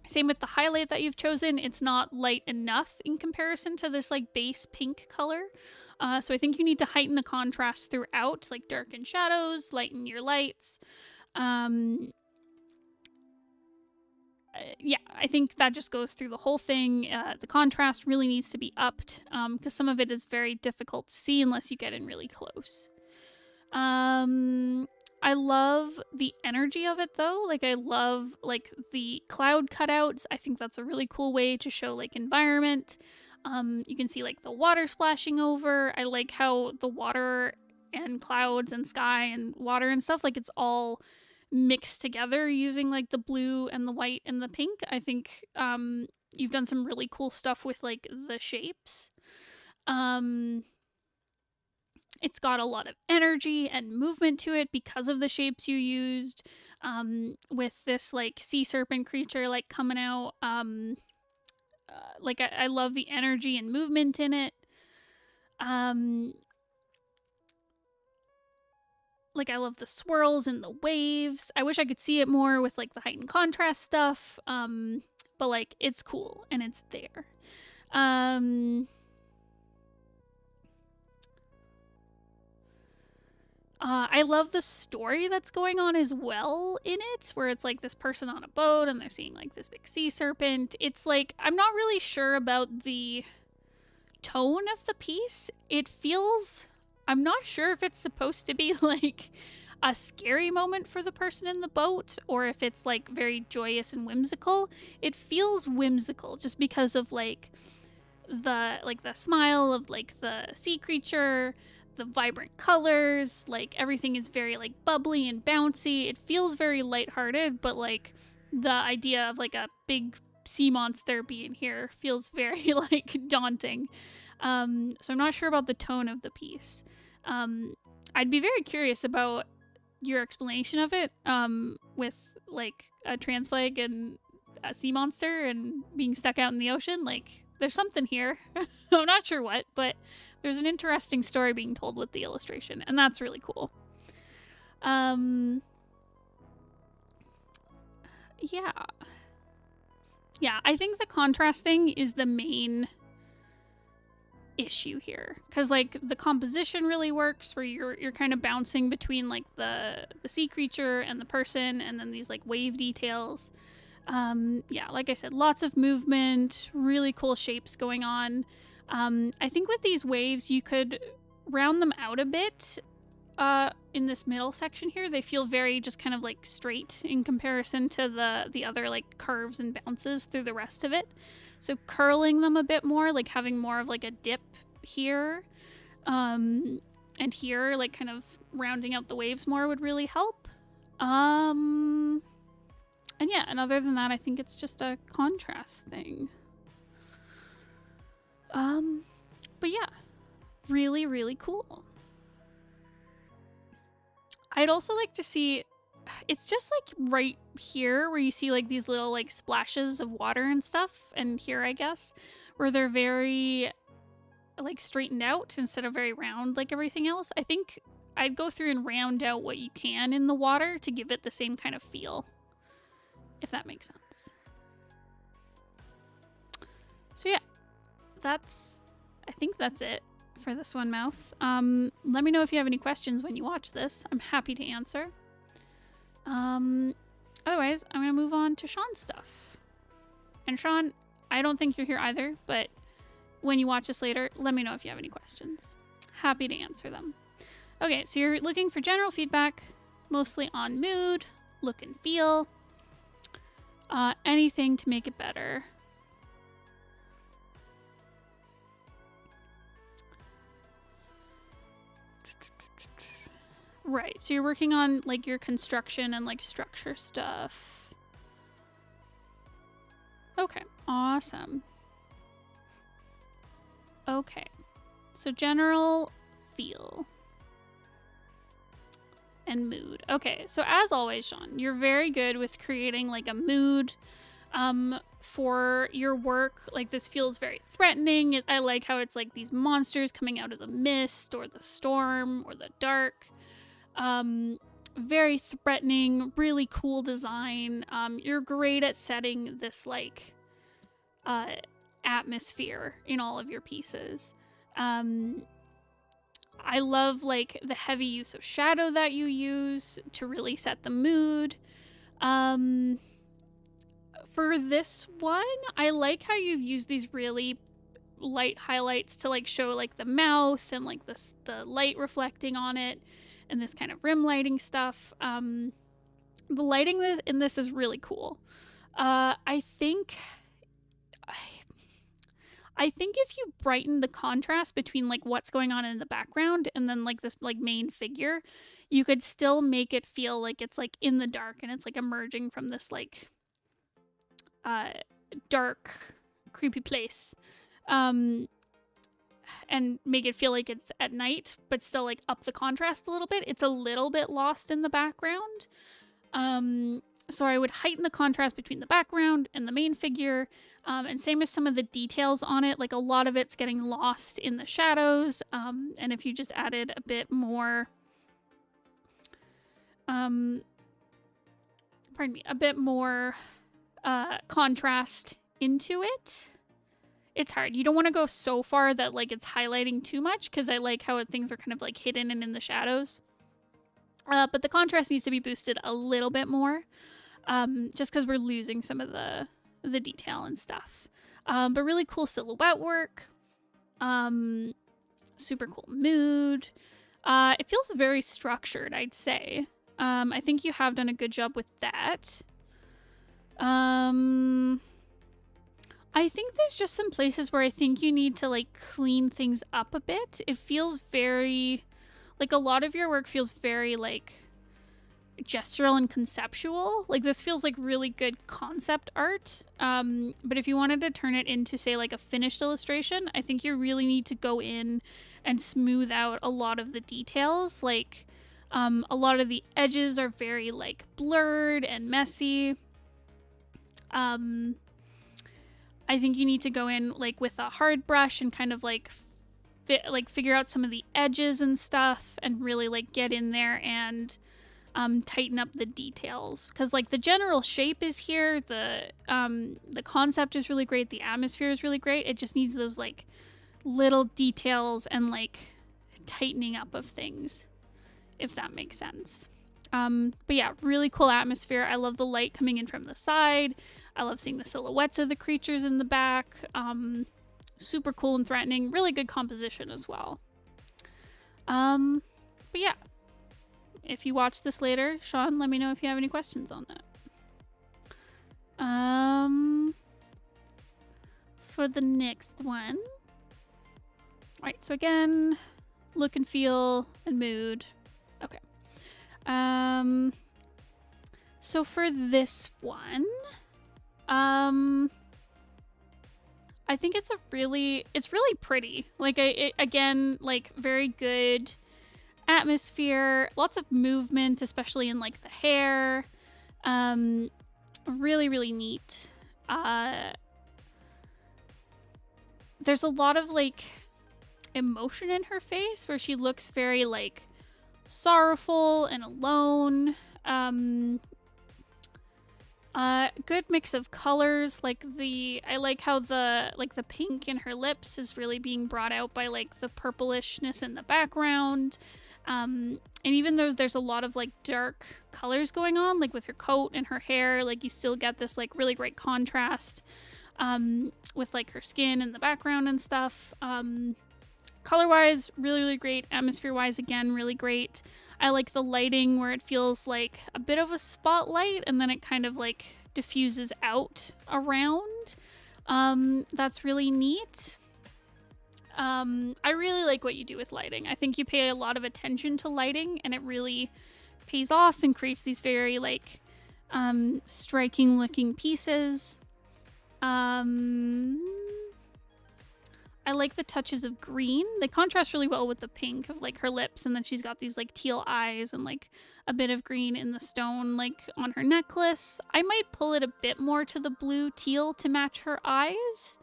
Same with the highlight that you've chosen. It's not light enough in comparison to this like base pink color. So I think you need to heighten the contrast throughout, like darken shadows, lighten your lights. Yeah, I think that just goes through the whole thing. The contrast really needs to be upped because some of it is very difficult to see unless you get in really close. I love the energy of it though. Like I love like the cloud cutouts. I think that's a really cool way to show like environment. You can see like the water splashing over. I like how the water and clouds and sky and water and stuff, like it's all mixed together using like the blue and the white and the pink. I think you've done some really cool stuff with like the shapes. It's got a lot of energy and movement to it because of the shapes you used, with this like sea serpent creature like coming out. Like I love the energy and movement in it. Like I love the swirls and the waves. I wish I could see it more with like the heightened contrast stuff. But like it's cool and it's there. I love the story that's going on as well in it, where it's like this person on a boat and they're seeing like this big sea serpent. It's like, I'm not really sure about the tone of the piece. It feels, I'm not sure if it's supposed to be like a scary moment for the person in the boat or if it's like very joyous and whimsical. It feels whimsical just because of like the smile of like the sea creature, the vibrant colors, like everything is very like bubbly and bouncy. It feels very lighthearted, but like the idea of like a big sea monster being here feels very like daunting. So I'm not sure about the tone of the piece. I'd be very curious about your explanation of it, with like a trans flag and a sea monster and being stuck out in the ocean. Like there's something here. I'm not sure what, but there's an interesting story being told with the illustration, and that's really cool. Yeah. Yeah, I think the contrast thing is the main issue here, because like the composition really works where you're kind of bouncing between like the sea creature and the person, and then these like wave details. Yeah, like I said, lots of movement, really cool shapes going on. I think with these waves, you could round them out a bit. In this middle section here, they feel very just kind of like straight in comparison to the other like curves and bounces through the rest of it. So curling them a bit more, like having more of like a dip here, and here, like kind of rounding out the waves more would really help. And yeah, and other than that, I think it's just a contrast thing. But yeah, really, really cool. I'd also like to see, it's just like right here where you see like these little like splashes of water and stuff, and here I guess, where they're very like straightened out instead of very round like everything else. I think I'd go through and round out what you can in the water to give it the same kind of feel, if that makes sense. So yeah, I think that's it for this one, Mouth. Let me know if you have any questions when you watch this. I'm happy to answer. Otherwise, I'm gonna move on to Sean's stuff. And Sean, I don't think you're here either, but when you watch this later, let me know if you have any questions. Happy to answer them. Okay, so you're looking for general feedback, mostly on mood, look and feel. Anything to make it better. Right, so you're working on like your construction and like structure stuff. Okay, awesome. Okay, so general feel and mood. Okay, so as always, Sean, you're very good with creating like a mood for your work. Like this feels very threatening. I like how it's like these monsters coming out of the mist or the storm or the dark. Very threatening, really cool design. You're great at setting this like atmosphere in all of your pieces. I love like the heavy use of shadow that you use to really set the mood. For this one, I like how you've used these really light highlights to like show like the mouth and like the light reflecting on it and this kind of rim lighting stuff. The lighting in this is really cool. I think if you brighten the contrast between like what's going on in the background and then like this like main figure, you could still make it feel like it's like in the dark and it's like emerging from this like dark, creepy place. And make it feel like it's at night, but still like up the contrast a little bit. It's a little bit lost in the background. So I would heighten the contrast between the background and the main figure. And same as some of the details on it, like a lot of it's getting lost in the shadows. And if you just added a bit more, pardon me, a bit more contrast into it. It's hard. You don't want to go so far that like it's highlighting too much because I like how things are kind of like hidden and in the shadows. But the contrast needs to be boosted a little bit more, just because we're losing some of the detail and stuff. But really cool silhouette work. Super cool mood. It feels very structured, I'd say. I think you have done a good job with that. I think there's just some places where I think you need to like clean things up a bit. It feels very, like a lot of your work feels very like gestural and conceptual. Like this feels like really good concept art. But if you wanted to turn it into say like a finished illustration, I think you really need to go in and smooth out a lot of the details. Like a lot of the edges are very like blurred and messy. I think you need to go in like with a hard brush and kind of like figure out some of the edges and stuff and really like get in there and tighten up the details, because like the general shape is here, the concept is really great, the atmosphere is really great. It just needs those like little details and like tightening up of things, if that makes sense. But yeah, really cool atmosphere. I love the light coming in from the side. I love seeing the silhouettes of the creatures in the back. Super cool and threatening. Really good composition as well. But yeah, if you watch this later, Sean, let me know if you have any questions on that. So for the next one. All right, so again, look and feel and mood. Okay. So for this one, I think it's really pretty. Like again, like very good atmosphere, lots of movement, especially in like the hair. Really, really neat. There's a lot of like emotion in her face where she looks very like sorrowful and alone. Good mix of colors. Like I like how the pink in her lips is really being brought out by like the purplishness in the background. And even though there's a lot of like dark colors going on, like with her coat and her hair, like you still get this like really great contrast with like her skin and the background and stuff. Color-wise, really, really great. Atmosphere-wise, again, really great. I like the lighting where it feels like a bit of a spotlight and then it kind of like diffuses out around. That's really neat. I really like what you do with lighting. I think you pay a lot of attention to lighting, and it really pays off and creates these very like striking looking pieces. I like the touches of green. They contrast really well with the pink of like her lips, and then she's got these like teal eyes and like a bit of green in the stone like on her necklace. I might pull it a bit more to the blue teal to match her eyes.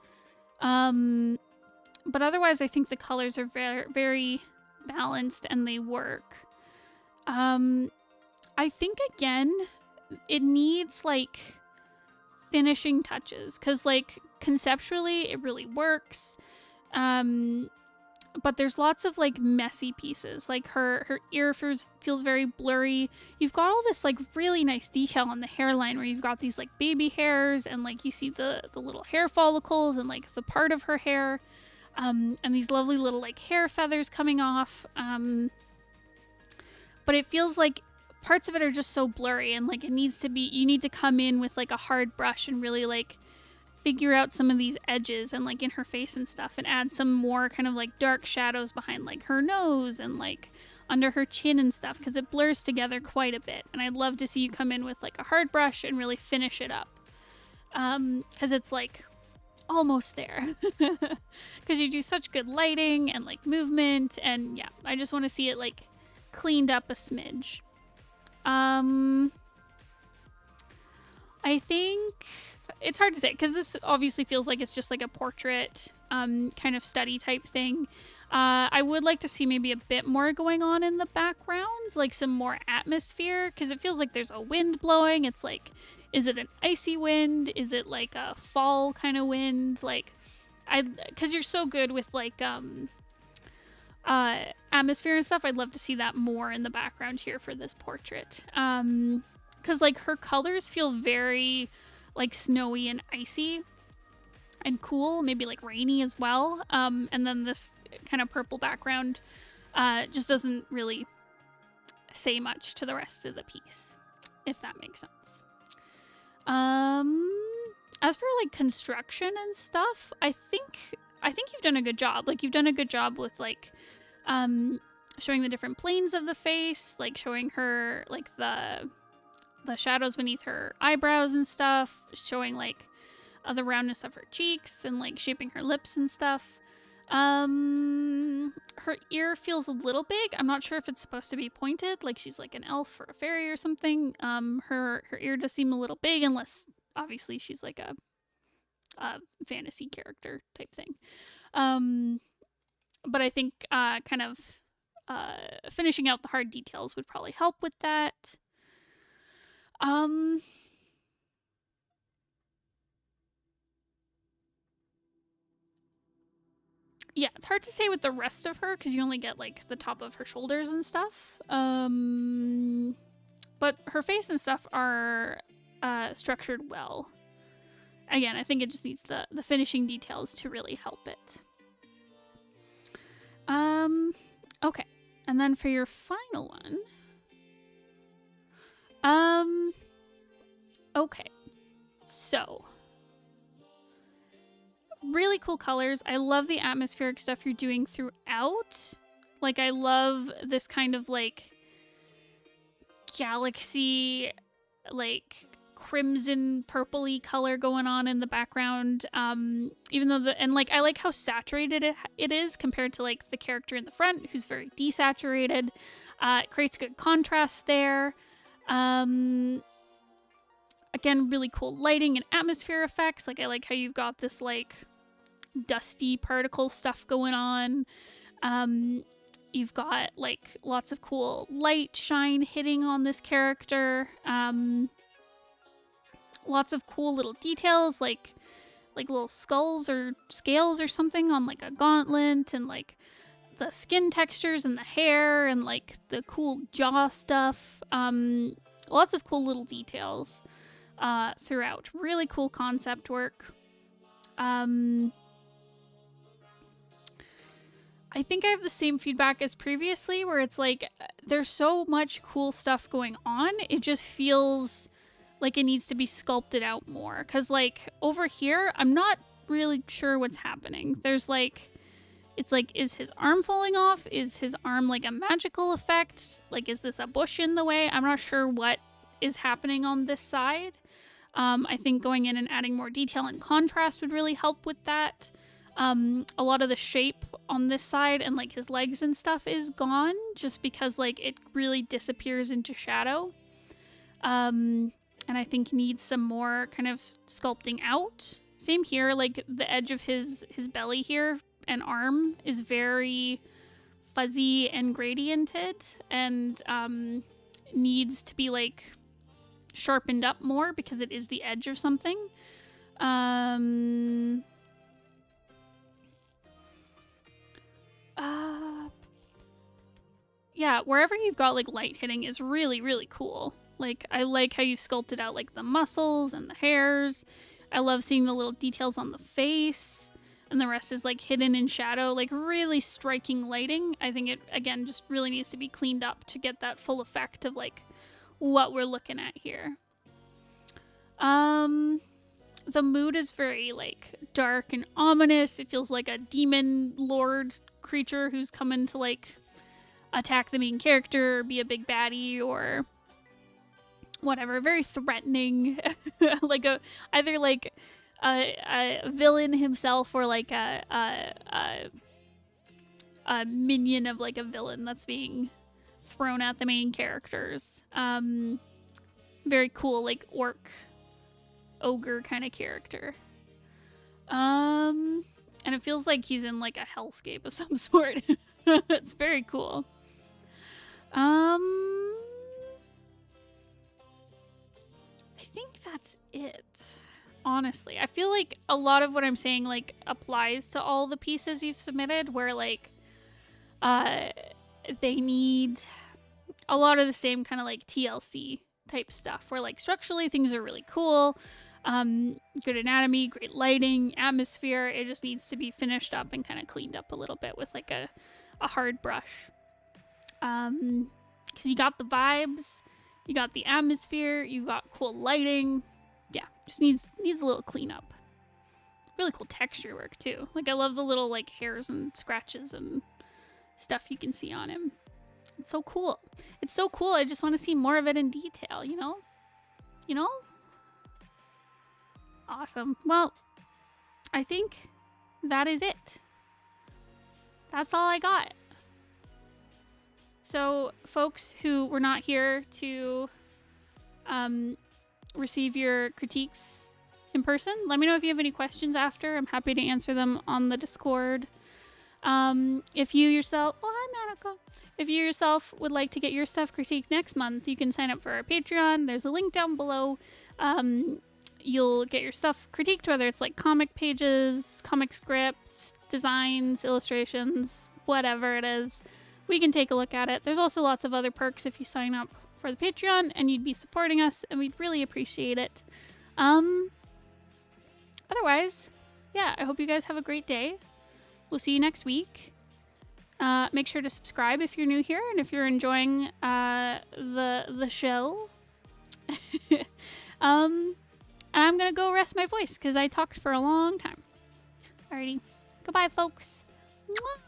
But otherwise I think the colors are very, very balanced and they work. I think again it needs like finishing touches, because like conceptually it really works. But there's lots of like messy pieces. Like her ear feels very blurry. You've got all this like really nice detail on the hairline where you've got these like baby hairs, and like you see the little hair follicles and like the part of her hair, and these lovely little like hair feathers coming off. But it feels like parts of it are just so blurry, and like you need to come in with like a hard brush and really like figure out some of these edges and like in her face and stuff, and add some more kind of like dark shadows behind like her nose and like under her chin and stuff, because it blurs together quite a bit. And I'd love to see you come in with like a hard brush and really finish it up, because it's like almost there, because you do such good lighting and like movement, and yeah, I just want to see it like cleaned up a smidge. I think it's hard to say, because this obviously feels like it's just like a portrait kind of study type thing. I would like to see maybe a bit more going on in the background, like some more atmosphere, because it feels like there's a wind blowing. It's like, is it an icy wind? Is it like a fall kind of wind? Like, because you're so good with like atmosphere and stuff, I'd love to see that more in the background here for this portrait. Because like her colors feel very like snowy and icy and cool, maybe like rainy as well. And then this kind of purple background just doesn't really say much to the rest of the piece, if that makes sense. As for like construction and stuff, I think you've done a good job. Like, you've done a good job with like showing the different planes of the face, like showing her like the shadows beneath her eyebrows and stuff, showing like the roundness of her cheeks and like shaping her lips and stuff. Her ear feels a little big. I'm not sure if it's supposed to be pointed, like she's like an elf or a fairy or something. Her ear does seem a little big, unless obviously she's like a fantasy character type thing. But I think kind of finishing out the hard details would probably help with that. Yeah, it's hard to say with the rest of her, because you only get like the top of her shoulders and stuff. But her face and stuff are structured well. Again, I think it just needs the finishing details to really help it. Okay. And then for your final one. Okay. So, really cool colors. I love the atmospheric stuff you're doing throughout. Like, I love this kind of like galaxy, like crimson purpley color going on in the background. Even though and like I like how saturated it is compared to like the character in the front, who's very desaturated. It creates good contrast there. Again, really cool lighting and atmosphere effects. Like, I like how you've got this like dusty particle stuff going on. You've got like lots of cool light shine hitting on this character. Lots of cool little details, like little skulls or scales or something on like a gauntlet, and like the skin textures and the hair and like the cool jaw stuff. Lots of cool little details throughout. Really cool concept work. I think I have the same feedback as previously, where it's like there's so much cool stuff going on. It just feels like it needs to be sculpted out more. Because like over here, I'm not really sure what's happening. There's like, it's like, is his arm falling off? Is his arm like a magical effect? Like, is this a bush in the way? I'm not sure what is happening on this side. I think going in and adding more detail and contrast would really help with that. A lot of the shape on this side and like his legs and stuff is gone just because like it really disappears into shadow. And I think needs some more kind of sculpting out. Same here, like the edge of his belly here and arm is very fuzzy and gradiented and needs to be like sharpened up more because it is the edge of something. Yeah, wherever you've got like light hitting is really, really cool. Like, I like how you've sculpted out like the muscles and the hairs. I love seeing the little details on the face, and the rest is like hidden in shadow, like really striking lighting. I think it, again, just really needs to be cleaned up to get that full effect of like what we're looking at here. The mood is very like dark and ominous. It feels like a demon lord creature who's coming to like attack the main character or be a big baddie or whatever. Very threatening. Like either like a villain himself or like a minion of like a villain that's being thrown at the main characters. Very cool, like orc ogre kind of character. And it feels like he's in like a hellscape of some sort. It's very cool. I think that's it. Honestly, I feel like a lot of what I'm saying like applies to all the pieces you've submitted, where like they need a lot of the same kind of like TLC type stuff, where like structurally things are really cool. Good anatomy, great lighting, atmosphere. It just needs to be finished up and kind of cleaned up a little bit with like a hard brush. Because you got the vibes, you got the atmosphere, you got cool lighting. Yeah, just needs a little cleanup. Really cool texture work too. Like I love the little like hairs and scratches and stuff you can see on him. It's so cool. It's so cool. I just want to see more of it in detail, you know? You know? Awesome. Well, I think that is it. That's all I got. So, folks who were not here to receive your critiques in person, let me know if you have any questions after. I'm happy to answer them on the Discord. If you yourself, oh hi Manica. If you yourself would like to get your stuff critiqued next month, you can sign up for our Patreon. There's a link down below. You'll get your stuff critiqued, whether it's like comic pages, comic scripts, designs, illustrations, whatever it is. We can take a look at it. There's also lots of other perks if you sign up for the Patreon, and you'd be supporting us, and we'd really appreciate it. Otherwise, yeah, I hope you guys have a great day. We'll see you next week. Make sure to subscribe if you're new here, and if you're enjoying the show. And I'm gonna go rest my voice because I talked for a long time. Alrighty, goodbye, folks. Mwah!